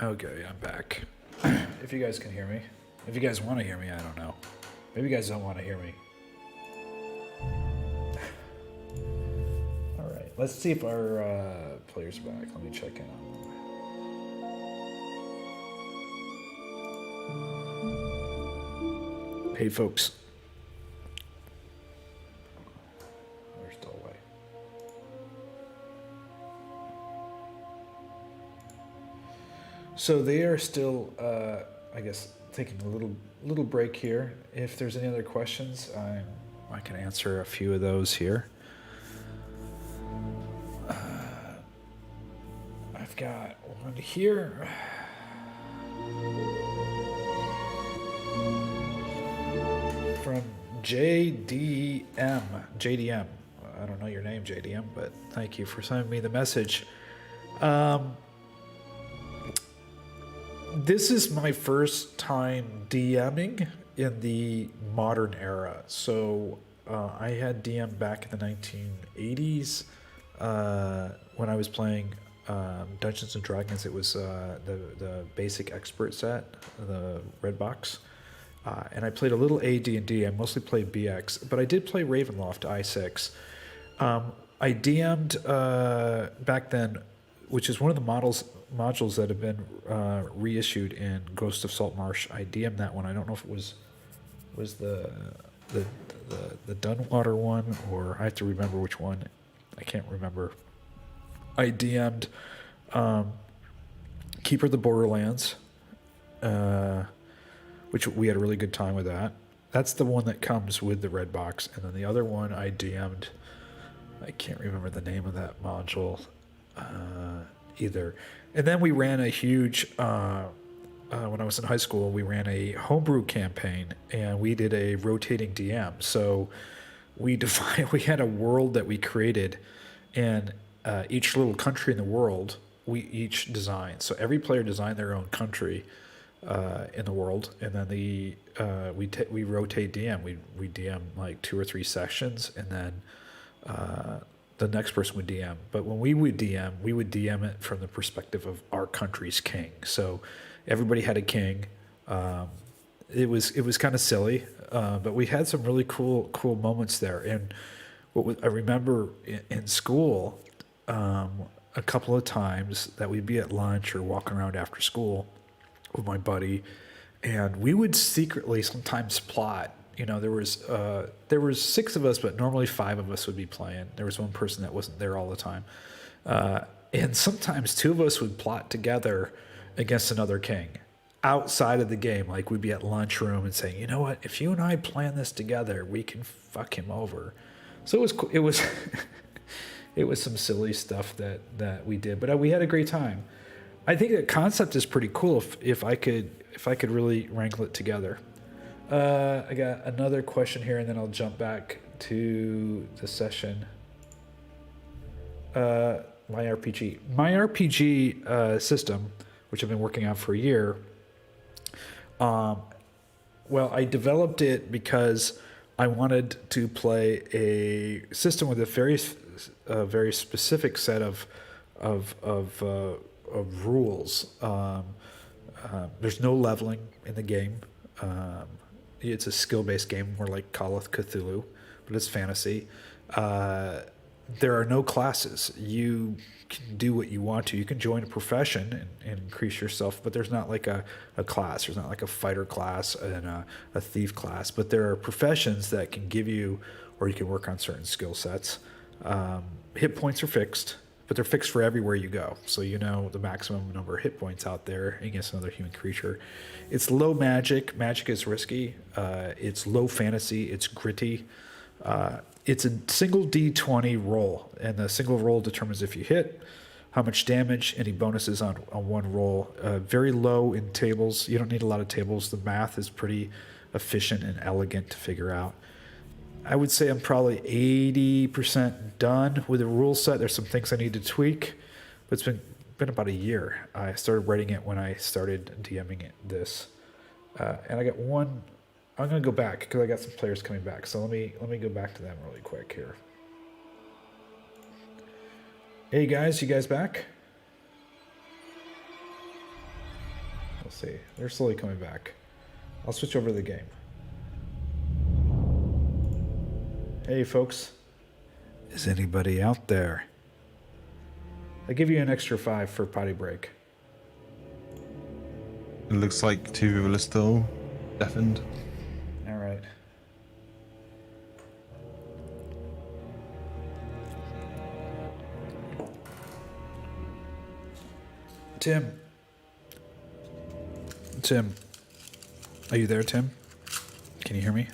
Okay, I'm back. If you guys can hear me. If you guys want to hear me, I don't know. Maybe you guys don't want to hear me. Alright, let's see if our player's back. Let me check in on them. Hey, folks. They're still away. So they are still, I guess, taking a little break here. If there's any other questions, I can answer a few of those here. I've got one here. From JDM. JDM. I don't know your name, JDM, but thank you for sending me the message. This is my first time DMing in the modern era. So I had DM back in the 1980s when I was playing Dungeons and Dragons. It was the basic expert set, the red box. And I played a little AD&D. I mostly played BX, but I did play Ravenloft I6. I DM'd back then, which is one of the modules that have been reissued in Ghost of Saltmarsh. I DM'd that one. I don't know if it was the Dunwater one, or I have to remember which one. I can't remember. I DM'd Keeper of the Borderlands, which we had a really good time with that. That's the one that comes with the red box. And then the other one I DM'd, I can't remember the name of that module either. And then we ran a huge, when I was in high school, we ran a homebrew campaign, and we did a rotating DM. So we had a world that we created, and each little country in the world, we each designed. So every player designed their own country in the world, and then we rotate DM. We DM like 2 or 3 sessions, and then the next person would DM. But when we would DM it from the perspective of our country's king. So everybody had a king. It was kind of silly, but we had some really cool moments there. And I remember in school, a couple of times that we'd be at lunch or walking around after school with my buddy, and we would secretly sometimes plot. You know, there was 6 of us, but normally 5 of us would be playing. There was one person that wasn't there all the time, and sometimes 2 of us would plot together against another king outside of the game. Like, we'd be at lunchroom and saying, you know what, if you and I plan this together, we can fuck him over. So it was it was some silly stuff that we did, but we had a great time. I think the concept is pretty cool if I could really wrangle it together. I got another question here, and then I'll jump back to the session. My RPG system, which I've been working on for a year. Well, I developed it because I wanted to play a system with a very specific set of rules. There's no leveling in the game. It's a skill-based game, more like Call of Cthulhu, but it's fantasy. There are no classes. You can do what you want to. You can join a profession and increase yourself, but there's not like a class. There's not like a fighter class and a thief class, but there are professions that can give you, or you can work on certain skill sets. Hit points are fixed, but they're fixed for everywhere you go. So you know the maximum number of hit points out there against another human creature. It's low magic. Magic is risky. It's low fantasy. It's gritty. It's a single D20 roll, and the single roll determines if you hit, how much damage, any bonuses on one roll. Very low in tables. You don't need a lot of tables. The math is pretty efficient and elegant to figure out. I would say I'm probably 80% done with the rule set. There's some things I need to tweak, but it's been about a year. I started writing it when I started DMing this, and I got one. I'm gonna go back because I got some players coming back. So let me go back to them really quick here. Hey guys, you guys back? We'll see. They're slowly coming back. I'll switch over to the game. Hey, folks. Is anybody out there? I give you an extra 5 for potty break. It looks like 2 people are still deafened. All right. Tim. Tim. Are you there, Tim? Can you hear me?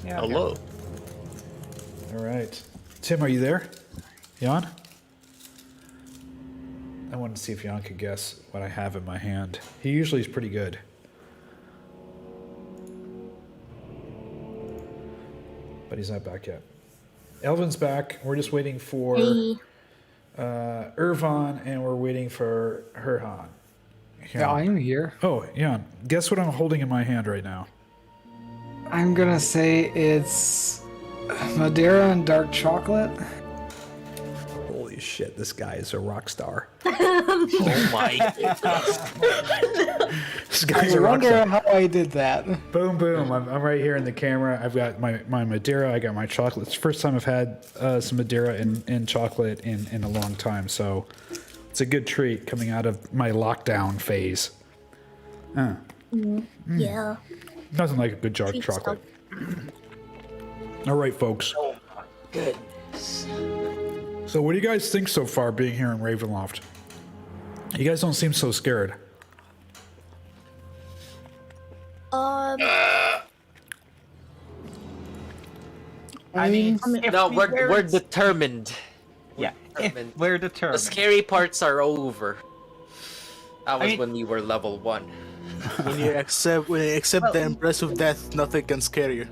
Yeah. Hello. All right. Tim, are you there? Jan? I wanted to see if Jan could guess what I have in my hand. He usually is pretty good. But he's not back yet. Elvin's back. We're just waiting for Hey. Ervan, and we're waiting for Herjann. Yeah, I'm here. Oh, Jan, guess what I'm holding in my hand right now? I'm gonna say it's Madeira and dark chocolate. Holy shit, this guy is a rock star. Oh my This guy's I a rock wonder star. how I did that. Boom, boom. I'm right here in the camera. I've got my Madeira. I got my chocolate. It's the first time I've had some Madeira and chocolate in a long time. So it's a good treat coming out of my lockdown phase. Yeah. Nothing like a good jar of Treat chocolate. All right, folks. Good. So what do you guys think so far being here in Ravenloft? You guys don't seem so scared. I mean, if No, we we're weren't- determined. Yeah, determined. if we're The determined. scary parts are over. That was mean- when we were level 1. When you accept the impressive death, nothing can scare you.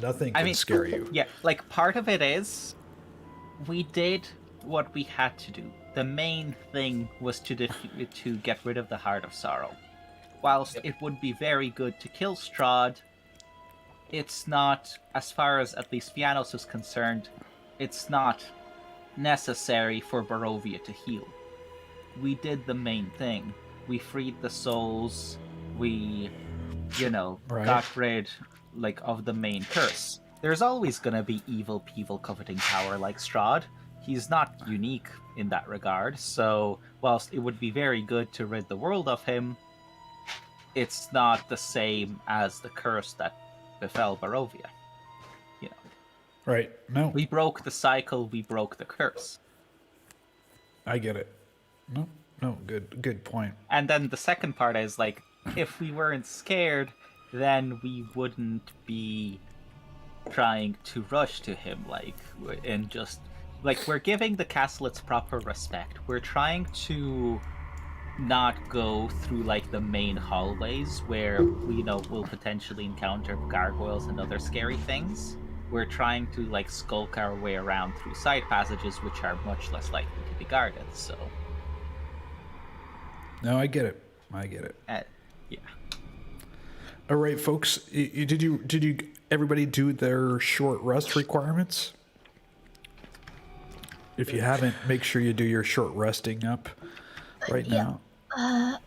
Nothing I can mean, scare you. Yeah, like part of it is we did what we had to do. The main thing was to get rid of the Heart of Sorrow. Whilst it would be very good to kill Strahd, it's not, as far as at least Fiannos is concerned, it's not necessary for Barovia to heal. We did the main thing. We freed the souls. We, Right. got rid of the main curse. There's always gonna be evil people coveting power like Strahd. He's not unique in that regard. So whilst it would be very good to rid the world of him, it's not the same as the curse that befell Barovia. Right. No, We broke the cycle. We broke the curse. I get it. No, good point. And then the second part is if we weren't scared, then we wouldn't be trying to rush to him and just we're giving the castle its proper respect. We're trying to not go through the main hallways where we'll potentially encounter gargoyles and other scary things. We're trying to skulk our way around through side passages, which are much less likely to be guarded. So No, I get it. yeah. All right, folks. Did you everybody do their short rest requirements? If you haven't, make sure you do your short resting up right Yeah. now.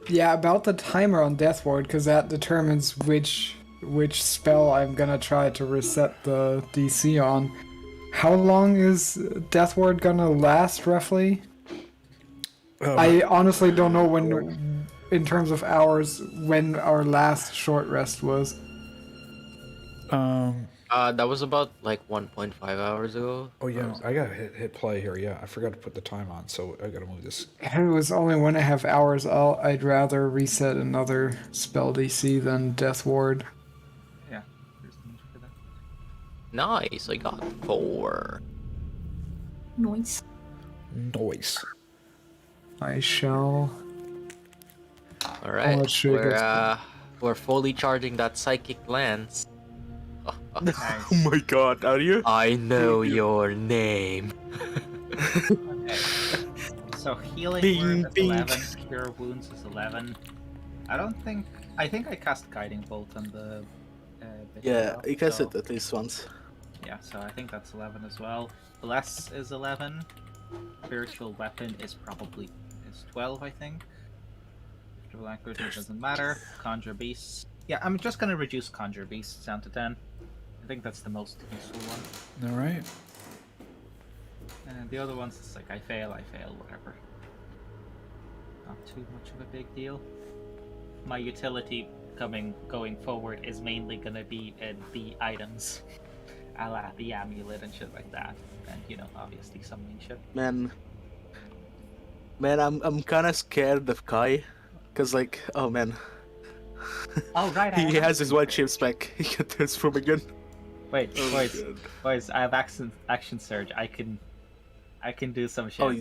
Yeah, about the timer on Death Ward, because that determines which spell I'm gonna try to reset the DC on. How long is Death Ward gonna last, roughly? I honestly don't know when, in terms of hours, when our last short rest was. That was about 1.5 hours ago. Oh yeah, I gotta hit play here. Yeah, I forgot to put the time on, so I gotta move this. If it was only 1.5 hours, I'd rather reset another spell DC than Death Ward. Yeah. There's the need for that. Nice, I got 4. Noise. Noise. I shall. All right, let's see, we're fully charging that psychic lance. Oh my god, are you? I know your name. Okay. So healing Bing, word is bing. 11, cure wounds is 11. I think I cast guiding bolt on the. Bit as Yeah, well, you cast so- it at least once. Yeah, so I think that's 11 as well. Bless is 11. Spiritual weapon is 12, I think. Spiritual language, it doesn't matter. Conjure beasts. Yeah, I'm just gonna reduce conjure beasts down to 10. I think that's the most useful one. All right. And the other ones, it's like I fail, whatever. Not too much of a big deal. My utility going forward is mainly gonna be the items, a la the amulet and shit like that, and obviously summoning shit. Man, I'm kind of scared of Kai, cause like, oh man, Oh right, he has his white shape spec. He can transform again. Wait, Oh, God. boys, I have action surge. I can do some shit. Oh,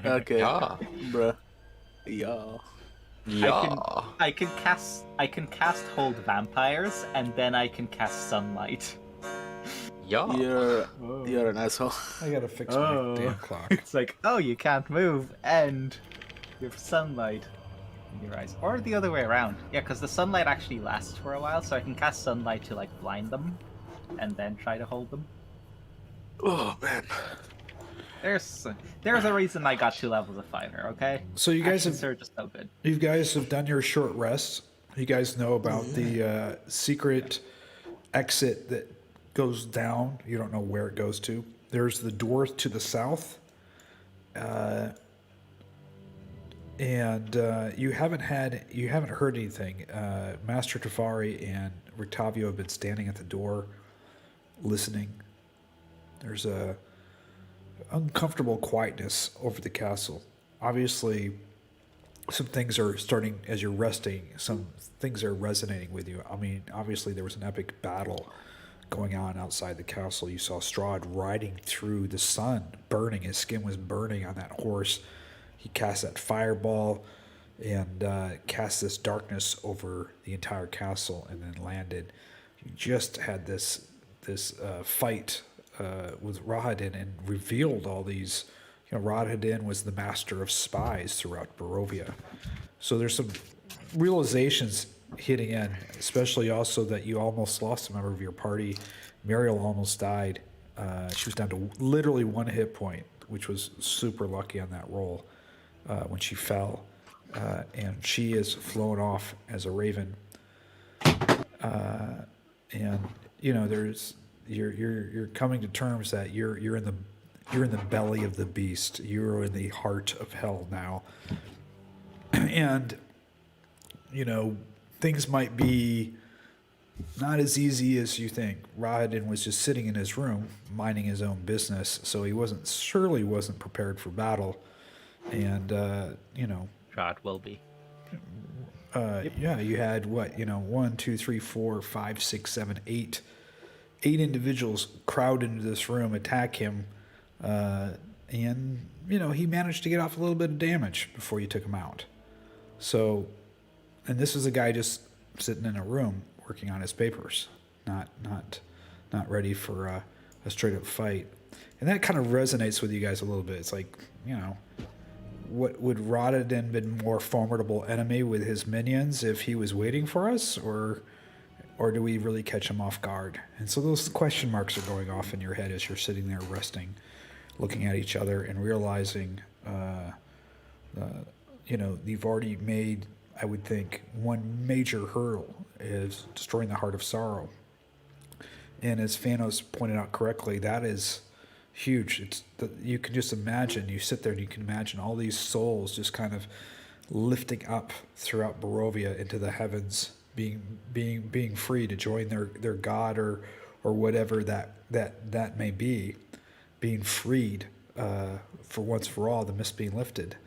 okay, Yeah. bruh. Yeah. Yeah. I can cast hold vampires, and then I can cast sunlight. Yeah. You're an asshole. I gotta fix Oh. my damn clock. It's like, oh, you can't move, and you have sunlight in your eyes, or the other way around. Yeah, because the sunlight actually lasts for a while, so I can cast sunlight to like blind them, and then try to hold them. Oh man. There's a reason I got 2 levels of fighter. Okay. So you guys Action have surge is so good. You guys have done your short rest. You guys know about the secret exit that goes down. You don't know where it goes to. There's the door to the south. And you haven't heard anything. Master Tafari and Rictavio have been standing at the door listening. There's a uncomfortable quietness over the castle. Obviously, some things are starting as you're resting. Some things are resonating with you. I mean, obviously there was an epic battle going on outside the castle. You saw Strahd riding through the sun, burning. His skin was burning on that horse. He cast that fireball and cast this darkness over the entire castle, and then landed. You just had this fight with Rahadin and revealed all these. Rahadin was the master of spies throughout Barovia. So there's some realizations hitting in, especially also that you almost lost a member of your party. Muriel almost died. She was down to literally 1 hit point, which was super lucky on that roll when she fell. And she is flown off as a raven. And there's you're coming to terms that you're in the belly of the beast. You're in the heart of hell now. And things might be not as easy as you think. Rahadin was just sitting in his room minding his own business, so he surely wasn't prepared for battle. And Strahd will be. yeah, you had 1, 2, 3, 4, 5, 6, 7, 8 individuals crowd into this room, attack him, and he managed to get off a little bit of damage before you took him out. So, and this is a guy just sitting in a room working on his papers, not ready for a straight up fight. And that kind of resonates with you guys a little bit. It's like, what would Rahadin been more formidable enemy with his minions if he was waiting for us, or do we really catch him off guard? And so those question marks are going off in your head as you're sitting there resting, looking at each other and realizing, you've already made, I would think, one major hurdle is destroying the Heart of Sorrow. And as Fiannos pointed out correctly, that is huge. You can just imagine, you sit there and you can imagine all these souls just kind of lifting up throughout Barovia into the heavens, being free to join their god or whatever that may be, being freed for once for all, the mist being lifted.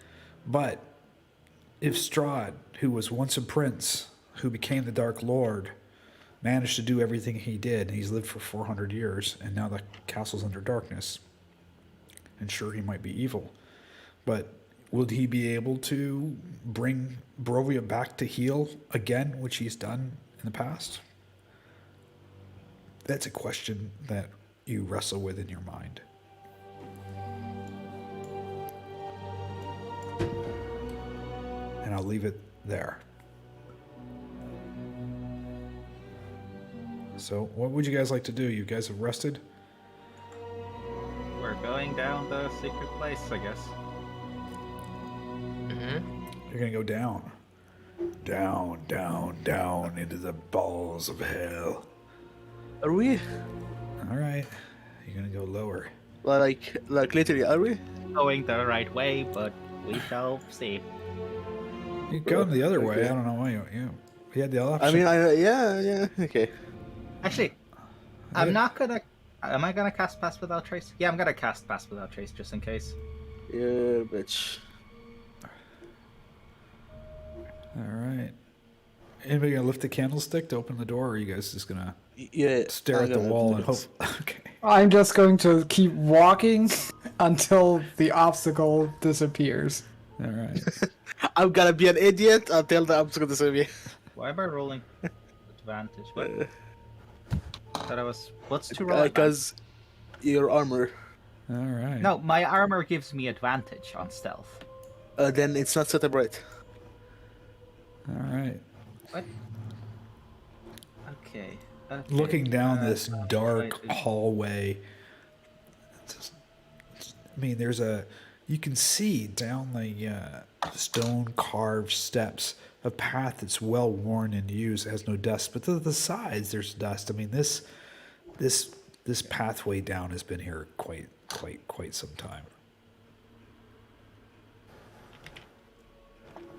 But if Strahd, who was once a prince, who became the Dark Lord, managed to do everything he did, and he's lived for 400 years, and now the castle's under darkness, and sure, he might be evil, but would he be able to bring Barovia back to heal again, which he's done in the past? That's a question that you wrestle with in your mind. I'll leave it there. So, what would you guys like to do? You guys have rested? We're going down the secret place, I guess. You're gonna go down. Down, down, down into the balls of hell. Are we? Alright. You're gonna go lower. Like literally, are we? Going the right way, but we shall see. You're going the other way. Okay. I don't know why you had the option. I mean, yeah, okay. Actually, I'm not gonna. Am I gonna cast Pass Without Trace? Yeah, I'm gonna cast Pass Without Trace just in case. Yeah, bitch. Alright. Anybody gonna lift the candlestick to open the door, or are you guys just gonna Yeah. stare at the wall and hope? Okay. I'm just going to keep walking until the obstacle disappears. Alright. I'm gonna be an idiot until the obstacle disappears. Why am I rolling advantage? What? Thought I was. What's to roll? Because your armor. Alright. No, my armor gives me advantage on stealth. Then it's not set up right. Alright. What? Okay. Looking down this what dark do I do? hallway. I mean, you can see down the stone carved steps a path that's well worn and used. It has no dust, but to the sides there's dust. I mean, this pathway down has been here quite some time.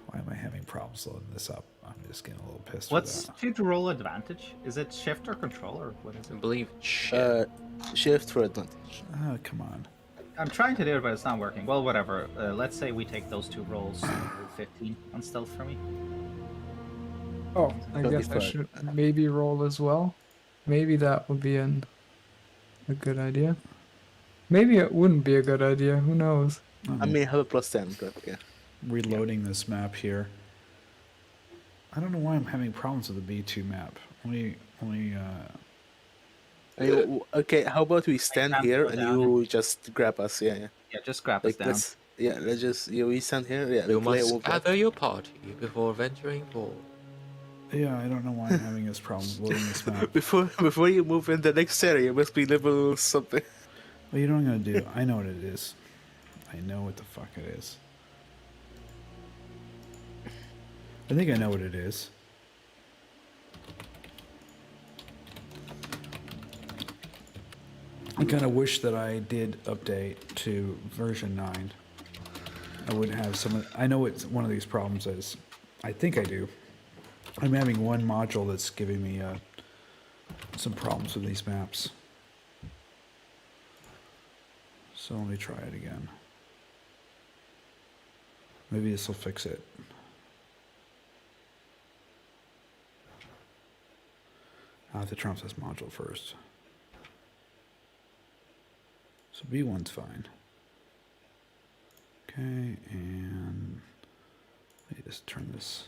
Why am I having problems loading this up? I'm just getting a little pissed. What's with that. to roll advantage? Is it shift or control or what is I it? believe shit. Shift for advantage. Oh, come on. I'm trying to do it, but it's not working. Well, whatever. Let's say we take those two rolls. 15 on stealth for me. Oh, I guess I 25. should maybe roll as well. Maybe that would be a good idea. Maybe it wouldn't be a good idea. Who knows? I mean, have a +10, but yeah. Reloading this map here. I don't know why I'm having problems with the B2 map. Okay, how about we stand can't here go and down. you just grab us? Yeah. Yeah, just grab Like us down. let's just we stand here. Yeah, You like, must we'll grab- gather your party before venturing forward. Yeah, I don't know why I'm having this problem loading this map. Before you move in the next area, you must be level something. Well, you know what I'm gonna do? I know what it is. I know what the fuck it is. I think I know what it is. I kind of wish that I did update to version 9. I would have some. I know what one of these problems is. I think I do. I'm having one module that's giving me some problems with these maps. So let me try it again. Maybe this will fix it. I'll have to trump this module first. So B1's fine. Okay, and let me just turn this.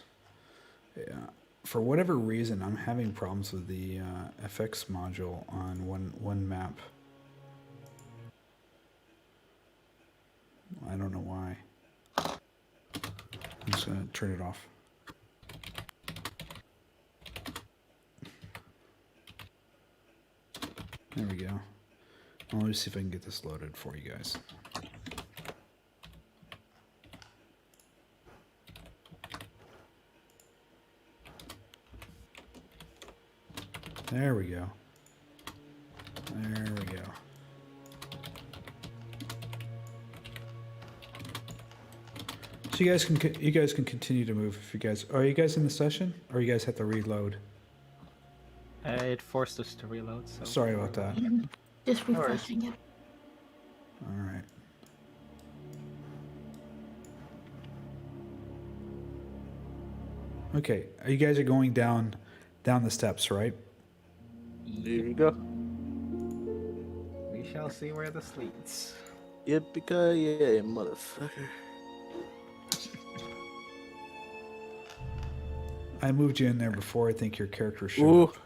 Yeah, for whatever reason, I'm having problems with the FX module on one map. I don't know why. I'm just gonna turn it off. There we go. Well, let me see if I can get this loaded for you guys. There we go. There we go. So you guys can continue to move if you guys are you guys in the session or you guys have to reload. It forced us to reload. So Sorry about that. Just refreshing it. All right. Okay, you guys are going down the steps, right? There you go. We shall see where this leads. Yippee-ki-yay, motherfucker. I moved you in there before I think your character showed Ooh. up.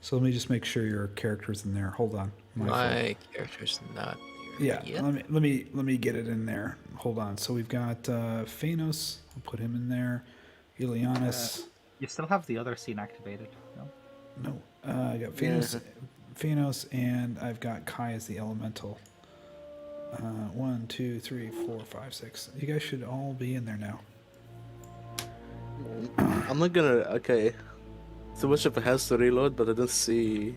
So let me just make sure your character's in there. Hold on. My fault. My character's not here. Yeah, Yeah. let me get it in there. Hold on. So we've got Fiannos. I'll put him in there. Ileanys. You still have the other scene activated. No? No, I got Fiannos, and I've got Kai as the elemental. 1, 2, 3, 4, 5, 6. You guys should all be in there now. I'm not gonna. Okay. So much of it has to reload, but I don't see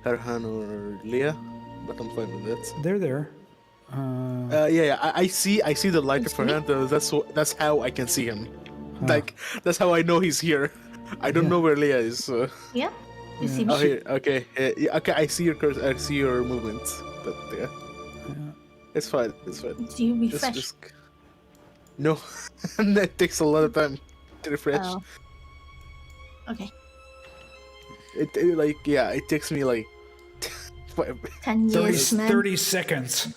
Herjann or Liea, but I'm fine with it. They're there. Yeah, I see the lighter for him. That's how I can see him. Like that's how I know he's here. I don't know where Liea is. So. Yeah. You see Oh, me? here. Okay. Yeah, okay. I see your I see your movements, but yeah, it's fine. It's fine. Do you refresh? Just... No, that takes a lot of time to refresh. Oh. Okay. It like it takes me like 10 years, man. 30 seconds.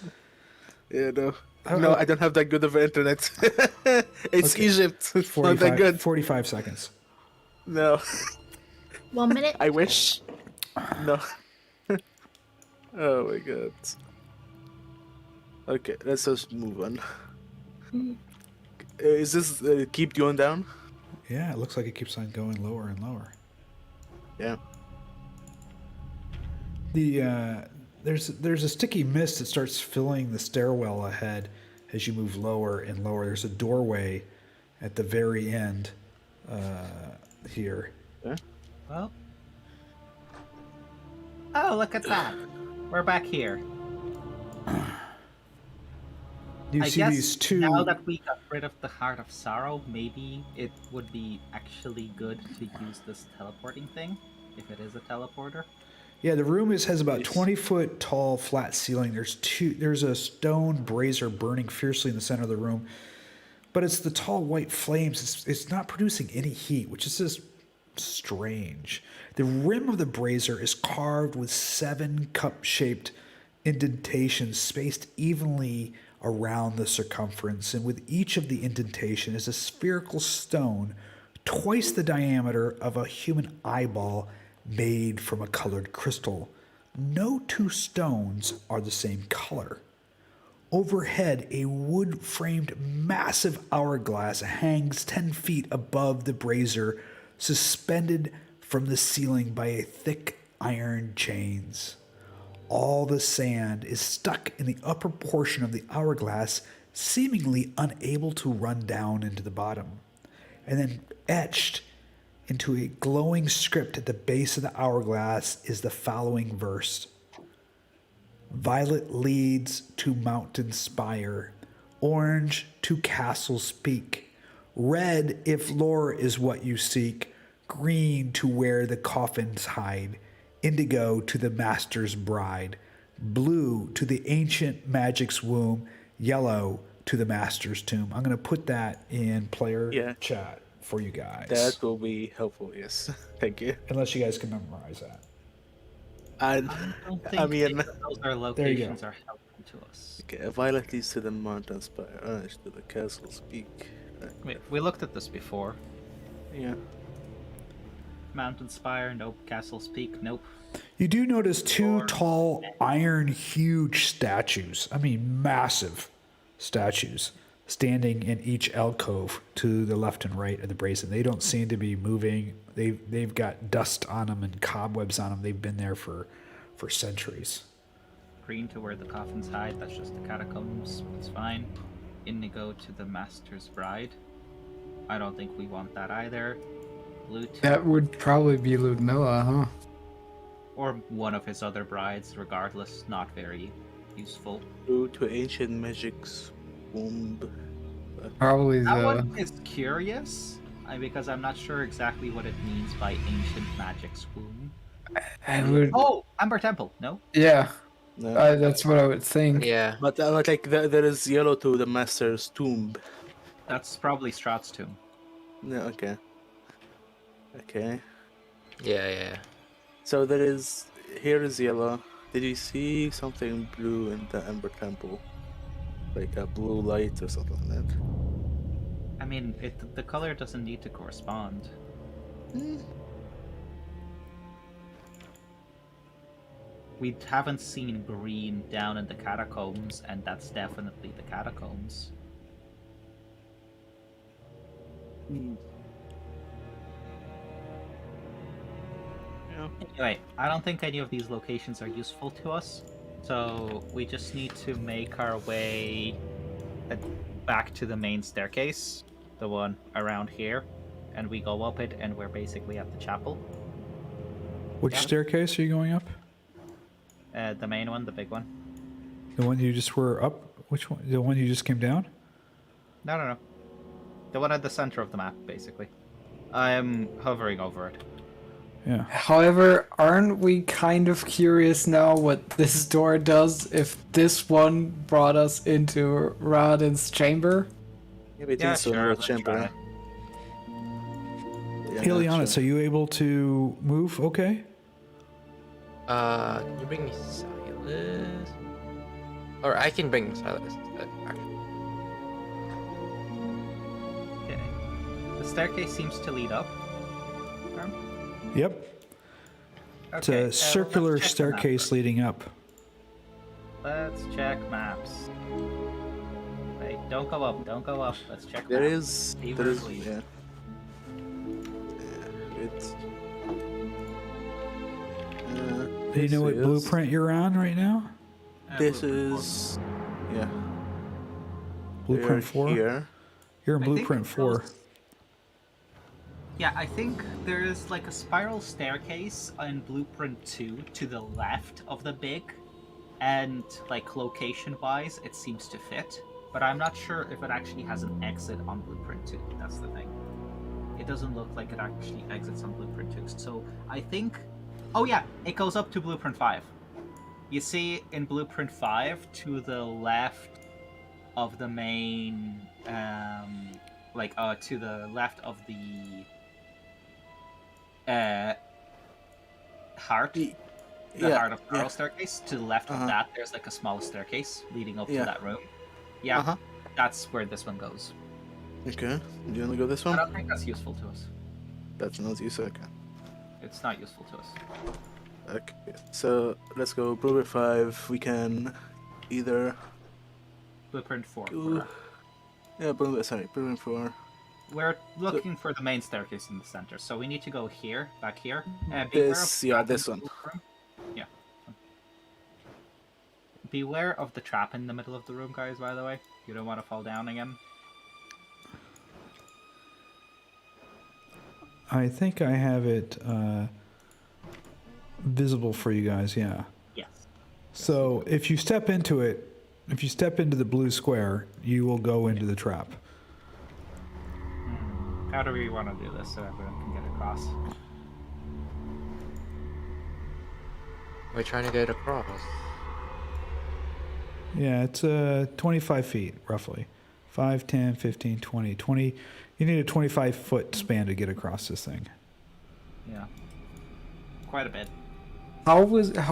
Yeah, no, I don't have that good of internet. It's Okay. Egypt. It's not that good. 45 seconds. No, 1 minute. I wish. No. Oh my god. Okay, let's just move on. Is this keep going down? Yeah, it looks like it keeps on going lower and lower. Yeah. There's a sticky mist that starts filling the stairwell ahead as you move lower and lower. There's a doorway at the very end here. Yeah. Well. Oh, look at that. We're back here. You I see guess these two. now that we got rid of the Heart of Sorrow, maybe it would be actually good to use this teleporting thing, if it is a teleporter. Yeah, the room has about 20-foot tall flat ceiling. There's a stone brazier burning fiercely in the center of the room, but it's the tall white flames. It's not producing any heat, which is just strange. The rim of the brazier is carved with 7 cup-shaped indentations spaced evenly around the circumference, and with each of the indentation is a spherical stone twice the diameter of a human eyeball made from a colored crystal. No two stones are the same color. Overhead, a wood-framed massive hourglass hangs 10 feet above the brazier, suspended from the ceiling by a thick iron chains. All the sand is stuck in the upper portion of the hourglass, seemingly unable to run down into the bottom. And then etched into a glowing script at the base of the hourglass is the following verse. Violet leads to mountain spire, orange to castle's peak, red if lore is what you seek, green to where the coffins hide, indigo to the master's bride, blue to the ancient magic's womb, yellow to the master's tomb. I'm going to put that in player chat for you guys. That will be helpful, yes. Thank you. Unless you guys can memorize that. I don't think I mean, those are locations are helpful to us. okay, violet leads to the mountain spire, orange to the castle's peak. We looked at this before. Yeah. Mountain Spire, nope. Castle's Peak, nope. You do notice 2 tall, iron, huge statues. I mean, massive statues standing in each alcove to the left and right of the brazen. They don't seem to be moving. They've got dust on them and cobwebs on them. They've been there for centuries. Green to where the coffins hide, that's just the catacombs. It's fine. Indigo to the Master's Bride. I don't think we want that either. Blue to... That would probably be Ludmilla, huh? Or one of his other brides, regardless. Not very useful. Blue to ancient magic's womb. Probably That the... one is curious, because I'm not sure exactly what it means by ancient magic's womb. I would... Oh! Amber Temple, no? Yeah, No. that's what I would think. Yeah. But like there is yellow to the master's tomb. That's probably Strahd's tomb. No, okay. Okay. Yeah. So there is here is yellow. Did you see something blue in the Ember Temple? Like a blue light or something like that? I mean, the color doesn't need to we haven't seen green down in the catacombs, and that's definitely the catacombs. Yeah. Anyway, I don't think any of these locations are useful to us, so we just need to make our way back to the main staircase, the one around here, and we go up it, and we're basically at the chapel. Which Yeah. staircase are you going up? The main one, the big one. The one you just were up? Which one? The one you just came down? No. The one at the center of the map, basically. I'm hovering over it. Yeah. However, aren't we kind of curious now what this door does if this one brought us into Radin's chamber? Maybe it's Yeah, also sure, another let's chamber. try it. Yeah, Ileanys, sure. are you able to move? Okay. Can you bring me Silas? Or I can bring Silas instead, actually. Okay. The staircase seems to lead up. Yep. It's Okay, a circular let's check the map staircase first. leading up. Let's check maps. Wait, don't go up, don't go up. Let's check There maps. is, See there where is, it leads. yeah. It's. Do you know what this is- blueprint you're on right now? This Blueprint is, yeah. Blueprint we're 4? Here. You're in I think blueprint it 4. goes- Yeah, I think there is like a spiral staircase in Blueprint 2 to the left of the big, and like location-wise, it seems to fit. But I'm not sure if it actually has an exit on Blueprint 2. That's the thing. It doesn't look like it actually exits on Blueprint 2. So I think... Oh yeah, it goes up to Blueprint 5. You see in Blueprint 5, to the left of the main... to the left of the... heart. The heart of Pearl staircase. To the left of that, there's like a small staircase leading up to Yeah. that room. Yeah, Uh-huh. that's where this one goes. Okay. Do you want to go this I one? don't think that's useful to us. That's not you, so okay. It's not useful to us. Okay. So let's go Blueprint 5. We can either. Blueprint 4. Ooh. Yeah, Blueprint 4. We're looking for the main staircase in the center, so we need to go here, back here. Beware This, of yeah, trap in this the one. room. Yeah. Beware of the trap in the middle of the room, guys, by the way. You don't want to fall down again. I think I have it visible for you guys, yeah. Yes. So if you step into it, if you step into the blue square, you will go into the trap. How do we want to do this so everyone can get across? We're trying to get across. Yeah, it's 25 feet, roughly. 5, 10, 15, 20. 20. You need a 25-foot span to get across this thing. Yeah. Quite a bit. How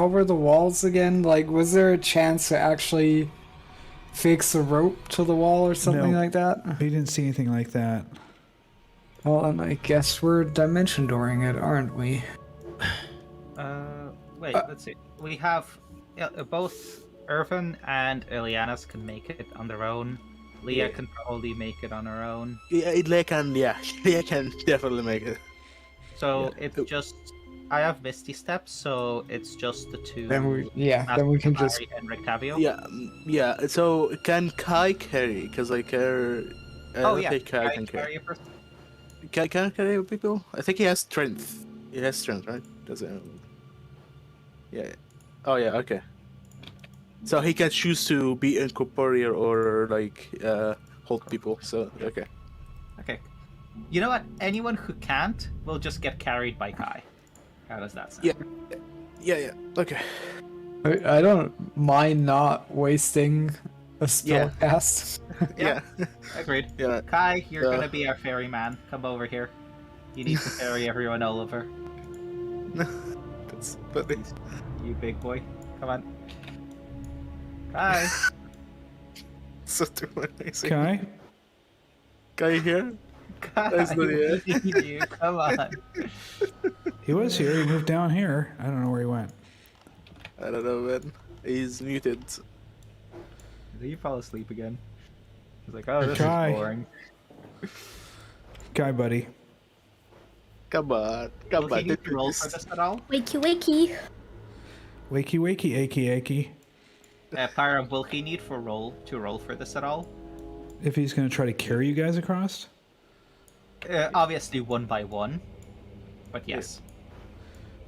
were the walls again? Like, was there a chance to actually fix a rope to the wall or something No. like that? You didn't see anything like that. Well, then I guess we're dimension dooring it, aren't we? Wait, let's see. We have both Ervan and Ileanys can make it on their own. Liea Yeah. can probably make it on her own. Yeah, Liea can definitely make it. So Yeah. it's just I have Misty Steps, so it's just the two. Then we can just. Mari and Rictavio. Yeah. So can Kai carry? Because I care. I don't think Kai can carry. a person. Can I carry people? I think he has strength. He has strength, right? Does it? Yeah. Oh yeah. Okay. So he can choose to be incorporeal or like hold people. So okay. Okay. You know what? Anyone who can't will just get carried by Kai. How does that sound? Yeah. Okay. I don't mind not wasting a spell cast. Yeah. Agreed. Yeah. Kai, you're Uh, gonna be our ferryman. Come over here. You need to ferry everyone over. That's funny. You big boy. Come on. Kai. So too amazing. Kai? Kai here? Kai. That's not it. We need you. Come on. He was here. He moved down here. I don't know where he went. I don't know, man. He's muted. Did he fall asleep again? He's like, oh, this Try. is boring. Guy, buddy. Come on, Will he need to roll for this at all? Wakey, wakey. Wakey, wakey, achy, achy. Pyra, will he need to roll for this at all? If he's going to try to carry you guys across? Obviously one by one, but yes.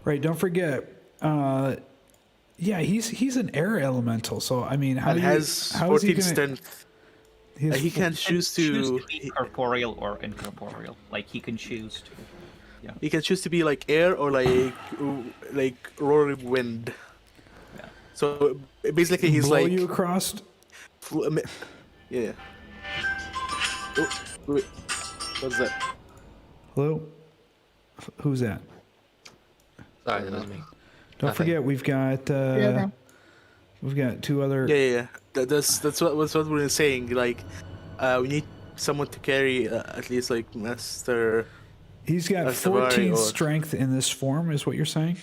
Right, don't forget. Yeah, he's an air elemental, so I mean, how And do you, has how is he 14 gonna? strength. He has He can choose to. be corporeal or incorporeal. Like he can choose to. He can choose to be like air or like roaring wind. Yeah. So basically, he's blow like. you across. Yeah. Oh, wait. What's that? Hello, who's that? Sorry, that was me. Don't Nothing. forget, we've got two other. Yeah. That's what we were saying. Like, we need someone to carry at least like Master. He's got That's the worry, 14 or- strength in this form, is what you're saying?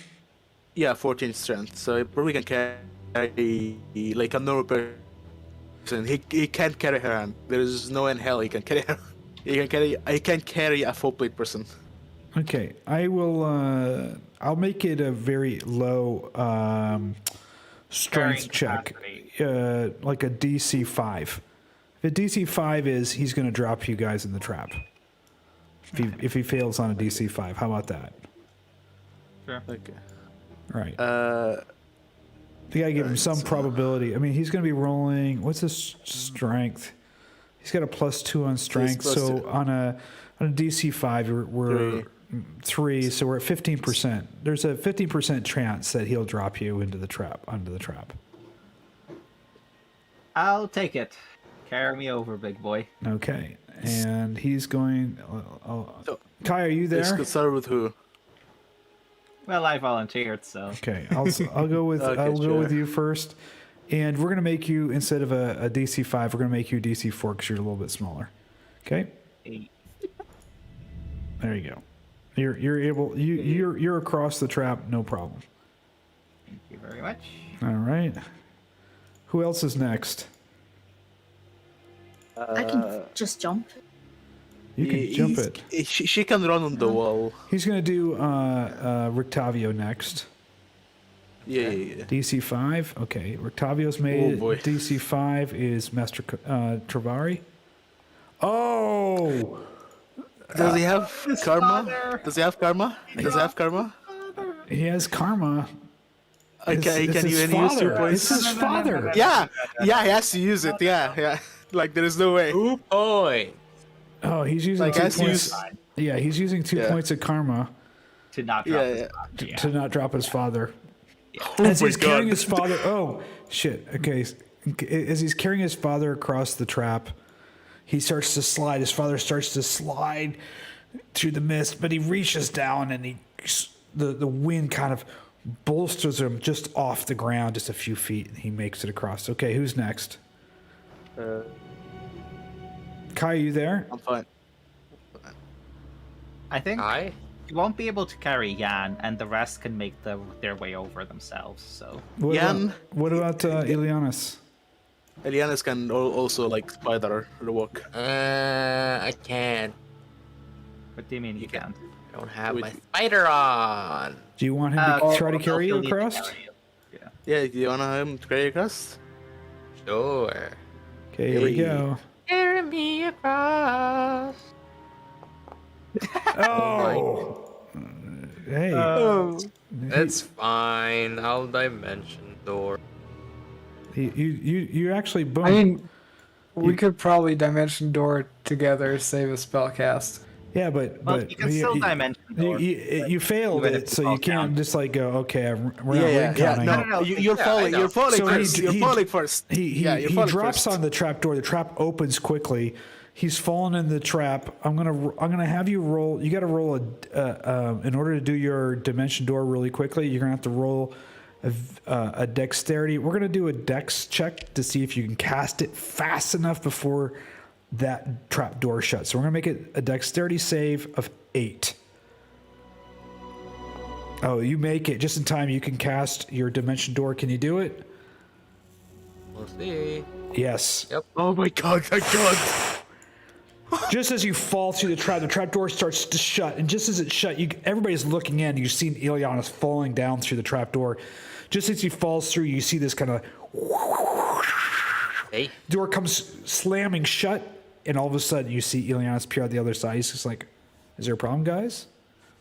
Yeah, 14 strength. So he probably can carry like a normal person. He can't carry Herjann. There is no in hell he can carry her. He can carry a full plate person. Okay, I will. I'll make it a very low strength check, like a DC 5. If a DC 5 is, he's going to drop you guys in the trap. If he fails on a DC 5, how about that? Sure. Okay. All right. Uh, You gotta give him some probability. I mean, he's gonna be rolling. What's his strength? He's got a +2 on strength. plus So two. on a DC 5, we're 3. So we're at 15%. There's a 15% chance that he'll drop you into the trap, under the trap. I'll take it. Carry me over, big boy. Okay. And he's going. So- Kai, are you let's there? get started with who? Well, I volunteered, so. Okay, I'll go with Okay, I'll go with sure. you first, and we're gonna make you, instead of a DC 5, we're gonna make you a DC 4 because you're a little bit smaller. Okay, there you go. You're able you're across the trap, no problem. Thank you very much. All right. Who else is next? I can just jump. You can jump it. She can run on the wall. He's gonna do Rictavio next. Yeah. DC 5. Okay, Rictavio's made Oh, boy. it. DC 5 is Master Travari. Oh. Does he have karma? Does he have karma? Does he have karma? He has karma. Okay, It's can his you use your father. points? It's his father. Yeah, he has to use it. Yeah. Like there is no way. Ooh, boy. Oh, he's using Like 2 has to points. use. Yeah, he's using 2 Yeah. points of karma To not drop Yeah, his yeah. body, to not drop his father. Oh As my he's carrying God. his father. Oh, shit. Okay. As he's carrying his father across the trap, he starts to slide. His father starts to slide through the mist, but he reaches down and the wind kind of bolsters him just off the ground, just a few feet, and he makes it across. Okay, who's next? Kai, you there? I'm fine. I think Hi. you won't be able to carry Jan, and the rest can make their way over themselves, so. Jan? What about Ileanys? Ileanys can also like spider the walk. I can't. What do you mean you can't? I don't have Wait. my spider on. Do you want him to try to carry you He'll need to across? carry you. Yeah. Yeah, do you wanna him to carry across? Sure. Okay, here we Hey. go. Carry me across. Oh! Hey. It's fine. I'll dimension door. You actually boom. I mean, we could probably dimension door together, save a spell cast. yeah, but Well, you can still dimension door. You failed Even if it, you so fall you can't down. just like go, okay, we're not Yeah. ring counting. No. You're Yeah, I falling. know. You're falling So first. You're falling first. He Yeah, you're he falling drops first. on the trap door. The trap opens quickly. He's fallen in the trap. I'm gonna have you roll. You got to roll in order to do your dimension door really quickly. You're gonna have to roll a dexterity. We're gonna do a dex check to see if you can cast it fast enough before that trap door shuts. So we're gonna make it a dexterity save of 8. Oh, you make it just in time. You can cast your dimension door. Can you do it? We'll see. Yes. Yep. Oh my god, my god. Just as you fall through the trap door starts to shut, and just as it shut, everybody's looking in. You've seen Ileanys falling down through the trap door. Just as he falls through, you see this kind of Hey. door comes slamming shut, and all of a sudden you see Ileanys appear on the other side. He's just like, "Is there a problem, guys?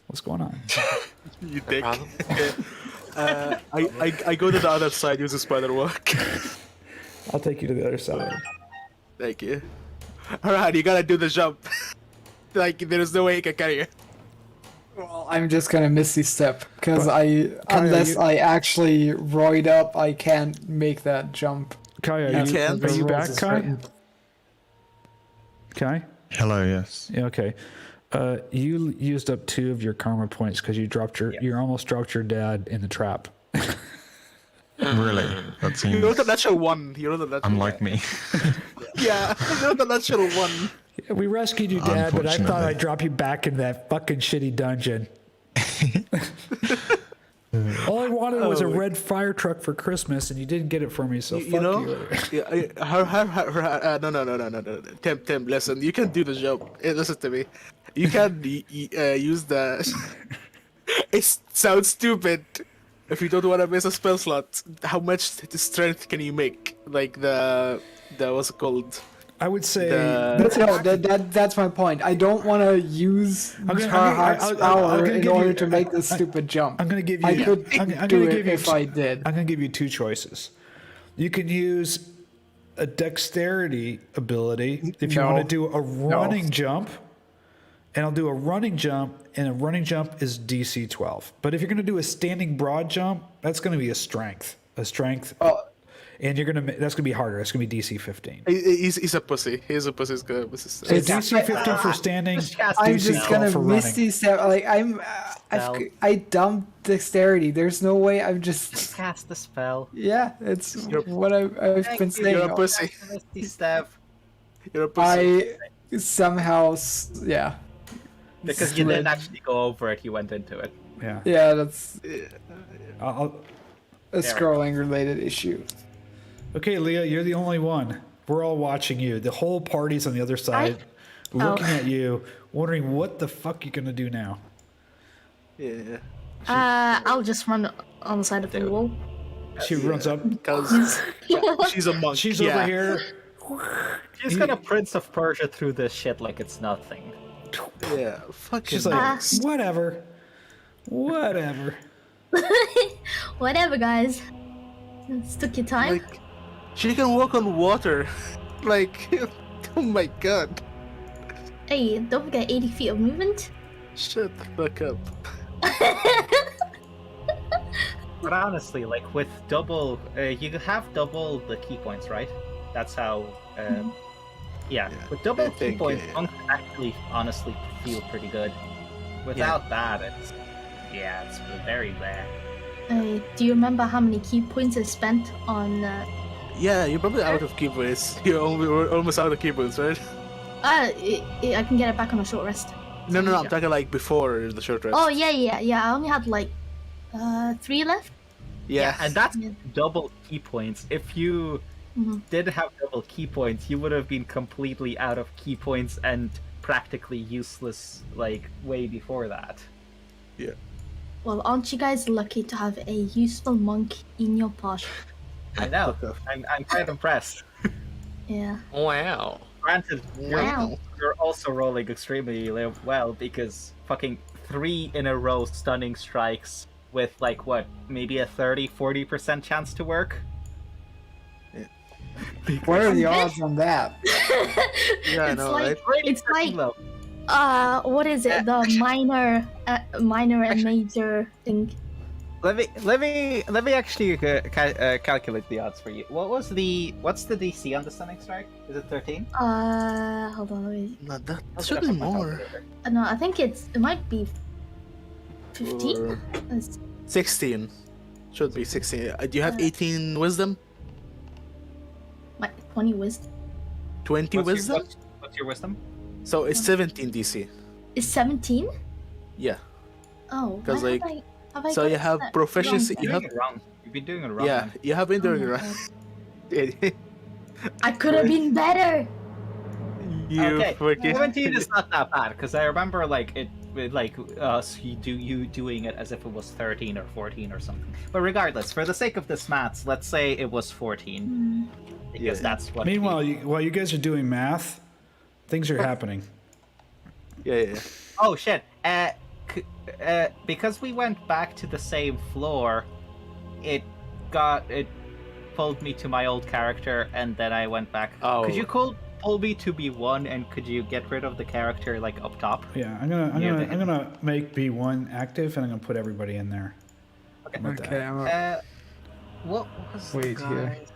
What's going on?" You dick. problem? I go to the other side, use a spider walk. I'll take you to the other side. Thank you. Alright, you gotta do the jump. Like, there's no way you can carry you. Well, I'm just gonna misty step because Kaya, unless you- I actually roid up, I can't make that jump. Kai, You can. are you back, Rules is Kai? written. Kai? Hello, yes. Yeah, okay. You used up 2 of your karma points because you you almost dropped your dad in the trap. Really? That You seems rolled a natural 1. You rolled a natural unlike me. Yeah, you rolled a natural 1. Yeah, we rescued you, Dad, but I thought Unfortunately. I'd drop you back in that fucking shitty dungeon. All I wanted was a red fire truck for Christmas, and you didn't get it for me, so fuck You know? you. Yeah, no. Tim, listen. You can do the job. Listen to me. You can use the... It sounds stupid. If you don't want to miss a spell slot, how much strength can you make? Like the what's it called? I would say... That's my point. I don't want to use I'm gonna- Tarhak's I'll power gonna in give order you- to make this stupid jump. I'm going to give you... I could I'm do gonna it give you if I did. I'm going to give you 2 choices. You can use a dexterity ability if you No. want to do a running jump, and I'll do a running jump, and a running jump is DC 12. But if you're going to do a standing broad jump, that's going to be a strength. And you're going to that's going to be harder. It's going to be DC 15. He's a pussy. He's a pussy. So DC 15 for standing, I'm DC just 12 gonna for running. misty step. Like I dumped dexterity. There's no way. I'm just Cast the spell. yeah. It's what I've been saying. You're a pussy. Misty step. You're a pussy. I somehow yeah. Because you didn't slid. actually go over it, you went into it. Yeah. Yeah, that's I'll, a scrolling related issue. okay, Leah, you're the only one. We're all watching you. The whole party's on the other side, looking at you, wondering what the fuck you're going to do now. Yeah. I'll just run on the side of the wall. She runs up. Because she's a monk. She's yeah. over here. She's gonna Prince of Persia through this shit like it's nothing. Yeah. Fucking. She's like, Ah. whatever. Whatever. Whatever, guys. Just took your time. Like, she can walk on water. Like, oh my god. Hey, don't forget 80 feet of movement. Shut the fuck up. But honestly, like with double, you have double the key points, right? That's how. Yeah, with double I key think, points, yeah. monks actually, honestly, feel pretty good. Without that, it's very rare. Do you remember how many key points I spent on? Yeah, you're probably out of key points. We're almost out of key points, right? I can get it back on a short rest. No, I'm talking like before the short rest. Oh yeah. I only had like 3 left. yeah. And that's Yeah. double key points. If you did have double key points, you would have been completely out of key points and practically useless, like, way before that. Yeah. Well, aren't you guys lucky to have a useful monk in your party? I know. Fuck off. I'm quite impressed. Yeah. Wow. Granted, Wow. you're also rolling extremely well because fucking 3 in a row stunning strikes with like what, maybe a 30-40% chance to work. What are the odds on that? Yeah, I It's know, like- right? It's like Low. what is it? The minor and major thing. Let me actually calculate the odds for you. What's the DC on the stunning strike? Is it 13? Hold on, let me. No, that I'll should look be up my more. calculator. No, I think it might be 15. Or It's- 16. Should be 16. Do you have 18 wisdom? Like 20 wisdom. 20 wisdom? What's your wisdom? So it's 17 DC. Is 17? Yeah. Oh, 'Cause, why like, have Have I So got you have that proficiency. wrong? You have Doing it wrong. You've been doing it wrong. yeah. man. You have been doing Oh it my right. God. I could have been better. You Okay, fucking. 17 is not that bad because I remember like like us you doing it as if it was 13 or 14 or something. But regardless, for the sake of this maths, let's say it was 14 Hmm. because Yeah. that's what. Meanwhile, while you guys are doing math, things are happening. Yeah. Oh shit! Because we went back to the same floor, it pulled me to my old character, and then I went back. Oh. Could you pull me to B1, and could you get rid of the character like up top? Yeah, I'm Near the gonna make B1 active, and I'm gonna put everybody in there. How about Okay, that? What was Wait the here. guy's...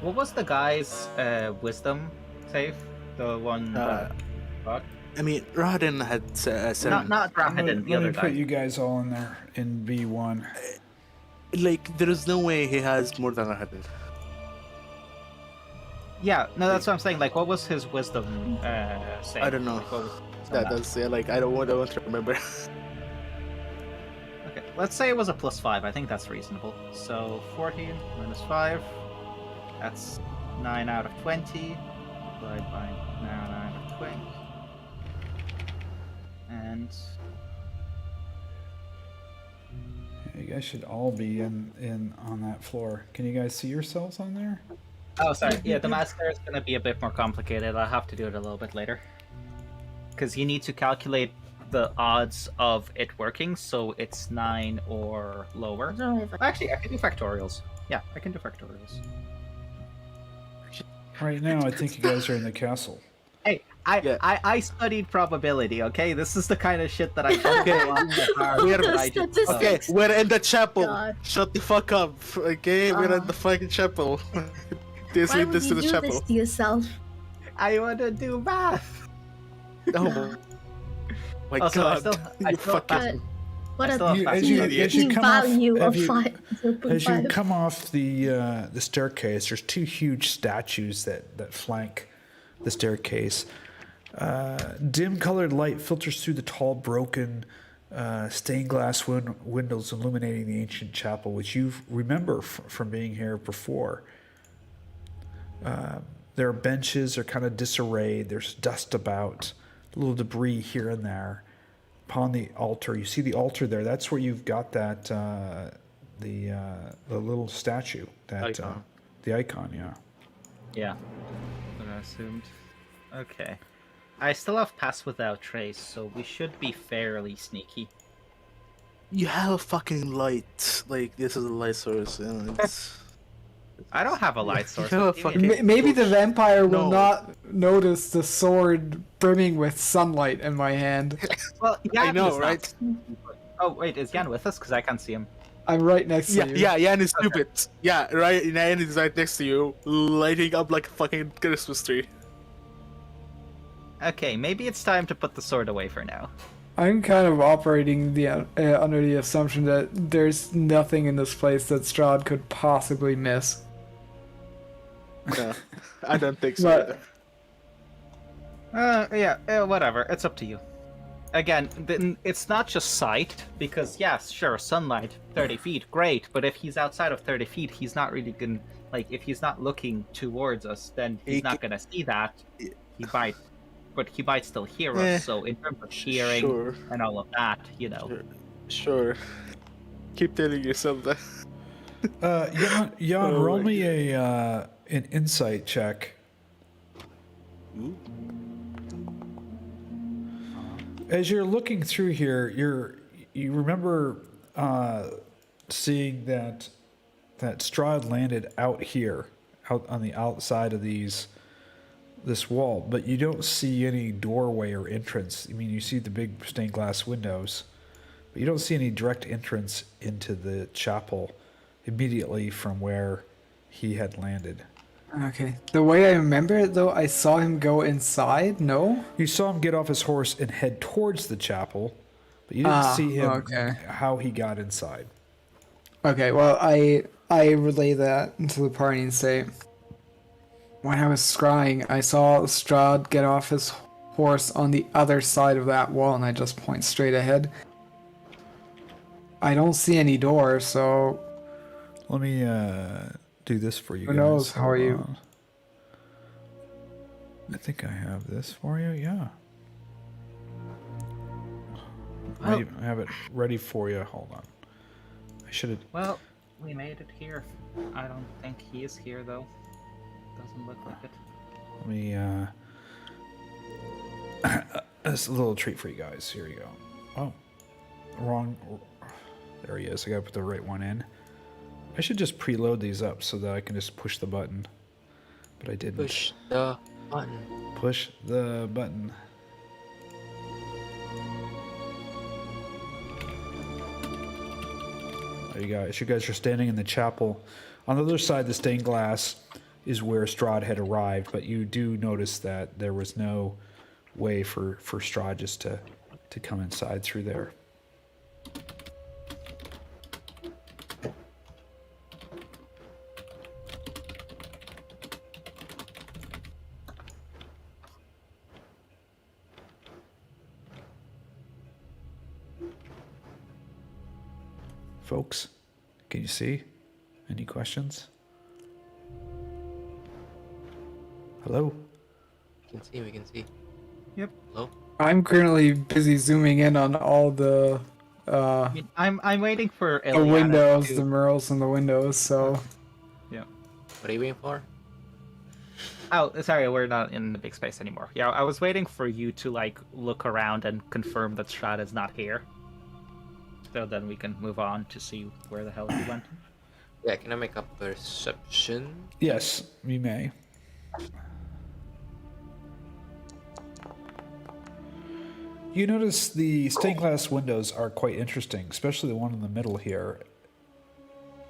What was the guy's wisdom save? The one that got? I mean, Rodin had 7. Not Rahadin, the Let other me put guy. you guys all in there in B1. Like, there is no way he has more than 100. Yeah, no, that's what I'm saying. Like, what was his wisdom save? I don't know. Like, what was That does, yeah, like, I don't want to remember. Okay, let's say it was a +5. I think that's reasonable. So 14 minus 5. That's 9 out of 20. Divided by 9 out of 20. And You guys should all be in on that floor. Can you guys see yourselves on there? oh, sorry. Yeah, the master is gonna be a bit more complicated. I'll have to do it a little bit later. Because you need to calculate the odds of it working, so it's 9 or lower. Actually, I can do factorials. Yeah, I can do factorials. Right now, I think you guys are in the castle. Hey, Yeah. I studied probability, okay? This is the kind of shit that I Okay. Statistics. Okay, we're in the chapel. God. Shut the fuck up. Okay, we're in the fucking chapel. This Why lead would this you to the do chapel. this to yourself? I want to do math. Oh my Also, I god. still You failed fucking. What I a still have You- fast as you- food. as you key come off- value have of you- 5.5. As you come off the staircase, there's two huge statues that flank the staircase. Dim colored light filters through the tall, broken stained glass windows illuminating the ancient chapel, which you remember from being here before. There are benches, they're kind of disarrayed. There's dust about, little debris here and there. Upon the altar, you see the altar there. That's where you've got that the little statue, that Icon. the icon. Yeah. Yeah. What I assumed. Okay. I still have pass without trace, so we should be fairly sneaky. You have a fucking light. Like, this is a light source. And it's... I don't have a light source. You have a What do you mean? fucking- Maybe the vampire will No. not notice the sword brimming with sunlight in my hand. Well, Jan I know, is not. right? Oh wait, is Jan with us? Because I can't see him. I'm right next to Yeah, you. yeah, Yan is stupid. Yeah, right. Yan is right next to you, lighting up like a fucking Christmas tree. Okay, maybe it's time to put the sword away for now. I'm kind of operating the under the assumption that there's nothing in this place that Strahd could possibly miss. No, I don't think so. But- either. Yeah, whatever. It's up to you. Again, it's not just sight, because yes, sure, sunlight, 30 feet, great, but if he's outside of 30 feet, he's not really gonna, like, if he's not looking towards us, then he's He not gonna see that. He might, but he might still hear Eh, us, so in terms of hearing Sure, and all of that, you know. sure. Keep telling yourself that. Jan, Oh roll my me an insight check. As you're looking through here, you remember seeing that Strahd landed out here, out on the outside of this wall, but you don't see any doorway or entrance. I mean, you see the big stained glass windows, but you don't see any direct entrance into the chapel immediately from where he had landed. Okay. The way I remember it, though, I saw him go inside. No. You saw him get off his horse and head towards the chapel, but you didn't see him okay. how he got inside. Okay. Well, I relay that to the party and say, when I was scrying, I saw Strahd get off his horse on the other side of that wall, and I just point straight ahead. I don't see any doors, so Let me do this for you who guys. knows? How are Hold you? on. I think I have this for you. Yeah. I have it ready for you. Hold on. I should have. Well, we made it here. I don't think he is here though. Doesn't look like it. Let me. This is a little treat for you guys. Here you go. Oh, wrong. There he is. I gotta put the right one in. I should just preload these up so that I can just push the button. But I didn't. Push the button. Push the button. There you guys. You guys are standing in the chapel. On the other side, the stained glass is where Strahd had arrived, but you do notice that there was no way for Strahd just to come inside through there. Folks, can you see? Any questions? Hello? We can see, we can see. Yep. Hello? I'm currently busy zooming in on all the I mean, I'm waiting for the Ileanys windows, to- the murals in the windows. So What are you waiting for? Oh, sorry, we're not in the big space anymore. Yeah, I was waiting for you to like look around and confirm that Strahd is not here. So then we can move on to see where the hell he went. Yeah, can I make a perception? Yes, you may. You notice the stained glass windows are quite interesting, especially the one in the middle here.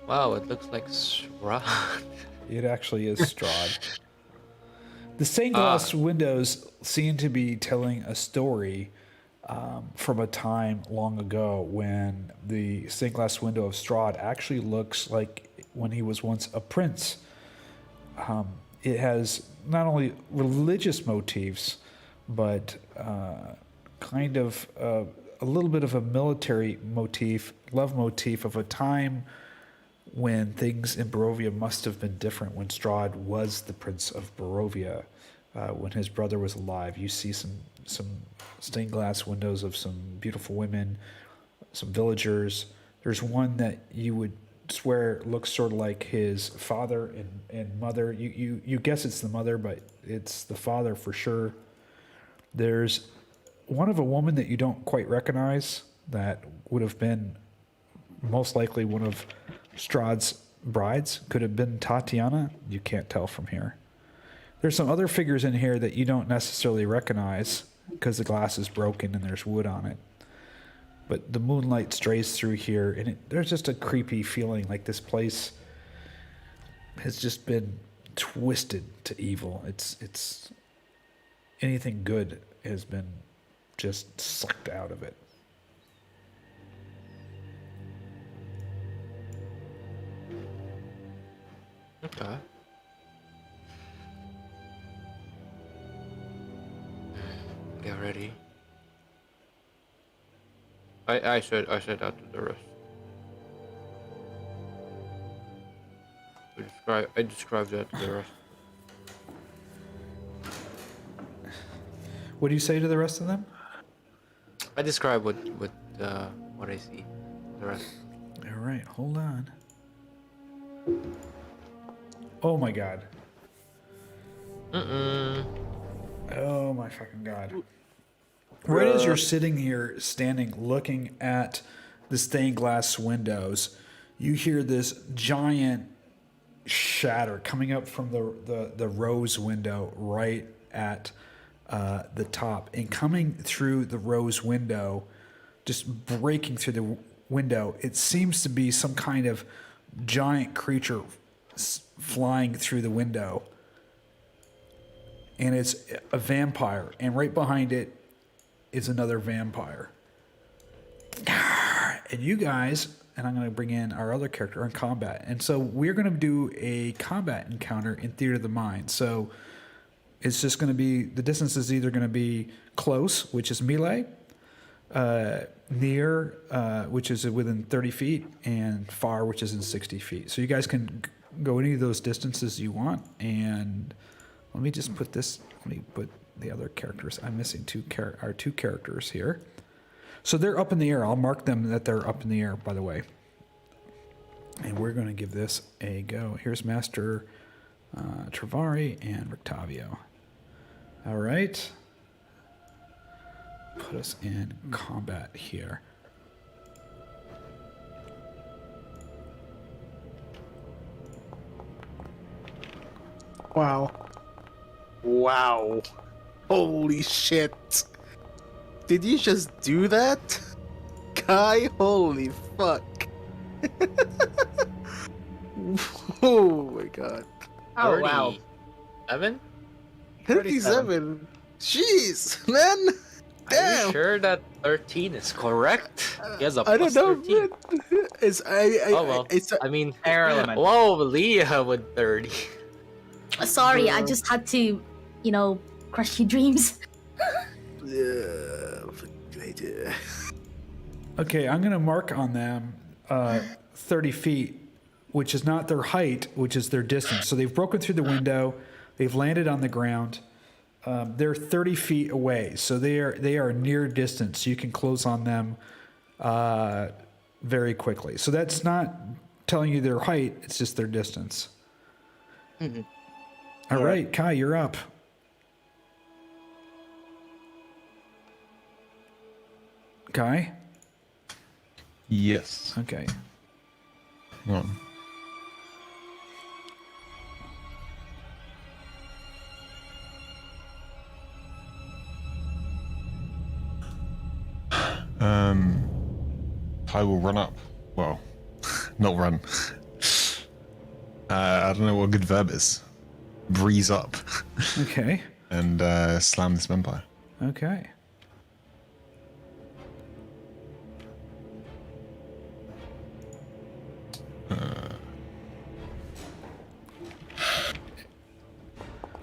Wow, it looks like Strahd. It actually is Strahd. The stained glass windows seem to be telling a story from a time long ago when the stained glass window of Strahd actually looks like when he was once a prince. It has not only religious motifs, but kind of a little bit of a military motif, love motif of a time when things in Barovia must have been different, when Strahd was the Prince of Barovia, when his brother was alive. You see some stained glass windows of some beautiful women, some villagers. There's one that you would swear looks sort of like his father and mother. You guess it's the mother, but it's the father for sure. There's one of a woman that you don't quite recognize that would have been most likely one of Strahd's brides. Could have been Tatiana. You can't tell from here. There's some other figures in here that you don't necessarily recognize because the glass is broken and there's wood on it. But the moonlight strays through here, and there's just a creepy feeling like this place has just been twisted to evil. It's anything good has been just sucked out of it. Okay. Get ready. I said that to the rest. I described that to the rest. What do you say to the rest of them? I describe what I see. The rest. All right, hold on. Oh my god. Oh my fucking god. Right as you're sitting here, standing, looking at the stained glass windows, you hear this giant shatter coming up from the rose window right at the top. And coming through the rose window, just breaking through the window, it seems to be some kind of giant creature flying through the window. And it's a vampire. And right behind it is another vampire. And you guys, and I'm going to bring in our other character in combat. And so we're going to do a combat encounter in Theater of the Mind. So it's just going to be, the distance is either going to be close, which is melee, near, which is within 30 feet, and far, which is in 60 feet. So you guys can go any of those distances you want. And let me just put this. Let me put the other characters. I'm missing two characters here. So they're up in the air. I'll mark them that they're up in the air, by the way. And we're going to give this a go. Here's Master Travari and Rictavio. All right. Put us in combat here. Wow. Wow. Holy shit. Did you just do that? Kai, holy fuck. Oh my god. Oh wow. 37? 37? Jeez, man. Are you Damn. sure that 13 is correct? He has a I don't plus know, 13. man. It's Oh well. it's I mean, Air element. whoa, Liea with 30. Sorry, I just had to, crush your dreams. Okay, I'm going to mark on them 30 feet, which is not their height, which is their distance. So they've broken through the window. They've landed on the ground. They're 30 feet away, so they are near distance. You can close on them very quickly. So that's not telling you their height; it's just their distance. Mhm. All right, Kai, you're up. Kai? Yes. Okay. Hang on. I will run up. Well, not run. I don't know what a good verb is. Breeze up Okay. and slam this vampire. Okay.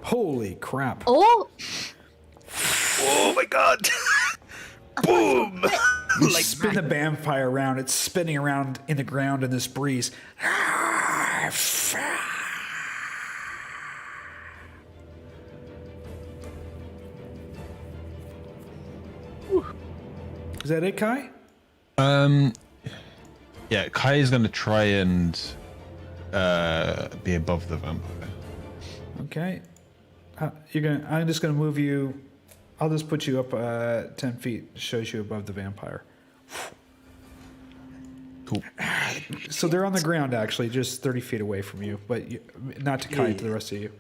Holy crap. Oh, Oh my god. Boom. You spin the vampire around. It's spinning around in the ground in this breeze. Is that it, Kai? Yeah, Kai is going to try and be above the vampire. Okay. I'm just gonna move you. I'll just put you up 10 feet. Shows you above the vampire. Cool. So they're on the ground, actually, just 30 feet away from you, but not to Kai, to the rest of you.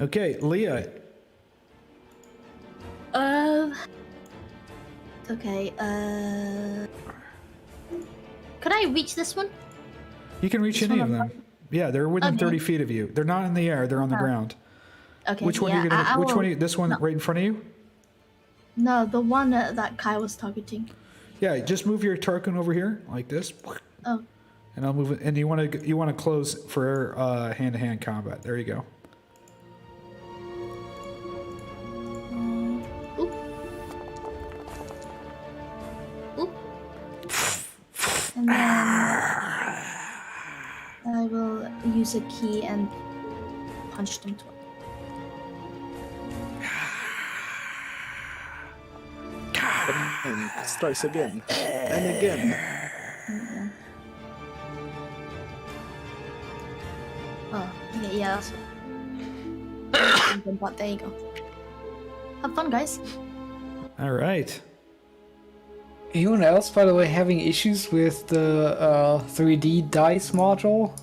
Okay, Liea. okay. Could I reach this one? You can reach This any one of up them. Yeah, they're within Okay. 30 feet of you. They're not in the air. They're on the ground. Okay. Which one yeah, are you gonna? I Which will- one? This one no. right in front of you? No, the one that Kai was targeting. Yeah, just move your token over here like this, Oh, and I'll move it. And you want to close for hand-to-hand combat. There you go. oop. Oop. And then I will use a key and punch them twice. And strikes again. And again. Oh, yeah, that's but there you go. Have fun, guys. All right. Anyone else, by the way, having issues with the 3D dice module?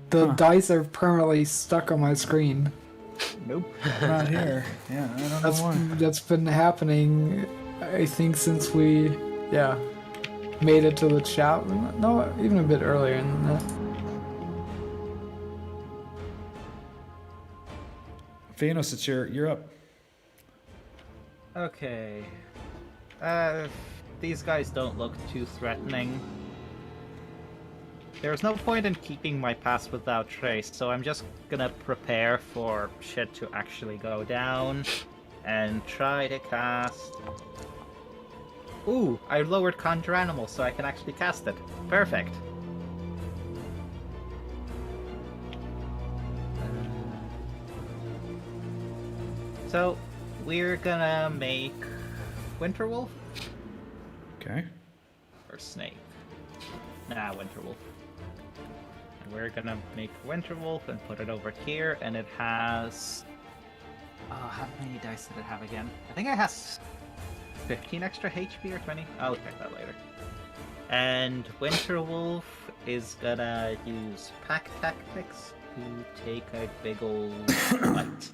The dice are permanently stuck on my screen. Nope. Not here. Yeah, I don't know why. That's been happening, I think, since we, made it to the chat. No, even a bit earlier than that. Fiannos, you're up. Okay. These guys don't look too threatening. There's no point in keeping my pass without trace, so I'm just gonna prepare for shit to actually go down and try to cast Ooh, I lowered Conjure Animal so I can actually cast it. Perfect. So, we're gonna make Winterwolf Okay. or Snake? Nah, Winterwolf. And we're gonna make Winterwolf and put it over here, and it has... Oh, how many dice did it have again? I think it has 15 extra HP or 20? I'll check that later. And Winterwolf is gonna use Pack Tactics to take a big old bite.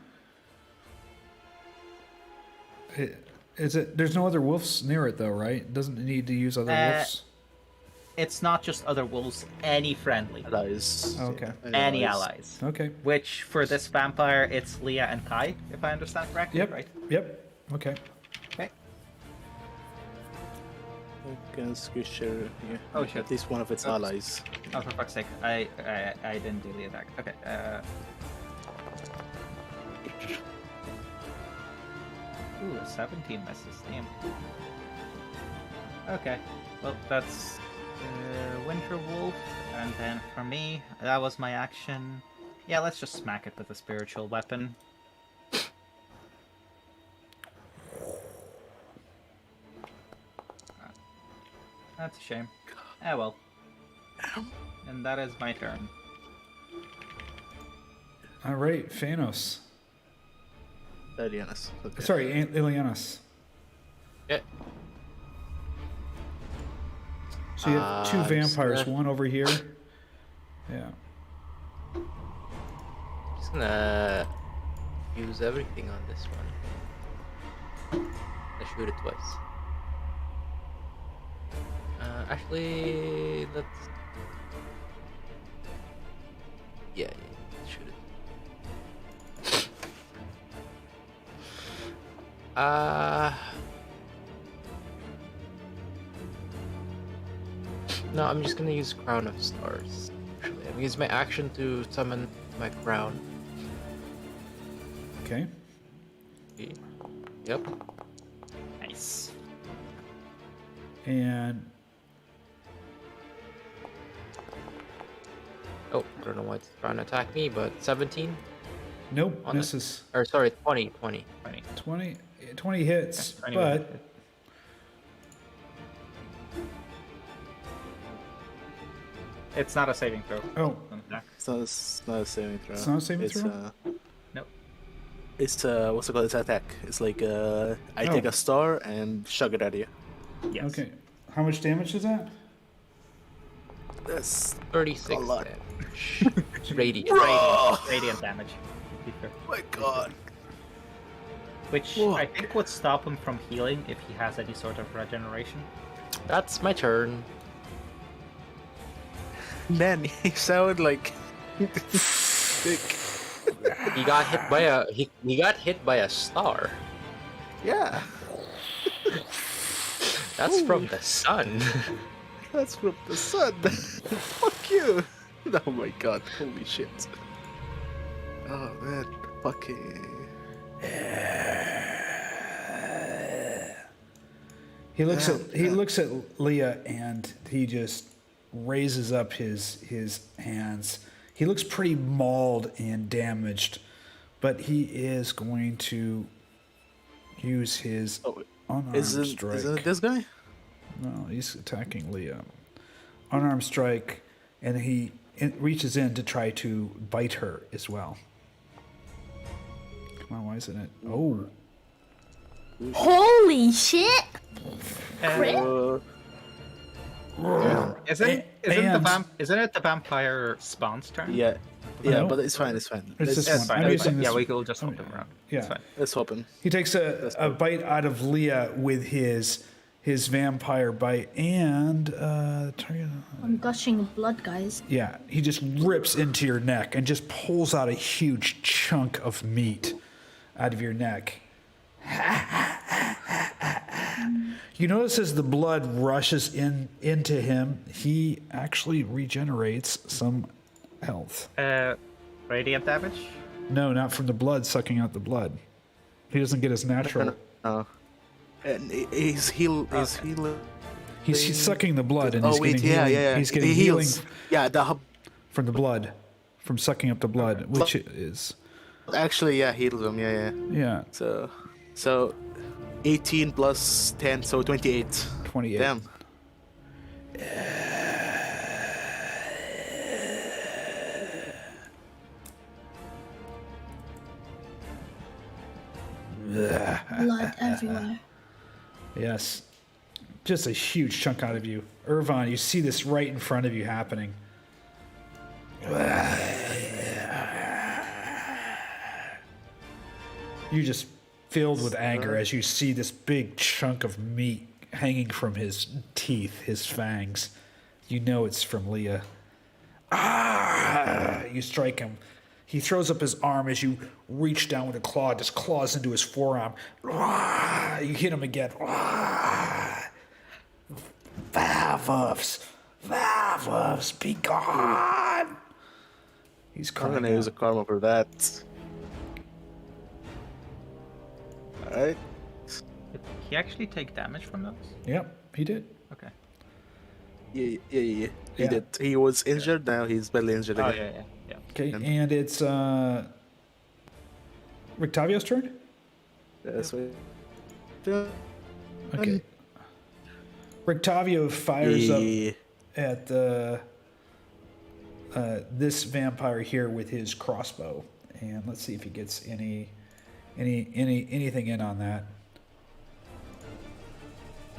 Is it? There's no other wolves near it though, right? It doesn't need to use other wolves. It's not just other wolves, any friendly. Allies. Oh, okay. Any allies. Okay. Which, for this vampire, it's Liea and Kai, if I understand correctly, Yep. right? Yep. Okay. Okay. I can squish her here. Oh, shit. At least one of its Oops. allies. Oh, for fuck's sake. I didn't do the attack. Okay, Ooh, 17 misses. Damn. Okay. Well, that's Winterwolf, and then for me, that was my action. Yeah, let's just smack it with a spiritual weapon. That's a shame. Ah well. And that is my turn. All right, Fiannos. Ileanys. Okay. Sorry, Ileanys. Yeah. So you have two I'm vampires, gonna- one over here. Yeah. Just gonna use everything on this one. I shoot it twice. Actually, let's. Yeah, shoot it. No, I'm just gonna use Crown of Stars. Actually, I'm gonna use my action to summon my crown. Okay. Yep. Nice. And Oh, I don't know why it's trying to attack me, but 17? nope, On the- misses. Or sorry, 20. 20 hits, 20 but It's not a saving throw. oh, An attack. It's not a saving throw. It's not a saving it's, throw? Nope. It's what's it called? It's attack. It's like I take Oh. a star and shove it at you. Yes. okay. How much damage is that? That's 36 A lot. damage. Radiant. Radiant damage. to be fair. my god. Which I think would stop him from healing if he has any sort of regeneration. That's my turn. Man, he sounded like sick. He got hit by a he got hit by a star. Yeah, That's from the sun. that's from the sun. Fuck you. Oh my god, holy shit. Oh man, fucking. He looks at Liea and he just raises up his hands. He looks pretty mauled and damaged, but he is going to use his Oh, unarmed strike. isn't it this guy? No, he's attacking Liea. Unarmed strike, and he reaches in to try to bite her as well. Come on, why isn't it? Oh, Holy shit! Crit? Isn't And- it the vampire spawn's turn? Yeah, No. but it's fine. It's fine. It's this It's one. fine. I'm It's using fine. this Yeah, we one. will just swap them around. Yeah. It's fine. Let's swap him. He takes a bite out of Liea with his vampire bite, and I'm gushing blood, guys. yeah, he just rips into your neck and just pulls out a huge chunk of meat out of your neck. You notice as the blood rushes into him, he actually regenerates some health. Radiant damage? No, not from the blood sucking out the blood. He doesn't get his natural. Oh, And he's healing. He's sucking the blood, and Oh he's wait, getting yeah, healing. yeah. He's getting He healing heals. Yeah, the hub. from the blood, from sucking up the blood, which is Actually, yeah, heals him. Yeah, yeah. yeah, So 18 plus 10, so 28. 28. Damn. Blood everywhere. Yes, just a huge chunk out of you, Ervan. You see this right in front of you happening. You're just filled with anger as you see this big chunk of meat hanging from his teeth, his fangs. You know it's from Liea. Ah! You strike him. He throws up his arm as you reach down with a claw, just claws into his forearm. Ah! You hit him again. Ah! Valvoofs, be gone! He's I'm calling gonna use a karma for that. Alright. Did he actually take damage from those? Yep, he did. Okay. Yeah. He Yeah. did. He was injured, now he's badly injured Oh again. yeah. Okay, and it's Rictavio's turn? That's right. Okay. Rictavio fires up Yeah. at this vampire here with his crossbow, and let's see if he gets anything in on that.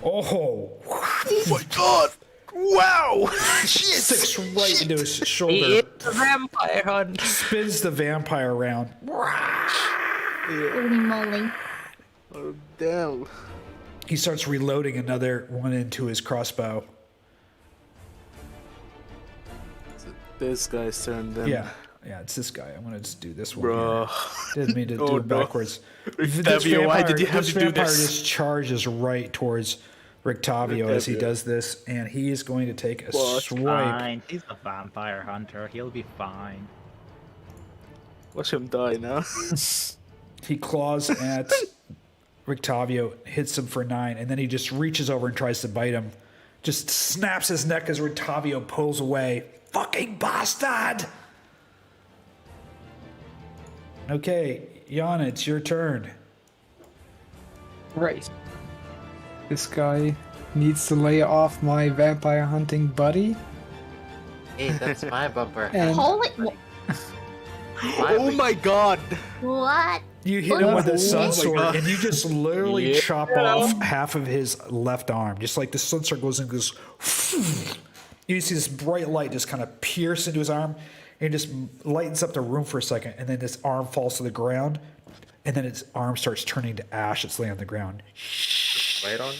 Oh my god! Wow! sticks right into his He shoulder, is a vampire hunt. spins the vampire around. Holy moly. Oh, damn. He starts reloading another one into his crossbow. This guy's turn then. Yeah, it's this guy. I'm gonna just do this one. Bro. Here. Didn't mean to do Oh, it no. backwards. Rictavio, why did you have to do vampire this? just charges right towards Rictavio as he Rictavio. does this, and he is going to take a What? swipe. Fine. He's a vampire hunter. He'll be fine. Watch him die now. He claws at Rictavio, hits him for 9, and then he just reaches over and tries to bite him. Just snaps his neck as Rictavio pulls away. Fucking bastard! Okay, Yana, it's your turn. Right. This guy needs to lay off my vampire hunting buddy. Hey, that's my bumper. And Holy. Oh my god! What? You hit him with a sun Oh my sword, God. and you just literally chop off half of his left arm. Just like the sun sword goes and goes. You see this bright light just kind of pierce into his arm, and it just lightens up the room for a second, and then his arm falls to the ground, and then his arm starts turning to ash. It's laying on the ground. Right on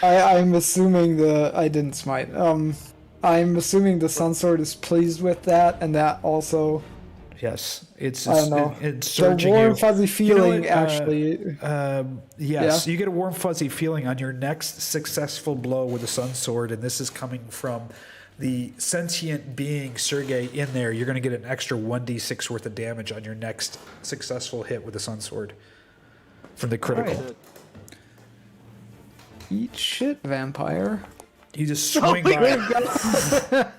there. I'm assuming I didn't smite. I'm assuming the sun sword is pleased with that, and that also. Yes, it's I don't know. it's The surging warm you. fuzzy You know feeling what, actually. Yes, Yeah. you get a warm fuzzy feeling on your next successful blow with a sun sword, and this is coming from the sentient being Sergey in there. You're going to get an extra 1d6 worth of damage on your next successful hit with a sun sword from the critical. Alright. Eat shit, vampire. You just swing by.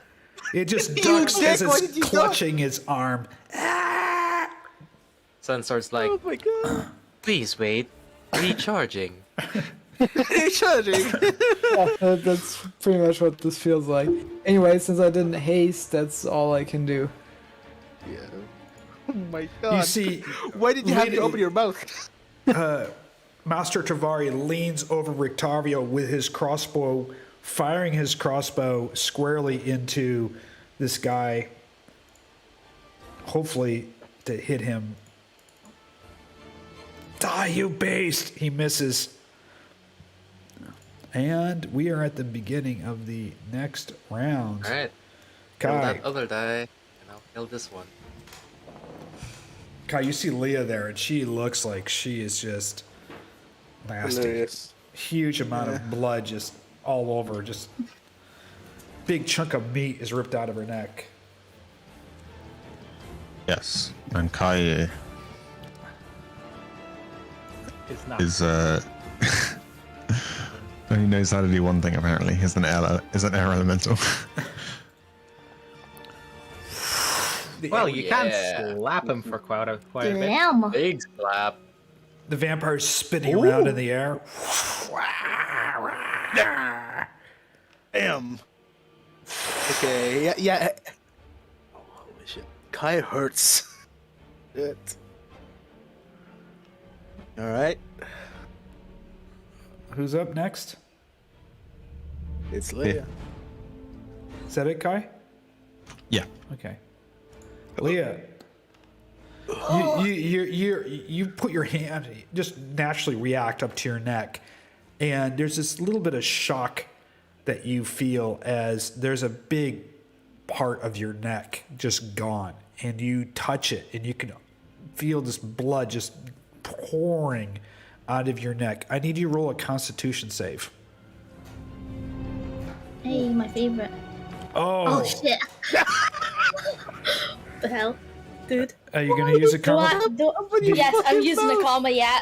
It just ducks dick, as why it's did you duck? clutching his arm. Sunsword's like, Oh my god! please wait. Recharging. Recharging! Yeah, that's pretty much what this feels like. Anyway, since I didn't haste, that's all I can do. Yeah. Oh my god. You see, Why did you have to open your mouth? Master Travari leans over Rictavio with his crossbow, firing his crossbow squarely into this guy, hopefully to hit him. Die, you beast! He misses. And we are at the beginning of the next round. Alright. Kill Kai, that other die, and I'll kill this one. Kai, you see Liea there, and she looks like she is just nasty. Hilarious. Huge amount of blood just all over. Just big chunk of meat is ripped out of her neck. Yes, and Kai It's not. is Only knows how to do one thing apparently. Is an air elemental. Well, you Yeah. can slap him for quite a bit. Damn. Big slap. The vampire's spinning around in the air. Damn. Okay, yeah. Oh, holy shit. Kai hurts. Shit. Alright, Who's up next? it's Liea. Is that it, Kai? Yeah. Okay. Liea, you put your hand, just naturally react up to your neck, and there's this little bit of shock that you feel as there's a big part of your neck just gone, and you touch it, and you can feel this blood just pouring out of your neck. I need you to roll a Constitution save. Hey, my favorite. Oh, shit. The hell, dude. are you gonna use a Do karma? Yes, I'm using the karma. Yeah.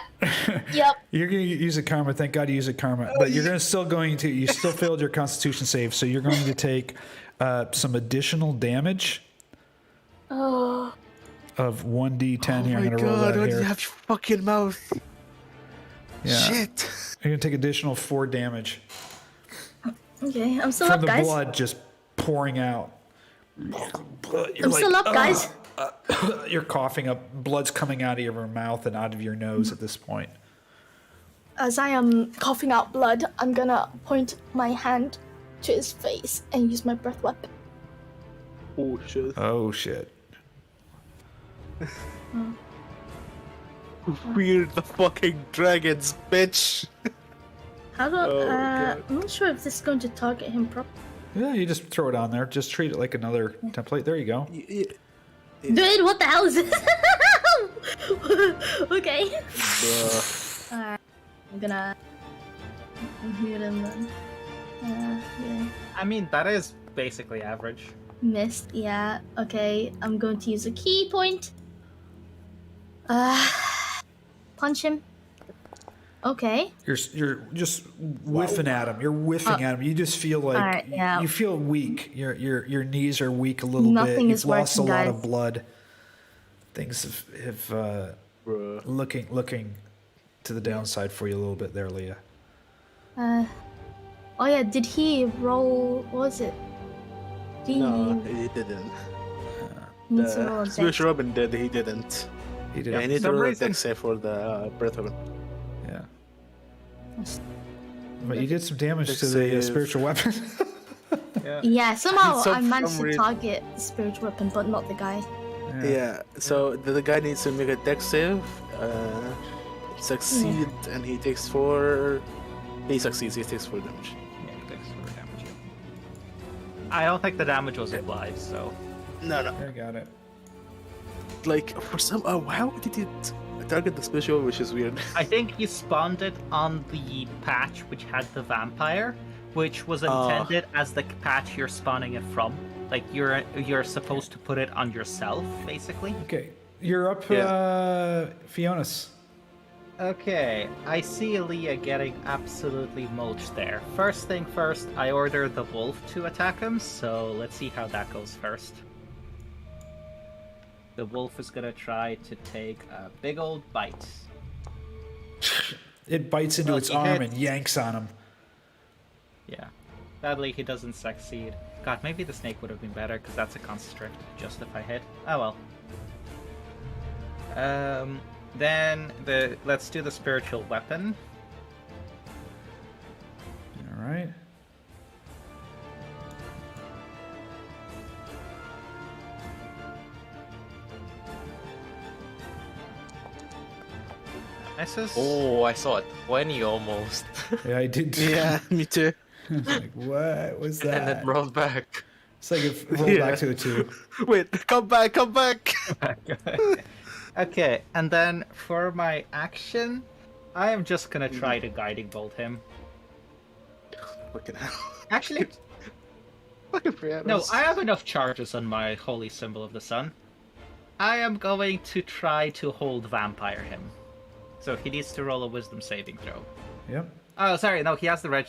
Yep. You're going to use a karma. Thank God you use a karma. But you're you still failed your Constitution save, so you're going to take some additional damage Oh. of 1d10 Oh here. I'm my going to roll god, that what do you here. have your fucking mouth? Yeah. Shit. You're going to take additional 4 damage Okay, I'm still from up, the guys. blood just pouring out. I'm still up, guys. You're coughing up. Blood's coming out of your mouth and out of your nose at this point. As I am coughing out blood, I'm gonna point my hand to his face and use my breath weapon. Oh shit. Oh, shit. Weird the fucking dragons, bitch. How do God. I'm not sure if this is going to target him properly. Yeah, you just throw it on there. Just treat it like another template. There you go. Dude, what the hell is this? Okay. Alright. I'm gonna hit him then. Yeah. I mean, that is basically average. Missed, yeah. Okay, I'm going to use a key point. Punch him. Okay. You're just whiffing at him. You're whiffing at him. You just feel like Alright, yeah. you feel weak. Your knees are weak a little Nothing bit. You've is lost working, a lot guys. of blood. Things have Bruh. looking to the downside for you a little bit there, Liea. Oh yeah, did he roll, what was it? Did No, he he didn't. need to roll a The Swedish dex? Robin did, he didn't. He did. Yeah, he Yeah. needs to some roll a reason- dex save for the breath weapon. But you did some damage Dex to the save. spiritual weapon. Yeah, somehow So I managed some to rea- target the spiritual weapon, but not the guy. Yeah, so the guy needs to make a dex save, succeed, and he takes 4. He succeeds, he takes 4 damage. Yeah, thanks for the damage. I don't think the damage was applied, so. No. I got it. Like, for some. Oh, how did it target the special, which is weird? I think you spawned it on the patch which had the vampire, which was intended as the patch you're spawning it from. Like you're supposed to put it on yourself, basically. Okay, you're up, Fiannos. Okay, I see Liea getting absolutely mulched there. First thing first, I order the wolf to attack him, so let's see how that goes first. The wolf is gonna try to take a big old bite. It bites into Well, its he arm hit. and yanks on him. Yeah. Sadly, he doesn't succeed. God, maybe the snake would have been better, because that's a constrict, just if I hit. Oh well. Then let's do the spiritual weapon. All right. Misses. Oh, I saw a 20 almost. Yeah, I did. Yeah, me too. Like, what was And that? then rolled back. It's like it rolled Yeah. back to a 2. Wait, come back! Okay, and then for my action, I am just gonna try to guiding bolt him. Fucking hell. Actually, Fucking Fiannos. no, I have enough charges on my holy symbol of the sun. I am going to try to hold vampire him. So he needs to roll a wisdom saving throw. Yep. Oh, sorry. No, he has the reg.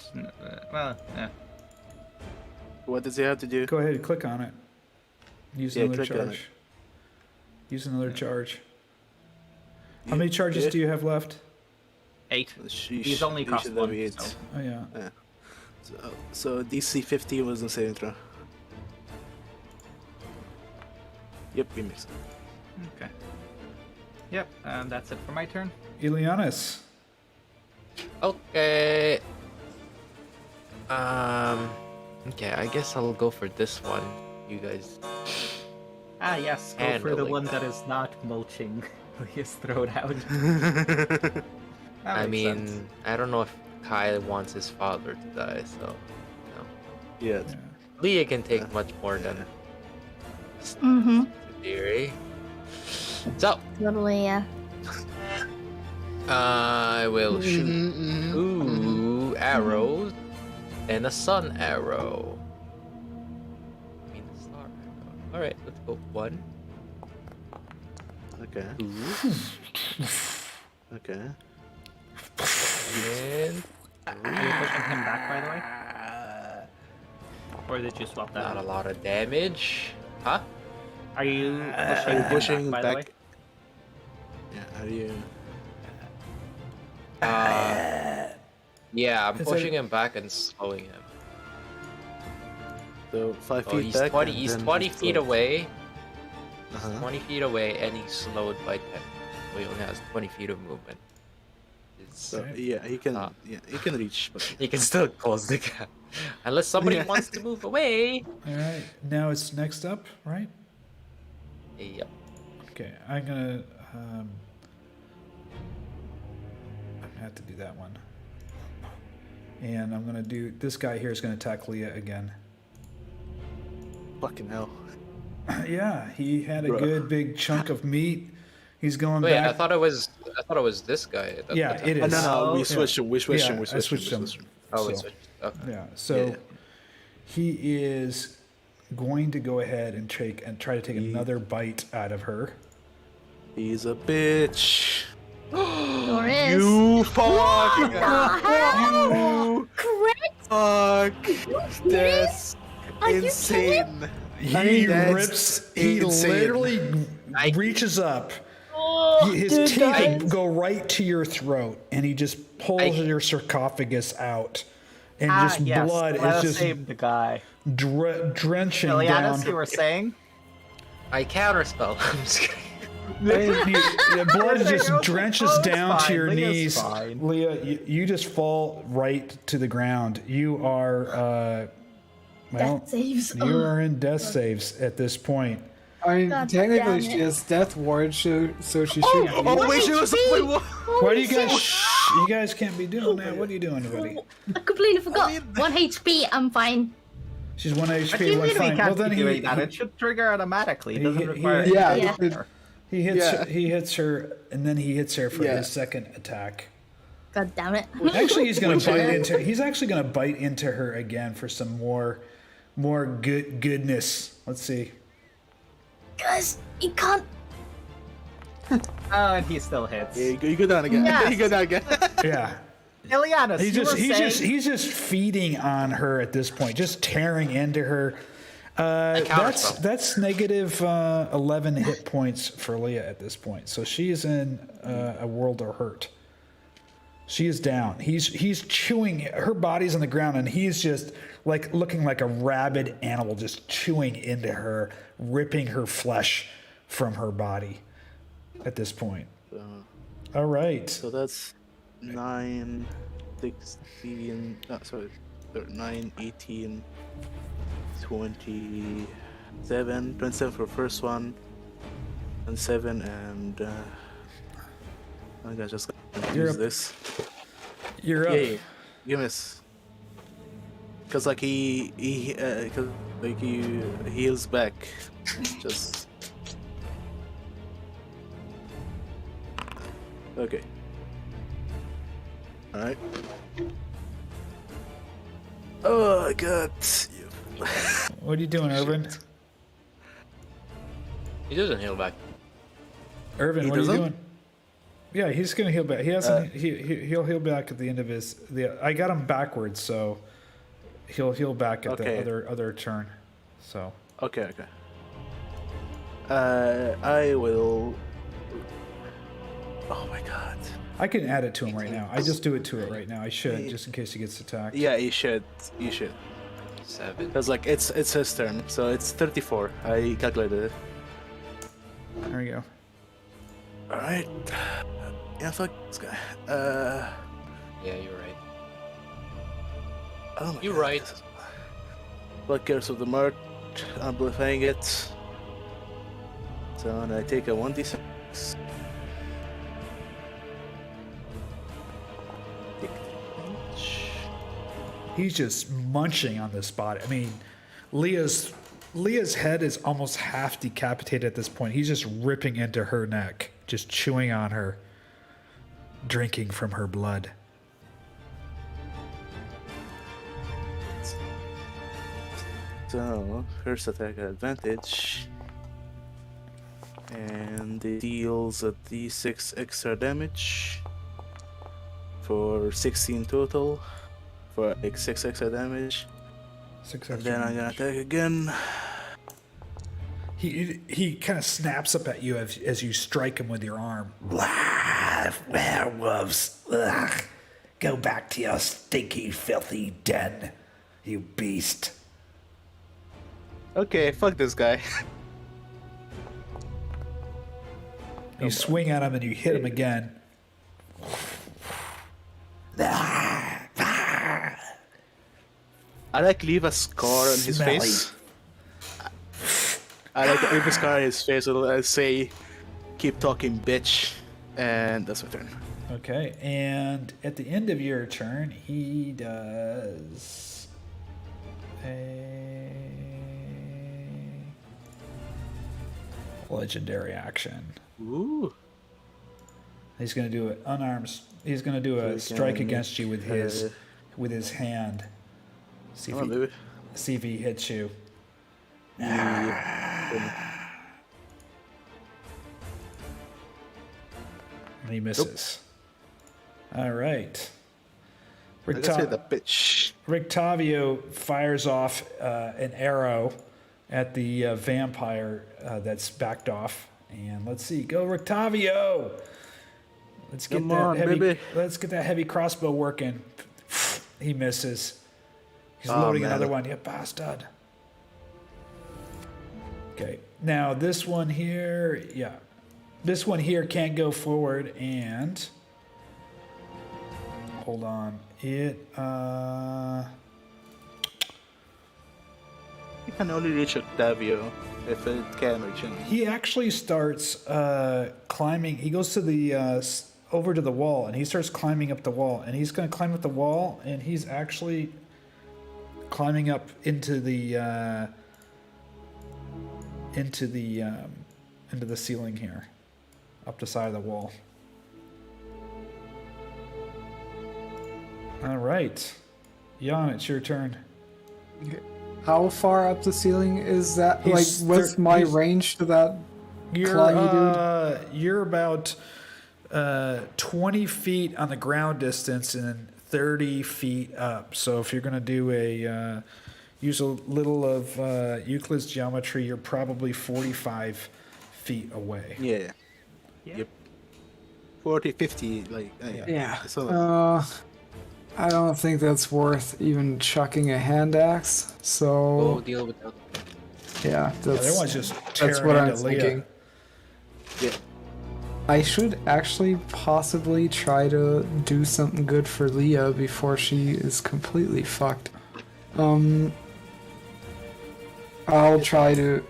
Well, yeah. What does he have to do? Go ahead, click on it. Use Yeah, another click on it. charge. Use another charge. How many charges do you have left? 8. Sheesh, He's only you cost should 1. have eight. So. Oh yeah. So DC 15 was the saving throw. Yep, we missed. Okay. Yep, and that's it for my turn. Ileanys. Okay. Okay, I guess I'll go for this one. You guys. Ah, yes, go for the Handling one that is not mulching his throat out. That I makes mean, sense. I don't know if Kyle wants his father to die, so. Yeah. Yeah. Liea can take much more than Mm-hmm. theory. So, Totally, yeah. I will shoot 2 arrows and a sun arrow. I mean, a star arrow. Alright, let's go. 1, Okay. 2, Okay. and Are you pushing him back, by the way? Or did you swap that? not a lot of damage. Huh? Are you Are pushing, you pushing him back, by the way? back? Yeah, are you? Yeah, I'm Is pushing it- him back and slowing him. So 5 Oh, feet he's back. 20. and He's then 20 just feet like- away. Uh-huh. 20 feet away, and he's slowed by 10. So he only has 20 feet of movement. It's, So yeah, he can. Ah. Yeah, he can reach. But he can still close the gap. Unless somebody Yeah. wants to move away. All right. Now it's next up, right? Yep. Okay. I'm gonna have to do that one. And I'm gonna do this guy here is gonna attack Liea again. fucking hell. Yeah, he had a Bruh. good big chunk of meat. He's going Wait, back. I thought it was this guy. that Yeah, attacked. it Oh, is. no, we Yeah. switched him. We switched him. Yeah, We I switched him. switched him. Oh, we So- switched. Okay. Yeah. So Yeah. he is going to go ahead and try to take another bite out of her. He's a bitch. Sure is. You fuck. What the hell? Crit? Fuck. That's Are you insane. He That's rips. He insane. literally reaches up. His Dude, teeth guys. go right to your throat, and he just pulls your sarcophagus out, and just yes, blood let is us just save the guy. drenching Ileanys, you down. were saying? I counterspell. I'm just kidding. The blood just Oh, drenches it's down to fine, your Leah's knees. fine. Leah, you just fall right to the ground. You are, well, Death saves. you are in death saves at this point. I mean, God technically damn she it. has death ward, so she should. Oh wait, she was. Wait, what? Why do you guys? You guys can't be doing that. What are you doing, buddy? I completely forgot. 1 HP, I'm fine. She's 1 But HP, you 1 really fine. can't Well, then be he, doing that. It should trigger automatically. It doesn't he- require he- Yeah, Yeah. it- he hits. Yeah. He hits her, and then he hits her for Yeah. his second attack. God damn it. Actually, he's gonna bite into. He's actually gonna bite into her again for some more goodness. Let's see. Guys, you can't. Oh, and he still hits. Yeah, you go down again. Yes. You go down again. Yeah. Ileanys, He's you just were saying... he's just feeding on her at this point, just tearing into her. That's counterspell. negative 11 hit points for Liea at this point. So she is in a world of hurt. She is down. He's chewing. Her body's on the ground, and he's just like looking like a rabid animal, just chewing into her, ripping her flesh from her body. At this point. All right. So that's 9, 16. Sorry, 9, 18, 27, 27 for first one, and 7, and I think I just You're use up. this. You're up. Yeah, you miss. Cause like he cause like he heals back. Just okay. All right. Oh, I got you. What are you doing, Ervan? He doesn't heal back. Ervan, He what are you doesn't? doing? Yeah, he's gonna heal back. He hasn't. He'll heal back at the end of his. I got him backwards, so he'll heal back at Okay. the other turn. So Okay. I will. Oh my god. I can add it to him right now. I just do it to it right now. I should, just in case he gets attacked. Yeah, you should. 7. Because like it's his turn, so it's 34. I calculated it. There we go. All right. Yeah, fuck this guy. Yeah, you're right. Oh my You're God. right. Blood Curse of the March. Amplifying it. So I take a 1d6. Take damage. He's just munching on this spot. I mean, Leah's head is almost half decapitated at this point. He's just ripping into her neck, just chewing on her, drinking from her blood. So first attack advantage. And it deals a d6 extra damage for 16 total for like 6 extra damage. 6 And extra then I'm gonna damage. attack again. He kind of snaps up at you as you strike him with your arm. Blah, werewolves. Ugh. Go back to your stinky, filthy den, you beast. Okay, fuck this guy. You swing at him and you hit him again. I like leave a scar on his Smelly. face. I like leave a scar on his face and say, "Keep talking, bitch," and that's my turn. Okay, and at the end of your turn, he does a legendary action. Ooh. He's going to do it unarmed. He's going to do a So strike can, against you with his hand. See Come on, baby. see if he hits you. And he misses. All right. I gotta say the bitch. Rictavio fires off an arrow at the vampire that's backed off. And let's see. Go, Rictavio! Let's get Come that on, heavy. baby. Let's get that heavy crossbow working. He misses. He's Oh, loading man. another one. You bastard. Okay. Now this one here, yeah. This one here can't go forward and hold on. You can only reach Octavio if it can reach him. He actually starts climbing. He goes to the over to the wall, and he starts climbing up the wall. And he's going to climb up the wall, and he's actually climbing up into the ceiling here, up the side of the wall. All right, Jan, it's your turn. How far up the ceiling is that? He's What's my he's- range to that climby dude? You're about 20 feet on the ground distance and 30 feet up. So if you're going to do use a little of Euclid's geometry, you're probably 45 feet away. Yeah. Yep. 40, 50, like. Yeah. So, I don't think that's worth even chucking a hand axe. Go So deal with that. yeah, The other one's that's just tearing what I'm into Leah. thinking. yeah. I should actually possibly try to do something good for Leah before she is completely fucked. I'll try to.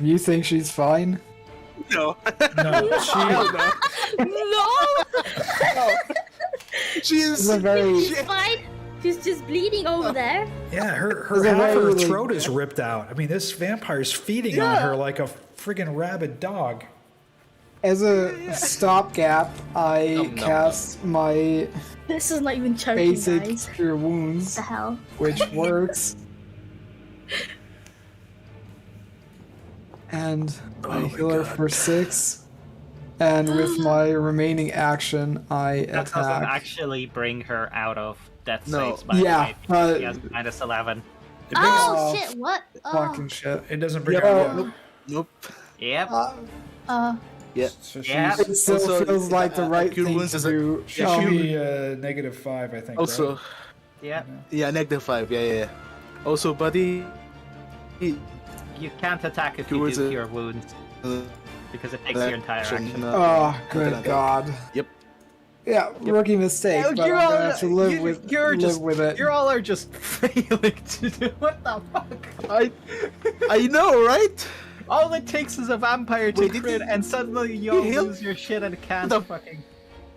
You think she's fine? No. No, she, No! She's. It's a very. She's fine. She's just bleeding over there. yeah, her Is it half of her really- throat is ripped out. I mean, this vampire's feeding on her like a friggin' rabid dog. As a stopgap, I Nom, nom, cast my This is not even choking, basic guys. cure What wounds, the hell? which works. And I heal her for 6. And with my remaining action, I That doesn't attack. actually bring her out of death No. saves, by the Yeah, way, because she but- has -11. It, brings, Oh Oh, shit! What? Oh. Fucking shit. it doesn't bring Yo. her down. Nope. Yep. Yeah. So Yeah. she's It still Also, feels like the right Cure thing Wounds to is a- do. she should be -5, I think. Also, right? Yep. yeah, -5. Yeah. Also, buddy. You can't attack if Cure you Wounds do is- Cure Wounds, uh, because it takes your entire action. Oh, good Yep. God. Yep. Yeah, rookie mistake, but I'm gonna have to live with it. You all are just failing to do. What the fuck? I know, right? All it takes is a vampire to Wait, did crit, you- and suddenly you all heal- lose your shit and can't The- fucking.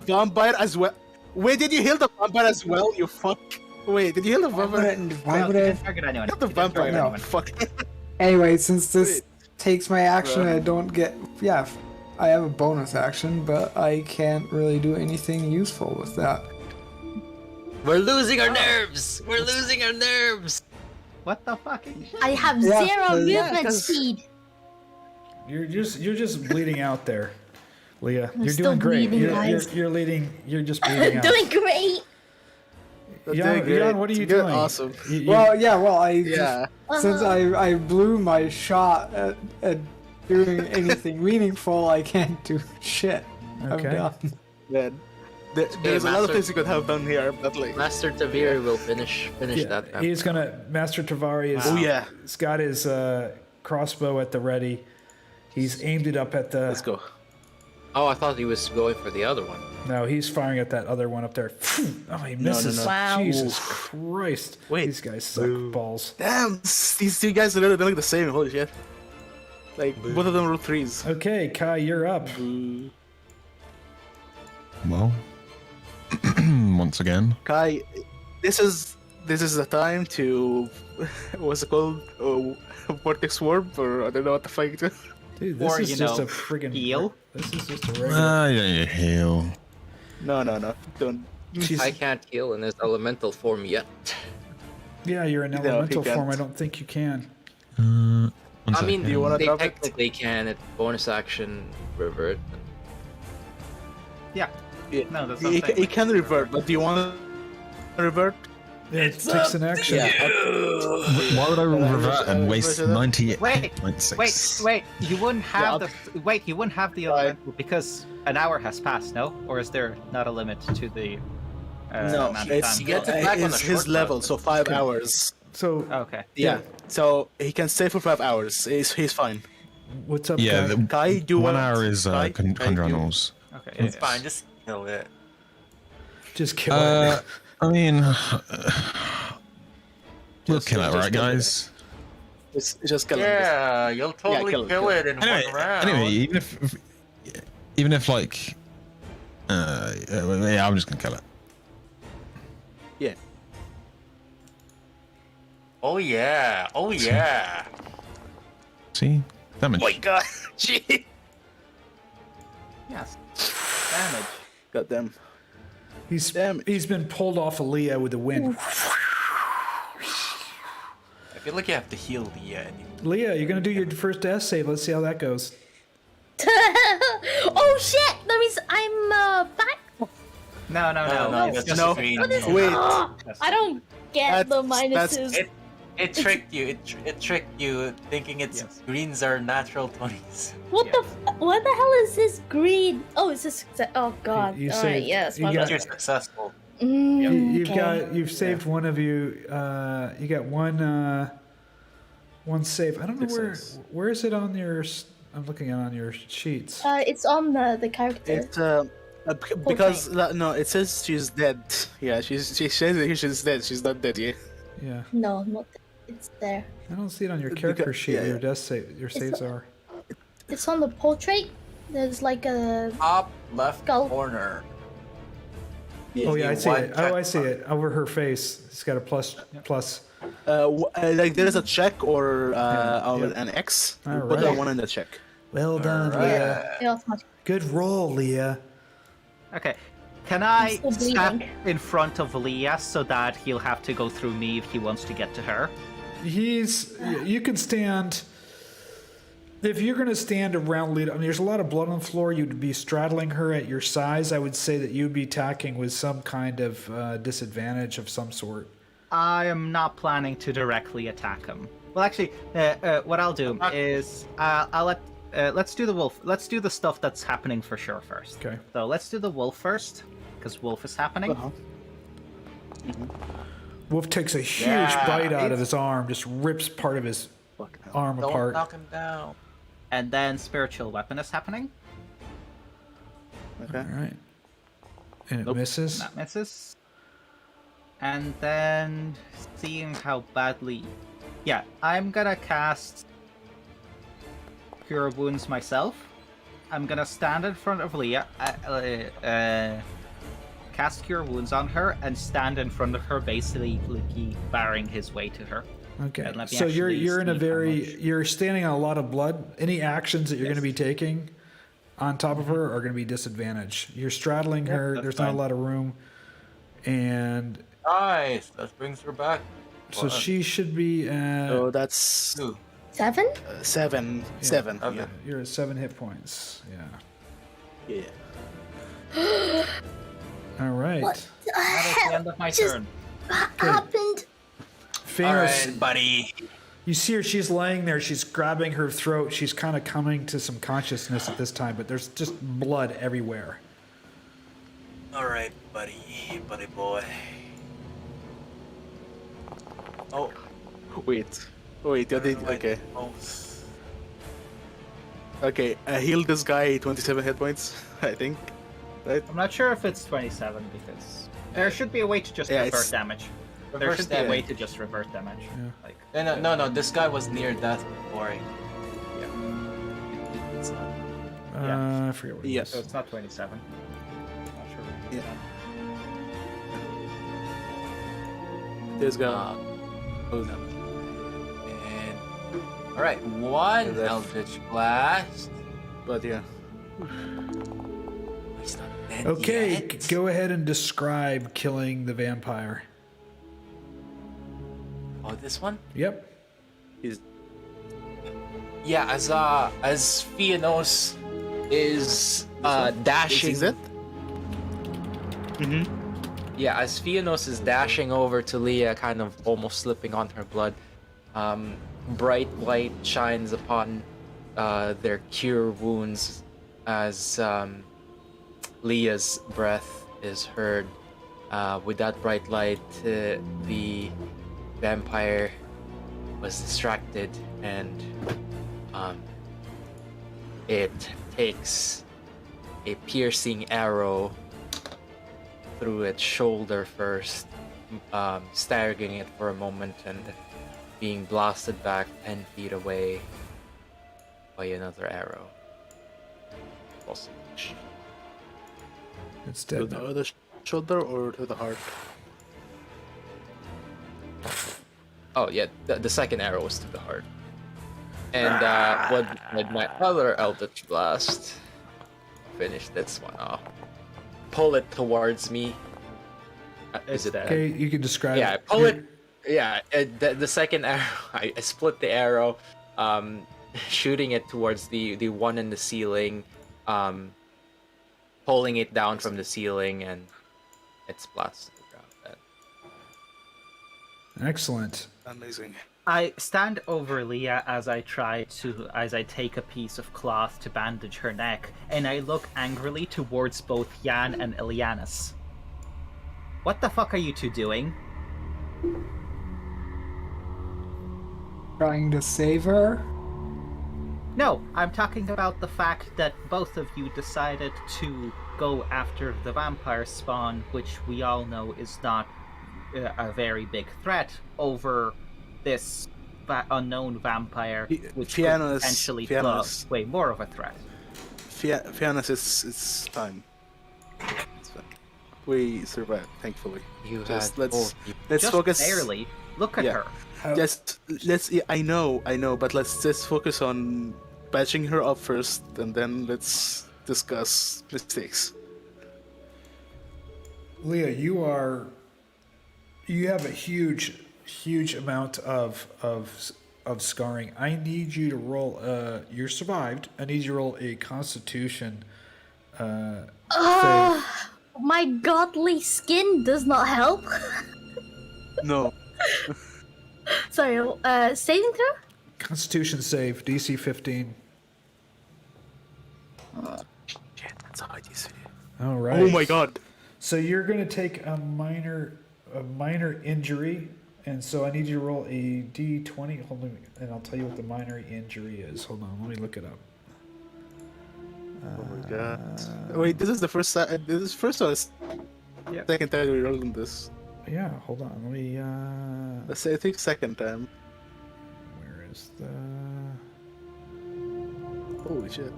Vampire as well. Wait, did you heal the vampire as well? You fuck. Wait, did you heal the Why would vampire? I? Why would you I? can target anyone. Heal the You can target vampire. No. anyone. Fuck. Anyway, since this Wait. takes my action, Bruh. I don't get. Yeah, I have a bonus action, but I can't really do anything useful with that. We're losing our nerves. We're losing our nerves. What the fuck? I have Yeah, zero yeah, movement 'cause- speed. You're just bleeding out there, Leah. I'm You're still doing great. bleeding, You're guys. you're leading. You're just bleeding out. Doing great. Jan, Jan, what are you Good, doing? awesome. Well, yeah, well, Yeah. since I blew my shot at doing anything meaningful, I can't do shit. Okay. I'm done. Man. There's a lot of Master- things you could have done here, but like. Master Taviri will finish Yeah, that. he's gonna. Master Tavari is. Oh yeah. He's got his crossbow at the ready. He's aimed it up at the. Let's go. Oh, I thought he was going for the other one. No, he's firing at that other one up there. Oh, he misses. no. Wow. Jesus Christ. Wait. These guys suck balls. Damn, these two guys are literally the same. Holy shit. Like both of them roll 3s. Okay, Kai, you're up. Well, once again, Kai, this is the time to what's it called? Oh, Vortex Warp, or I don't know what the fuck. Dude, this Or, is you just know, a friggin' heal. This is just a regular. yeah, heal. No, don't. I can't heal in his elemental form yet. Yeah, you're in No, he elemental form. can't. I don't think you can. One I mean, second. you wanna they drop it? technically can. It's bonus action revert. Yeah. Yeah. No, that's He, not he can revert, but do you want to revert? Yeah, it takes an action. Why would I revert and waste Wait, 98.6? wait. You wouldn't have Yeah. You wouldn't have the Right. elemental because an hour has passed, no? Or is there not a limit to the? No, amount of it's time? You get it back on his, a his short level, rest. so 5 hours. So, Okay. Yeah. So he can stay for 5 hours. He's fine. what's up, Yeah, Kai? the, Kai, do 1 what? hour is Kai, Kai, conjure you- animals. Okay. It's yes. Fine, just kill it. Just kill it. I mean, we'll Just- kill it, just right, kill it. guys? Just kill him. Yeah, you'll totally kill it, kill kill it and Anyway, walk around. even if like, yeah, I'm just gonna kill it. Yeah. Oh yeah, oh yeah. See, damage. Oh my god. Gee. Yes. Damage. God damn. He's been pulled off of Leah with the wind. I feel like you have to heal Leah. Leah, you're gonna do your first death save. Let's see how that goes. Oh shit! That means I'm back. No. that's just No. green. What is? Wait. Oh, I don't get the That's- minuses. It tricked you. It tricked you, thinking it's Yes. greens are natural 20s. What what the hell is this green? Oh, it's this. Oh god. You All right. saved- Yes. you My got- You're successful. You've okay. you've saved one of you. You got one save. I don't know where is it on your. I'm looking on your sheets. It's on the character. It's because no, it says she's dead. Yeah, she says she's dead. She's not dead yet. Yeah, No, not. It's there. I don't see it on your character Because- sheet. yeah, Where your yeah. death save, your saves are. It's on the portrait. There's like a. Top left Skull. corner. Oh yeah, I see one it. Oh, I check see it over her face. It's got a plus. Like there is a check or an X. All Put that right. one in the check. Well done, Leah. Yeah, it's much- Good roll, Leah. Okay. Can I still step bleeding. in front of Leah so that he'll have to go through me if he wants to get to her? You can stand. If you're going to stand around Liea, I mean, there's a lot of blood on the floor. You'd be straddling her at your size. I would say that you'd be attacking with some kind of disadvantage of some sort. I am not planning to directly attack him. Well, actually, what I'll do is let's do the wolf. Let's do the stuff that's happening for sure first. Okay. So let's do the wolf first, because wolf is happening. Wolf takes a huge bite out of his arm, just rips part of his arm Don't apart. knock him down. And then spiritual weapon is happening. Okay. All right. And it Nope, misses. That misses. And then seeing how badly, yeah, I'm gonna cast Cure Wounds myself. I'm gonna stand in front of Liea, cast Cure Wounds on her, and stand in front of her, basically barring his way to her. Okay. And let me So actually you're in a see how very much- you're standing on a lot of blood. Any actions that you're going to be taking on top of her are going to be disadvantaged. You're straddling her. that's There's not a fine. lot of room, and Nice. That brings her back. so she should be. So that's 2. 7? 7. 7. Okay. Yeah. You're at 7 hit points. Yeah. Yeah. All right. What the That is the hell end of my just turn. happened? All Fiannos, right, buddy. you see her. She's laying there. She's grabbing her throat. She's kind of coming to some consciousness at this time, but there's just blood everywhere. All right, buddy boy. Oh, Wait. You did. Okay. Oh. Okay. Heal this guy 27 hit points, I think. Right? I'm not sure if it's 27 because there should be a way to just Yeah, revert it's- damage. There Reverse should be a way damage. to just revert damage. Like, No. This guy was near death before. It's not. I forget what it Yeah. is. so it's not 27. Not sure. Yeah. This guy. And all right, one And then- Eldritch Blast. But yeah. He's not dead Okay, yet. go ahead and describe killing the vampire. Oh, this one? Yep. Yeah, as Fiannos is dashing. Is it? Mm-hmm. Yeah, as Fiannos is dashing over to Liea, kind of almost slipping on her blood, bright light shines upon their cure wounds as Lea's breath is heard. With that bright light, the vampire was distracted and it takes a piercing arrow through its shoulder first, staggering it for a moment and being blasted back 10 feet away by another arrow. Also, It's To dead the now. other shoulder or to the heart? oh yeah, the second arrow was to the heart. And with my other Eldritch Blast, finish this one off. Pull it towards me. It's Is it dead. Okay, you can describe Yeah, I it. pull it. Yeah, the second arrow, I split the arrow, shooting it towards the one in the ceiling, pulling it down from the ceiling, and it splats to the ground. Excellent. Amazing. I stand over Liea as I take a piece of cloth to bandage her neck, and I look angrily towards both Jan and Ileanys. What the fuck are you two doing? Trying to save her? No, I'm talking about the fact that both of you decided to go after the vampire spawn, which we all know is not a very big threat, over this unknown vampire, which could Fiannos- potentially Fiannos. way more of a threat. Fiannos, it's time. It's fine. We survived, thankfully. You Just had let's both. let's Just focus. barely. Look at Yeah. her. Just let's. I know, but let's just focus on patching her up first, and then let's discuss mistakes. Liea, you have a huge amount of of scarring. I need you to roll. You're survived. I need you to roll a Constitution. Save. My godly skin does not help. No. Sorry, saving throw? Constitution save. DC 15. Shit, that's a high DC. All right. Oh my god. So you're going to take a minor injury, and so I need you to roll a D20. Hold on, and I'll tell you what the minor injury is. Hold on, let me look it up. Oh my god. Wait, this is the first time. This is first or Yeah. second time we're rolling this? Yeah, hold on. Let me. Let's say I think second time. Where is the? Holy shit.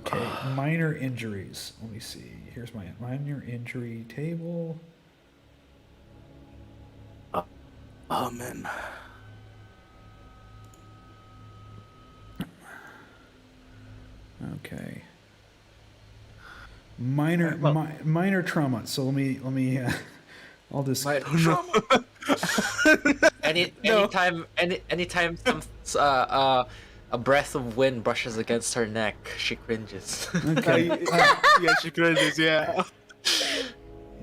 Okay, minor injuries. Let me see. Here's my minor injury table. Oh man. Okay. Minor trauma. So let me. I'll just. Anytime some a breath of wind brushes against her neck, she cringes. Okay. Yeah, she cringes. Yeah.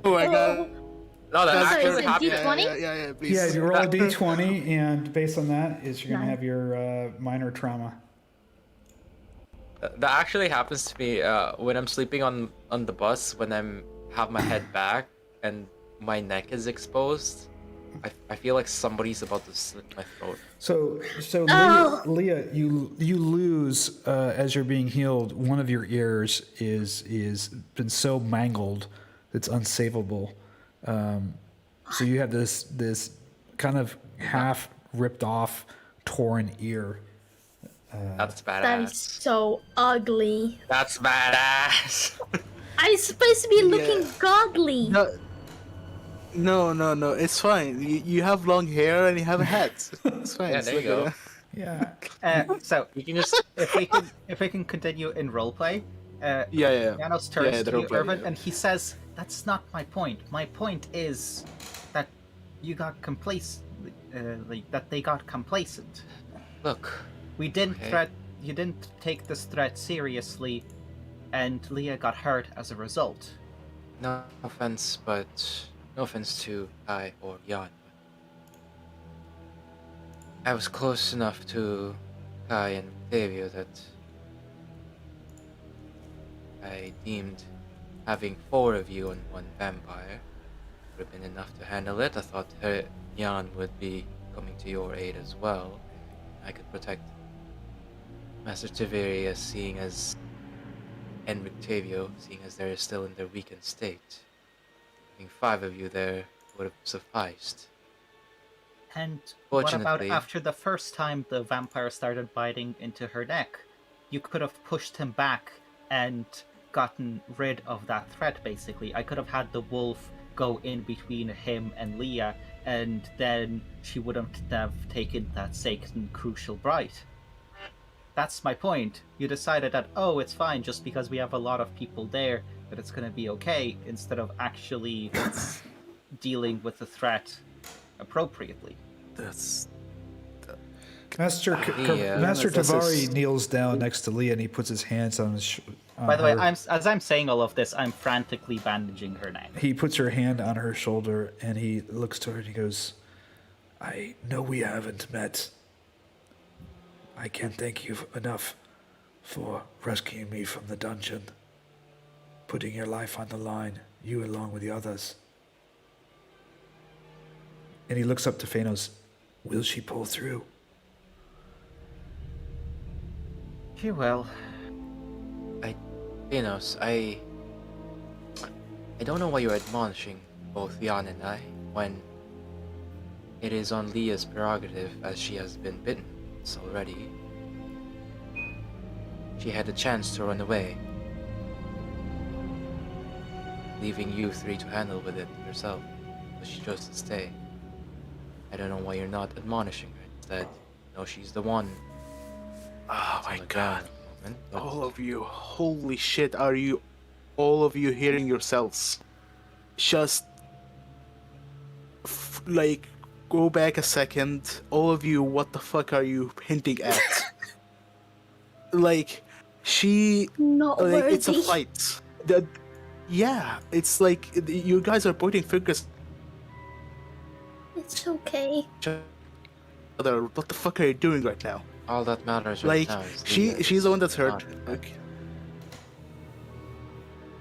Oh my god. No, that Sorry, actually is it happened. D20? Yeah, please. Yeah, you roll a d20, and based on that, is you're gonna Nine. have your minor trauma. That actually happens to me when I'm sleeping on the bus, when I'm have my head back and my neck is exposed. I feel like somebody's about to slit my throat. So Oh. Leah, you lose as you're being healed. One of your ears is been so mangled it's unsavable. So you have this kind of half ripped off, torn ear. That's badass. That is so ugly. That's badass. I'm supposed to be looking godly. No. It's fine. You have long hair and you have a hat. It's fine. Yeah, It's there you like go. Yeah. So You can just if we can continue in roleplay, Yeah. Janos turns the to you, roleplay, Ervan, yeah. and he says, "That's not my point. My point is that you got complacent. That they got complacent. look. We didn't Okay. You didn't take this threat seriously, and Leah got hurt as a result." No offense, but no offense to I or Jan. I was close enough to Kai and Octavia that I deemed having 4 of you and 1 vampire would have been enough to handle it. I thought Jan would be coming to your aid as well. I could protect Master Tiberia, seeing as and Octavio, seeing as they're still in their weakened state. Having 5 of you there would have sufficed. And what about Fortunately- after the first time the vampire started biting into her neck? You could have pushed him back and gotten rid of that threat, basically. I could have had the wolf go in between him and Leah, and then she wouldn't have taken that second crucial bite. That's my point. You decided that, oh, it's fine just because we have a lot of people there, that it's going to be okay, instead of actually dealing with the threat appropriately. That's Master Yeah, Master that's Tavari just- kneels down next to Leah and he puts his hands on his. By the way, as I'm saying all of this, I'm frantically bandaging her neck. He puts her hand on her shoulder and he looks to her and he goes, "I know we haven't met. I can't thank you enough for rescuing me from the dungeon, putting your life on the line, you along with the others." And he looks up to Fiannos. "Will she pull through?" She will. Fiannos, I don't know why you're admonishing both Jan and I when it is on Leah's prerogative, as she has been bitten once already. She had the chance to run away, leaving you 3 to handle with it yourself, but she chose to stay. I don't know why you're not admonishing her instead. No, she's the one. oh that's on my the ground god. at the moment, but All of you, holy shit, are you all of you hearing yourselves? Just like go back a second. All of you, what the fuck are you hinting at? Like, Not like, it's a worthy. fight. Yeah, it's like you guys are pointing fingers It's okay. at each other. What the fuck are you doing right now? All that matters right Like, now is she's the one that's hurt. not- Okay.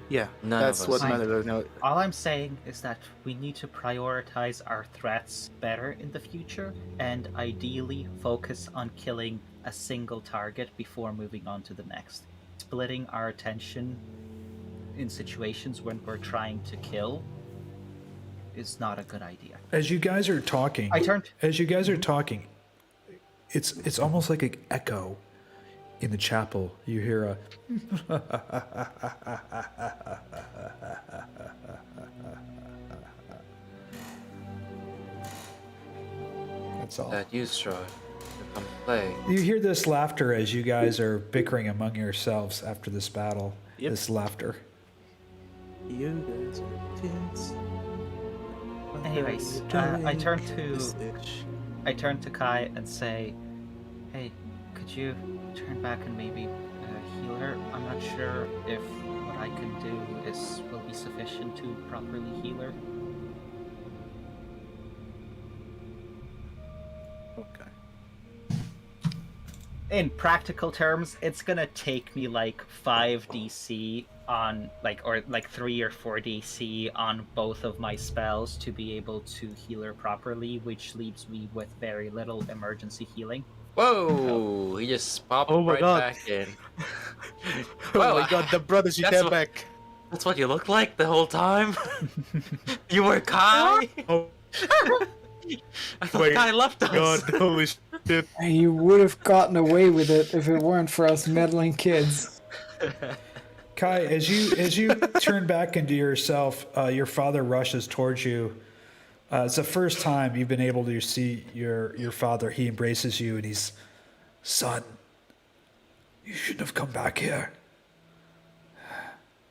Yeah, None that's of what us. matters right now. All I'm saying is that we need to prioritize our threats better in the future, and ideally focus on killing a single target before moving on to the next. Splitting our attention in situations when we're trying to kill is not a good idea. As you guys are talking, it's almost like an echo in the chapel. You hear a that's all. That you, Straw, to come play. You hear this laughter as you guys are bickering among yourselves after this battle. Yep. This laughter. You guys are kids. What Anyways, are you I doing? turn This to bitch. Kai and say, "Hey, could you turn back and maybe heal her? I'm not sure if what I can do will be sufficient to properly heal her." Okay. In practical terms, it's gonna take me like 5 DC on or 3 or 4 DC on both of my spells to be able to heal her properly, which leaves me with very little emergency healing. Whoa! He just popped Oh my right God. back in. Oh Well, my god, the brothers you that's came what- back. That's what you looked like the whole time? You were Kai? Oh I thought my Kai left us. god, holy shit. You would have gotten away with it if it weren't for us meddling kids. Kai, as you turn back into yourself, your father rushes towards you. It's the first time you've been able to see your father. He embraces you and he's, son, you shouldn't have come back here.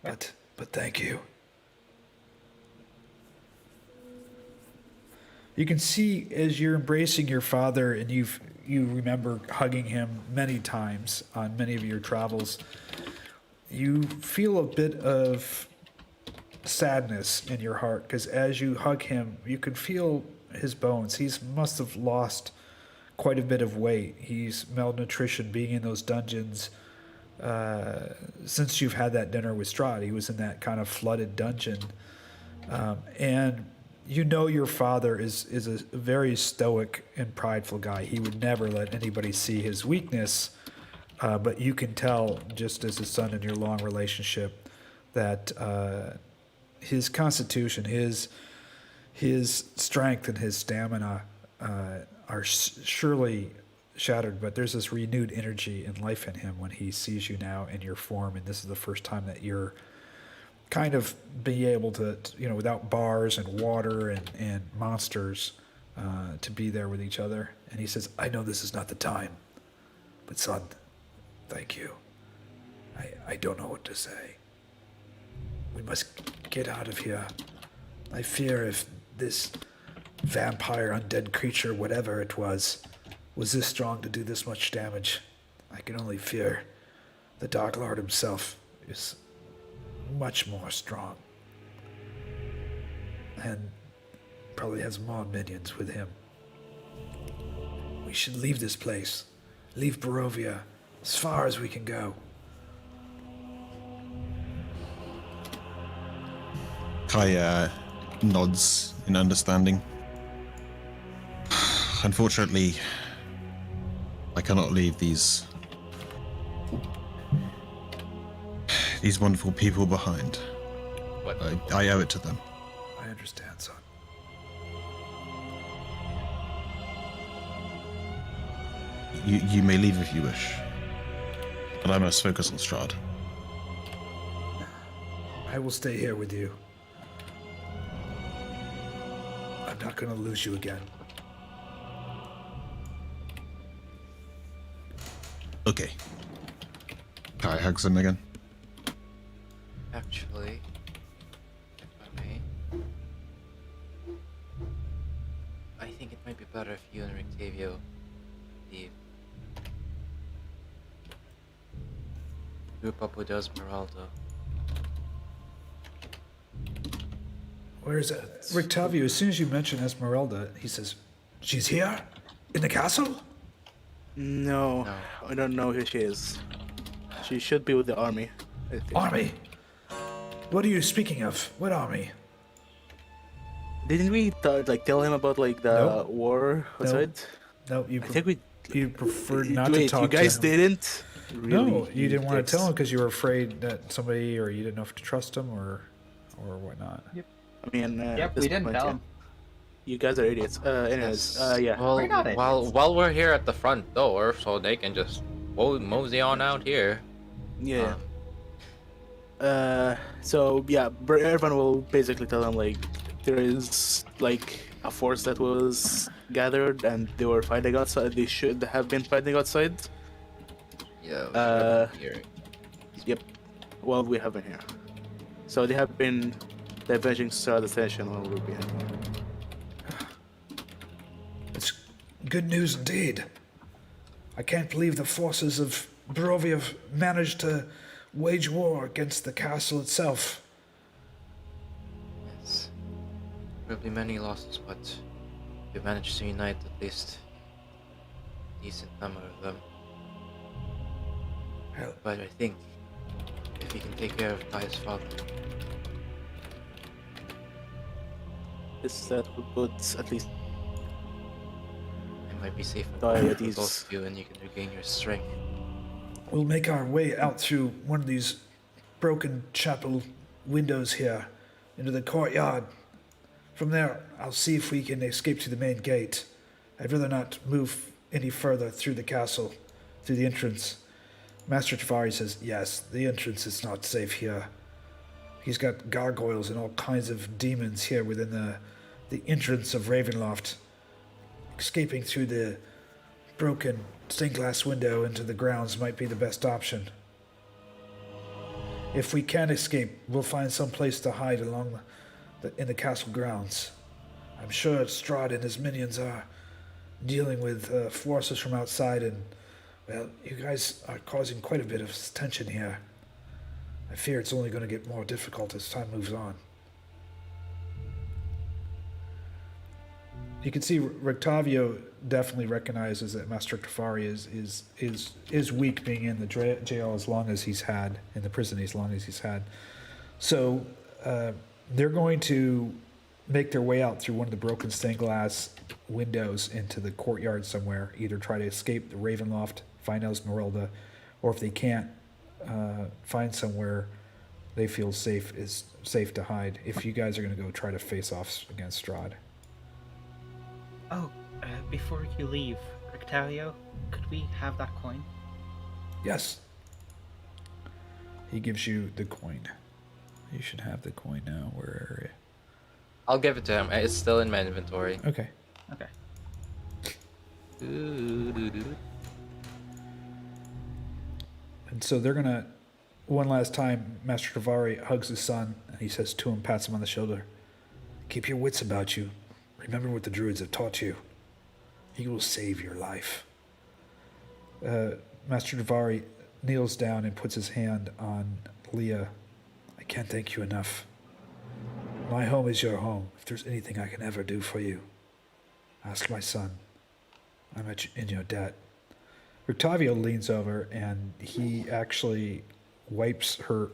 But thank you. You can see as you're embracing your father, and you remember hugging him many times on many of your travels. You feel a bit of sadness in your heart because as you hug him, you can feel his bones. He must have lost quite a bit of weight. He's malnutrition, being in those dungeons. Since you've had that dinner with Strahd, he was in that kind of flooded dungeon, and you know your father is a very stoic and prideful guy. He would never let anybody see his weakness. But you can tell, just as a son in your long relationship, that his constitution, his strength, and his stamina are surely shattered. But there's this renewed energy and life in him when he sees you now in your form, and this is the first time that you're kind of be able to, without bars and water and monsters, to be there with each other. And he says, "I know this is not the time, but son, thank you. I don't know what to say. We must get out of here. I fear if this vampire, undead creature, whatever it was this strong to do this much damage, I can only fear the Dark Lord himself is much more strong. And probably has more minions with him. We should leave this place. Leave Barovia as far as we can go." Kai nods in understanding. Unfortunately, I cannot leave these wonderful people behind. What? I owe it to them. I understand, son. You may leave if you wish, but I must focus on Strahd. I will stay here with you. I'm not going to lose you again. Okay. Kai hugs him again. Actually, if I may, I think it might be better if you and Rictavio leave. Group up with Esmeralda. Where is it? Rictavio, as soon as you mention Esmeralda, he says, she's here? In the castle? No, No. I don't know who she is. She should be with the army. I think. Army? What are you speaking of? What army? Didn't we tell him about like the Nope. war outside? No, I think we. you preferred not Wait, to talk you guys to him. didn't? Really? No, you didn't want to dicks. tell him because you were afraid that somebody, or you didn't know if to trust him, or whatnot. I mean, Yep, at this we didn't point, tell yeah. him. You guys are idiots. Anyways, yeah. Well, We're not idiots. while we're here at the front door, so they can just mosey on out here. Yeah. So yeah, Ervan will basically tell them like there is like a force that was gathered and they were fighting outside. They should have been fighting outside. Yeah. Here. Yep. While we have been here. So they have been diverging Strahd attention while we've been here. It's good news indeed. I can't believe the forces of Barovia have managed to wage war against the castle itself. Yes. There will be many losses, but we managed to unite at least a decent number of them. Hell, But I think if we can take care of Kai's father, That would put at least it might be safer Die for at ease. both of you, and you can regain your strength. we'll make our way out through one of these broken chapel windows here into the courtyard. From there, I'll see if we can escape to the main gate. I'd rather not move any further through the castle, through the entrance. Master Tavari says, yes, the entrance is not safe here. He's got gargoyles and all kinds of demons here within the entrance of Ravenloft. Escaping through the broken stained glass window into the grounds might be the best option. If we can escape, we'll find some place to hide along in the castle grounds. I'm sure Strahd and his minions are dealing with forces from outside, and, well, you guys are causing quite a bit of tension here. I fear it's only going to get more difficult as time moves on. You can see Rictavio definitely recognizes that Master Tafari is weak, being in the jail as long as he's had, in the prison as long as he's had. So they're going to make their way out through one of the broken stained glass windows into the courtyard somewhere, either try to escape the Ravenloft, find Esmeralda, or if they can't find somewhere they feel safe to hide, if you guys are going to go try to face off against Strahd. Oh, before you leave, Rictavio, could we have that coin? Yes. He gives you the coin. You should have the coin now. Where are you? I'll give it to him. It's still in my inventory. Okay. Okay. And so they're gonna, one last time, Master Tavari hugs his son, and he says to him, pats him on the shoulder, keep your wits about you. Remember what the Druids have taught you. He will save your life. Master Tavari kneels down and puts his hand on Liea. I can't thank you enough. My home is your home. If there's anything I can ever do for you, ask my son. I'm in your debt. Rictavio leans over and he actually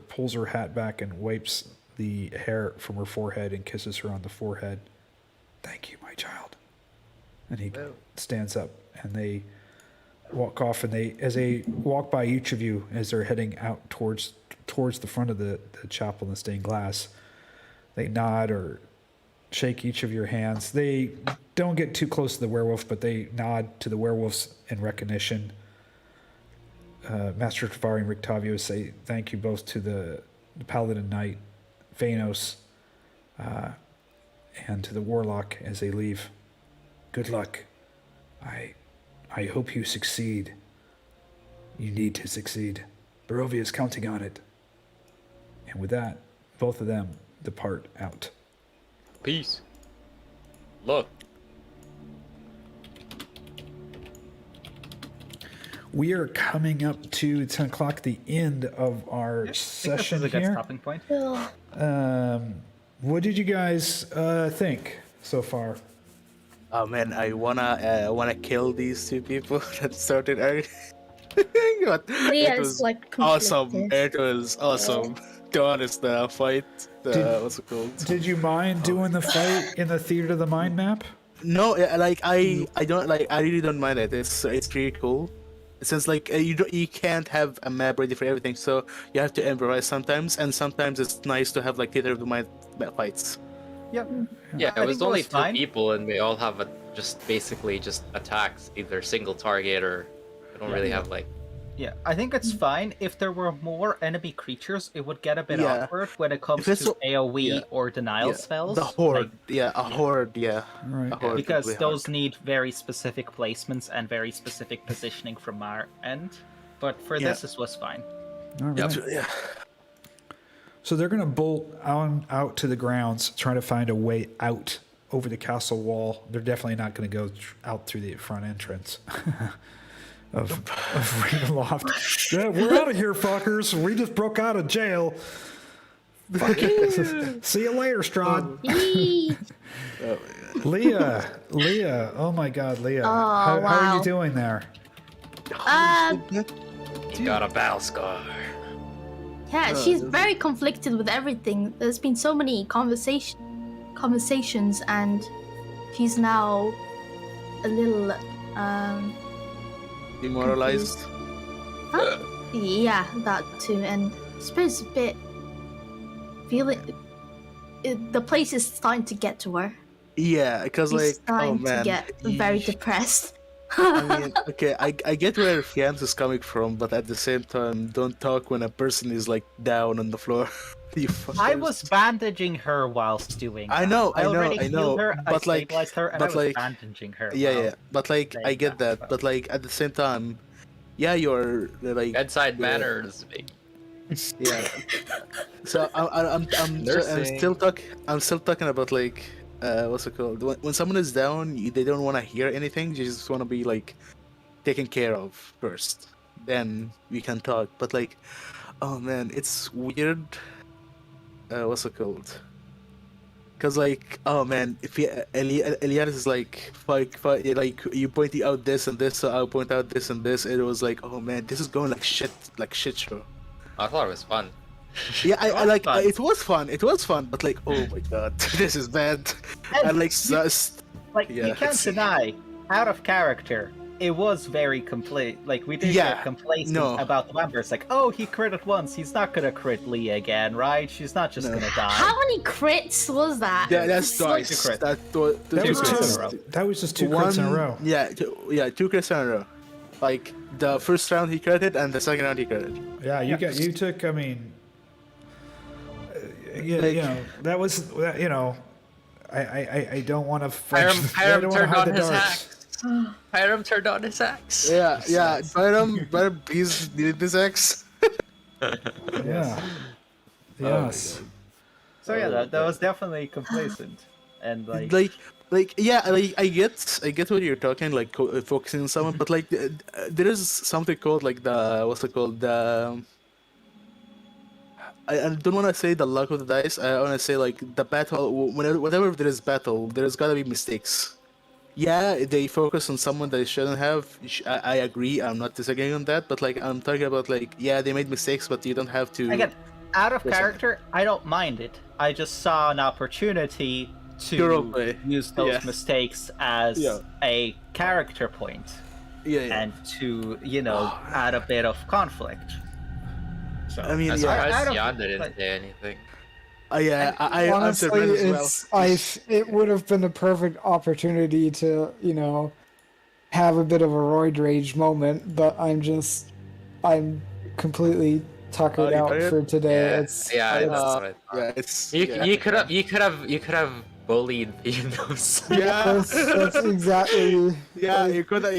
pulls her hat back and wipes the hair from her forehead and kisses her on the forehead. Thank you, my child. And he stands up and they walk off, and as they walk by each of you as they're heading out towards the front of the chapel in the stained glass, they nod or shake each of your hands. They don't get too close to the werewolf, but they nod to the werewolves in recognition. Master Tavari and Rictavio say thank you both to the Paladin Knight, Fiannos, and to the Warlock as they leave. Good luck. I hope you succeed. You need to succeed. Barovia is counting on it. And with that, both of them depart out. Peace. Look. we are coming up to 10 o'clock, the end of our I think this session is a good here. stopping point. What did you guys think so far? Oh man, I wanna kill these two people that started early. But Liea it is, was like, awesome. conflicted. It was awesome. To be honest, the fight. What's it called? Did you mind doing the fight in the Theater of the Mind map? No, like I don't like. I really don't mind it. It's pretty cool. Since like you can't have a map ready for everything, so you have to improvise sometimes, and sometimes it's nice to have like theater of the mind fights. Yep. Yeah, I it was think it only was two fine. people, and they all have basically just attacks, either single target or they don't really have like. Yeah, I think it's fine. If there were more enemy creatures, it would get a bit Yeah. awkward when it comes If it's to so- AoE yeah. or denial Yeah, spells. the horde, like, a horde, yeah. Right. A horde because would be those hard. need very specific placements and very specific positioning from our end. But for Yeah. this was fine. All right. Yeah. So they're going to bolt out to the grounds, trying to find a way out over the castle wall. They're definitely not going to go out through the front entrance of Ravenloft. Yeah, we're out of here, fuckers. We just broke out of jail. See you later, Strahd. Eee. Liea. Oh my God, Liea. Oh, how are wow. you doing there? You got a battle scar. Yeah, she's very conflicted with everything. There's been so many conversations, and she's now a little Demoralized. yeah, that too. And I suppose a bit feeling the place is starting to get to her. Yeah, because She's like, oh starting to man. get very depressed. I mean, okay, I get where Fiannos is coming from, but at the same time, don't talk when a person is like down on the floor. You fuckers. I was bandaging her whilst doing I that. know, I know, already I healed know, her, I but, like- stabilized her, and but, I was like- bandaging her. Yeah, while- yeah, but like I saying get that, that, but like at the same time, yeah, you're like Bedside Yeah. manners. yeah. So I'm Nursing. still talking about like what's it called? When someone is down, they don't want to hear anything. They just want to be like taken care of first. Then we can talk. But like, oh man, it's weird. What's it called? Cause like, oh man, if Ileanys is like, like you pointing out this and this, so I'll point out this and this. It was like, oh man, this is going like shit show. I thought it was fun. Yeah, I was like fun. it was fun. It was fun, but like, oh my god, this is bad. And like, Like, Yeah, you can't it's- deny, out of character, it was very complete. Like, we did Yeah, get complacent no. about the vampires. Like, oh, he critted once, he's not gonna crit Liea again, right? She's not just No. gonna die. How many crits was that? yeah, that's like twice. two crits. That That was, crits in a just, row. that was just two crits in a row. Yeah, two crits in a row. Like the first round he critted and the second round he critted. Yeah, you took. I mean, yeah, Like- you know that was that. You know, I don't want to. Hiram turned on his axe. Hiram turned on his axe. Yeah, Byram, please delete this X. Yeah. Yes. So yeah, that was definitely complacent. And like, Like yeah, like I get what you're talking, like focusing on someone, but like there is something called like the what's it called the. I don't want to say the luck of the dice. I want to say like the battle. Whenever there is battle, there's gotta be mistakes. Yeah, they focus on someone they shouldn't have. I agree. I'm not disagreeing on that. But like I'm talking about like yeah, they made mistakes, but you don't have to. again, out of Listen. character, I don't mind it. I just saw an opportunity to Roleplay. use those Yeah. mistakes as Yeah. a character point yeah. and to, you know, add a bit of conflict. So, I mean, I'm yeah. I surprised don't- Jan didn't like- say anything. Yeah, I'm Honestly, surprised as well. it would have been a perfect opportunity to, you know, have a bit of a roid rage moment, but I'm completely tuckered you out tired? for today. Yeah, It's yeah, it's- that's what I thought. Yeah, it's You could have bullied Fiannos. yeah, that's exactly yeah. You could have.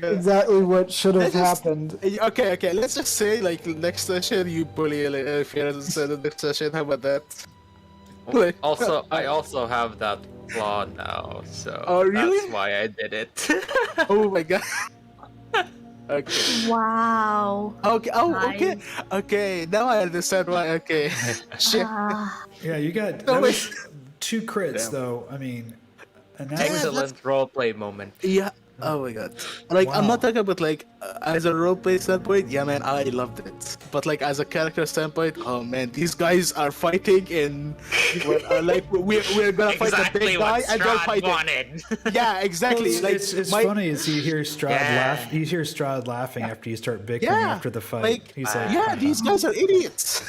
exactly what should have Let's just- happened. Okay. Let's just say like next session you bully Fiannos instead of next session. How about that? Like- Also, I also have that flaw now, so Oh, really? that's why I did it. Oh my god. Okay. Wow. Okay. Oh, okay. Okay. Now I understand why. Okay. Shit. Ah. Yeah, you got No, that wait. was 2 crits Damn. though. I mean, and that was, Excellent roleplay moment. Yeah. Oh my god. Like, I'm not Wow. talking about like as a roleplay standpoint. Yeah, man, I loved it. But like as a character standpoint, oh man, these guys are fighting in. Like we're gonna fight the big guy and they're fighting. wanted. Yeah, exactly. It's, like it's my- funny as you hear Strahd Yeah. laugh. You hear Strahd laughing after you start bickering Yeah. after the fight. Like, He's like, yeah, these guys are idiots.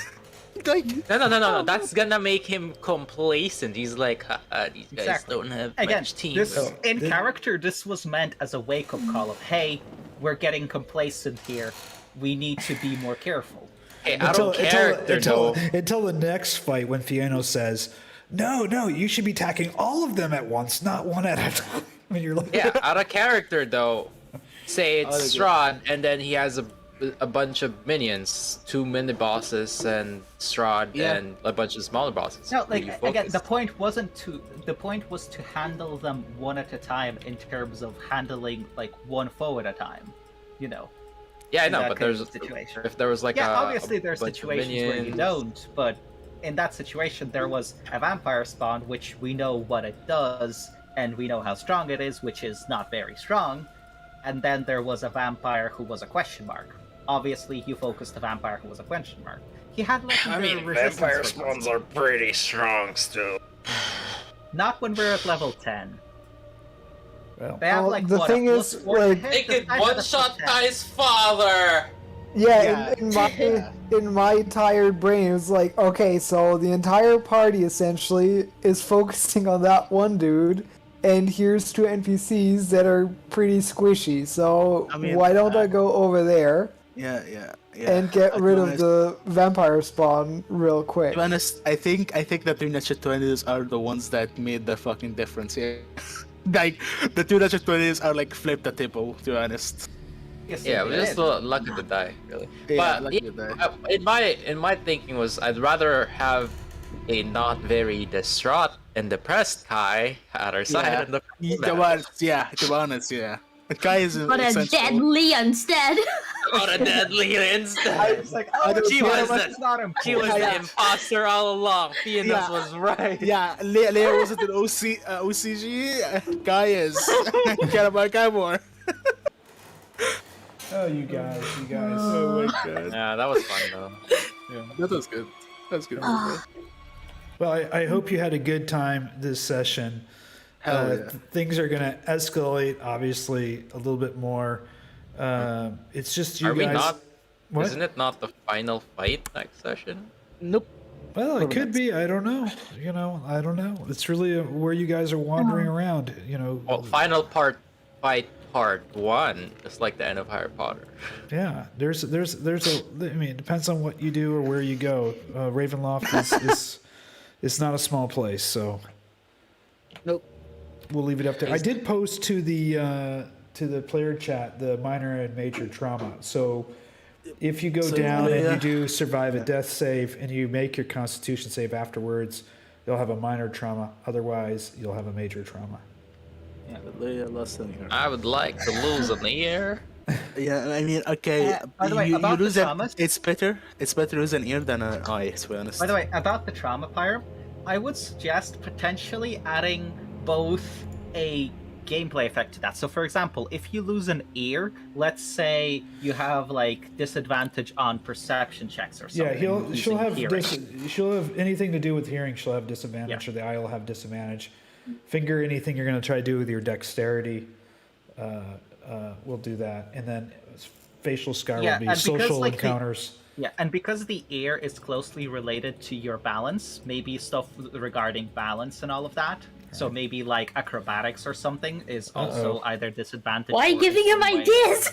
Like, No. That's gonna make him complacent. He's like, these guys Exactly. don't have Again, much team. this in Th- character, this was meant as a wake-up call of, hey, we're getting complacent here. We need to be more careful. Hey, out of character though. until the next fight when Fiannos says, no, you should be attacking all of them at once, not one at a time. And you're like, Yeah, out of character though. Say it's Strahd, and then he has a bunch of minions, 2 mini bosses, and Strahd, Yeah. and a bunch of smaller bosses. No, Who you like again, the focused. point wasn't to. The point was to handle them one at a time in terms of handling like one foe at a time. You know. Yeah, I in know, that but kind there's of situation. if there was like Yeah, a obviously there are bunch of situations where you minions. don't, but in that situation there was a vampire spawn, which we know what it does, and we know how strong it is, which is not very strong. And then there was a vampire who was a question mark. Obviously, you focused the vampire who was a question mark. He had legendary resistance for are pretty strong still. not when we're at level 10. well, They have Well, like the what, thing a is, +4 to like- hit? They This could guy had a one-shot +10. Kai's father! Yeah, in my tired brain, it's like, okay, so the entire party essentially is focusing on that one dude, and here's 2 NPCs that are pretty squishy. So I mean, why don't I go over there yeah. and get To rid be of honest- the vampire spawn real quick? To be honest, I think the 2 Natural 20s are the ones that made the fucking difference here. Like, the 2 Natural 20s are like flip the table, to be honest. Yes, Yeah, they we're just did. lucky to die, really. Yeah, but lucky to die. in my thinking was I'd rather have a not very distraught and depressed Kai at our side Yeah. in the To be combat. honest, yeah. The guy is But a essential. dead Liea instead. On a deadly instead. It's like, I oh, don't she care was about- the- it's not She was important. the imposter all along. Fiannos Yeah. was right. Yeah, Leia wasn't an OCG. Guy is. Care about Guy more. oh, you guys. Oh my god. Yeah, that was fun though. That was good. That was good. Well, I hope you had a good time this session. Hell yeah. Things are going to escalate, obviously, a little bit more. It's just you Are we guys. not? What? Isn't it not the final fight next session? Nope. Well, it could be. I don't know. I don't know. It's really where you guys are wandering around. Well, final fight part 1, just like the end of Harry Potter. Yeah. There's a. I mean, it depends on what you do or where you go. Ravenloft is it's not a small place, so Nope. we'll leave it up there. I did post to the player chat the minor and major trauma. So if you go So, down and yeah. you do survive a death save and you make your Constitution save afterwards, you'll have a minor trauma. Otherwise, you'll have a major trauma. Leia lost an ear. I would like to lose an ear. Yeah, I mean, okay. By the way, you about the lose an, traumas- it's better. It's better to lose an ear than an eye, to be honest. By the way, about the trauma pyre, I would suggest potentially adding both a gameplay effect to that. So, for example, if you lose an ear, let's say you have like disadvantage on perception checks or something. Yeah, she'll using have hearing. she'll have anything to do with hearing. She'll have disadvantage, Yeah. or the eye will have disadvantage. Finger, anything you're going to try to do with your dexterity, will do that. And then facial scar Yeah, will be and because, social like, the- encounters. Yeah, and because the ear is closely related to your balance, maybe stuff regarding balance and all of that. So maybe like acrobatics or something is also either disadvantage. Why are you or giving him disadvantage.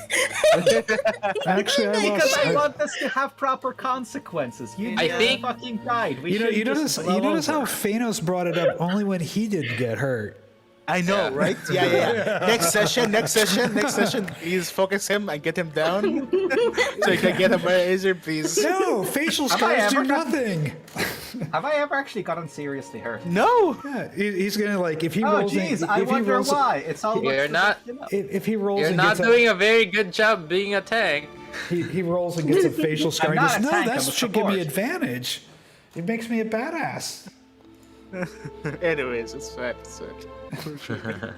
ideas? Actually, Because I I want this to have proper consequences. You I think- fucking died. We you shouldn't notice just blow you notice how over. Phanos brought it up only when he didn't get hurt. I know, Yeah. right? Yeah. Next session, please focus him and get him down so you can get a razor, please. No, facial Have I scars do ever gotten- nothing. Have I ever actually gotten seriously hurt? No. Yeah, he's gonna like if he Oh, rolls. jeez, if I he wonder rolls, why. It's all. You're not- If he rolls, You're and not gets doing a very good job being a tank. he rolls and gets a facial scar. I'm He not goes, a no, tank, that I'm a should give me support." advantage. It makes me a badass. Anyways, it's fine. It's fine.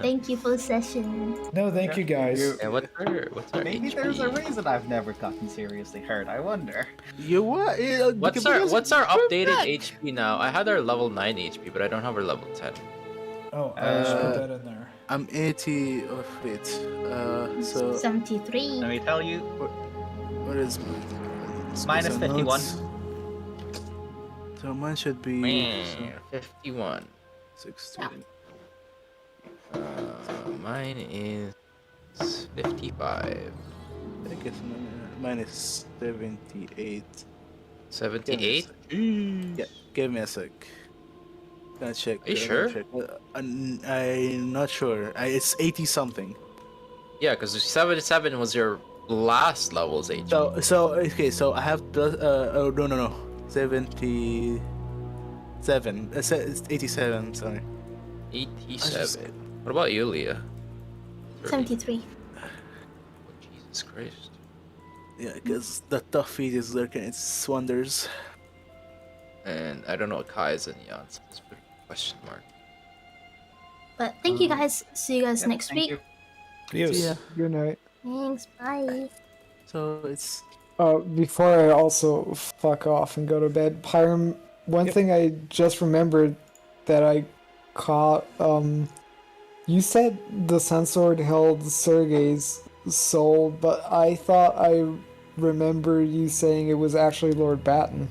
Thank you for the session. No, thank you guys. Yeah, what's our Maybe HP? there's a reason I've never gotten seriously hurt. I wonder. You what? What's our updated HP now? I had our level 9 HP, but I don't have our level 10. Oh, I'll just put that in there. I'm 80. Oh wait. So 73. Let me tell you, what is minus 51. So mine should be Man, 51. 16. Mine is 55. I guess mine is 78. 78? Yeah, give me a sec. Gonna check. Are you sure? Check. I'm not sure. It's 80 something. Yeah, because 77 was your last level's HP. So okay. So I have oh no 77. It's 87. Sorry. 87. What about you, Leah? 73. Jesus Christ. Yeah, because the tough feat is lurking its wonders. And I don't know what Kai is in Jan's question mark. But thank you guys. See you guys Yep, next thank week. you. Yes. Yeah. Good night. Thanks. Bye. So it's Before I also fuck off and go to bed, Pyram, one thing I just remembered that I caught, you said the Sun Sword held Sergei's soul, but I thought I remember you saying it was actually Lord Batten.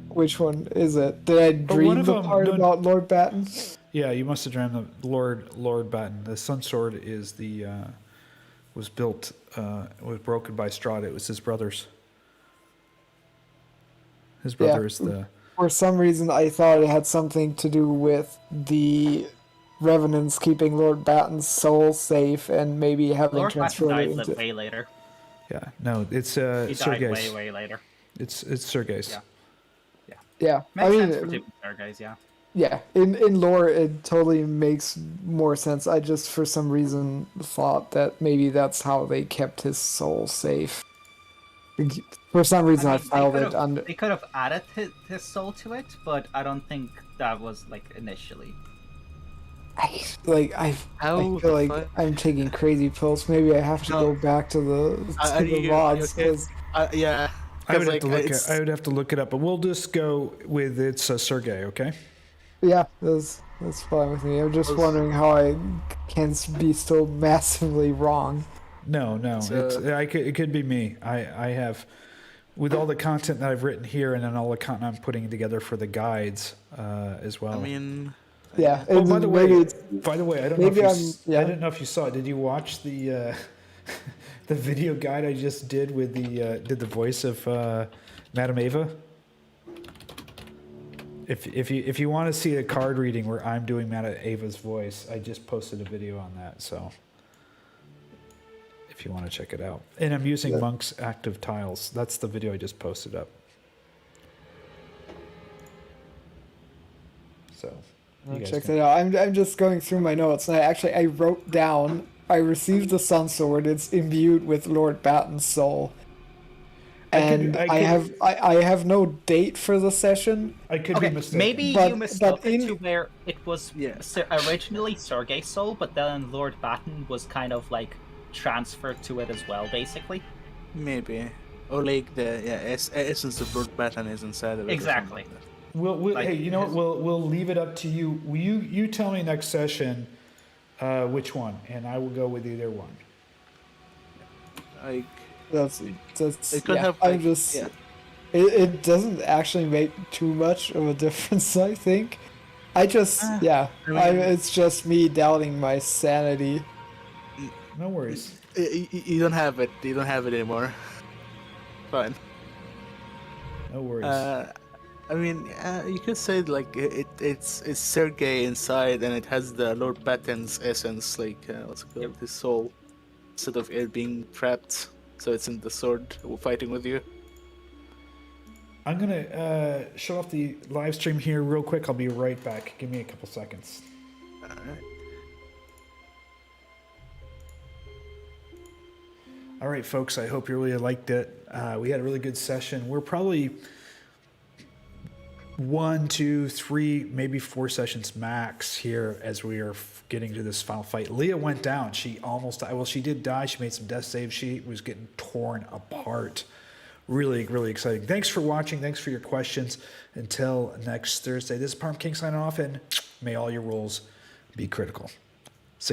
Which one is it? Did I dream one of the them- part no- about Lord Batten? Yeah, you must have dreamed the Lord Batten. The Sun Sword is the was built was broken by Strahd. It was his brother's. His brother is the. For some reason, I thought it had something to do with the Revenants keeping Lord Batten's soul safe and maybe having Lord Batten transferred died it into... way later. Yeah, no, it's He died Sergei's. way later. It's Sergei's. Yeah. Yeah, Makes I sense for mean, two guys, yeah. yeah, in lore, it totally makes more sense. I just, for some reason, thought that maybe that's how they kept his soul safe. For some reason, I, mean, filed it under... They could have added his soul to it, but I don't think that was like initially. I How feel like the fuck? I'm taking crazy pills. Maybe I have to go back to the mods, okay? 'cause- Yeah. I would, 'cause, have to look it's- I would have to look it up, but we'll just go with it's Sergei, okay? Yeah, that's fine with me. I'm just wondering how I can be so massively wrong. No, So- it could be me. I have, with all the content that I've written here, and then all the content I'm putting together for the guides as well. I mean, Yeah. oh, and by the maybe way, it's- I don't know if maybe you, yeah. I didn't know if you saw it. Did you watch the the video guide I just did with the voice of Madame Ava? If you want to see a card reading where I'm doing Madame Ava's voice, I just posted a video on that. So if you want to check it out, and I'm using Monk's active tiles. That's the video I just posted up. So you guys check can- that out. I'm just going through my notes, and I wrote down. I received the Sun Sword. It's imbued with Lord Batten's soul. And I have no date for the session. I could Okay, be mistaken. maybe But- you mistook but it in- to where it was Yeah. originally Sergei's soul, but then Lord Batten was kind of like transferred to it as well, basically. maybe. Oleg, the essence of Lord Batten is inside of it. or Exactly. something like that. We'll Like, hey, you know what? We'll leave it up to you. Will you tell me next session which one, and I will go with either one. Like, That's it could yeah, have. I'm Like, just. yeah. It doesn't actually make too much of a difference, I think. I just, yeah, I mean- it's just me doubting my sanity. No worries. You don't have it. You don't have it anymore. Fine. No worries. I mean, you could say like it's Sergei inside, and it has the Lord Batten's essence, like what's it called, his soul, instead of it being trapped. So it's in the sword fighting with you. I'm gonna shut off the live stream here real quick. I'll be right back. Give me a couple seconds. All right, folks. I hope you really liked it. We had a really good session. We're probably 1, 2, 3, maybe 4 sessions max here as we are getting to this final fight. Liea went down. She almost died. Well, she did die. She made some death saves. She was getting torn apart. Really, really exciting. Thanks for watching. Thanks for your questions. Until next Thursday, this is Parm King signing off, and may all your rolls be critical.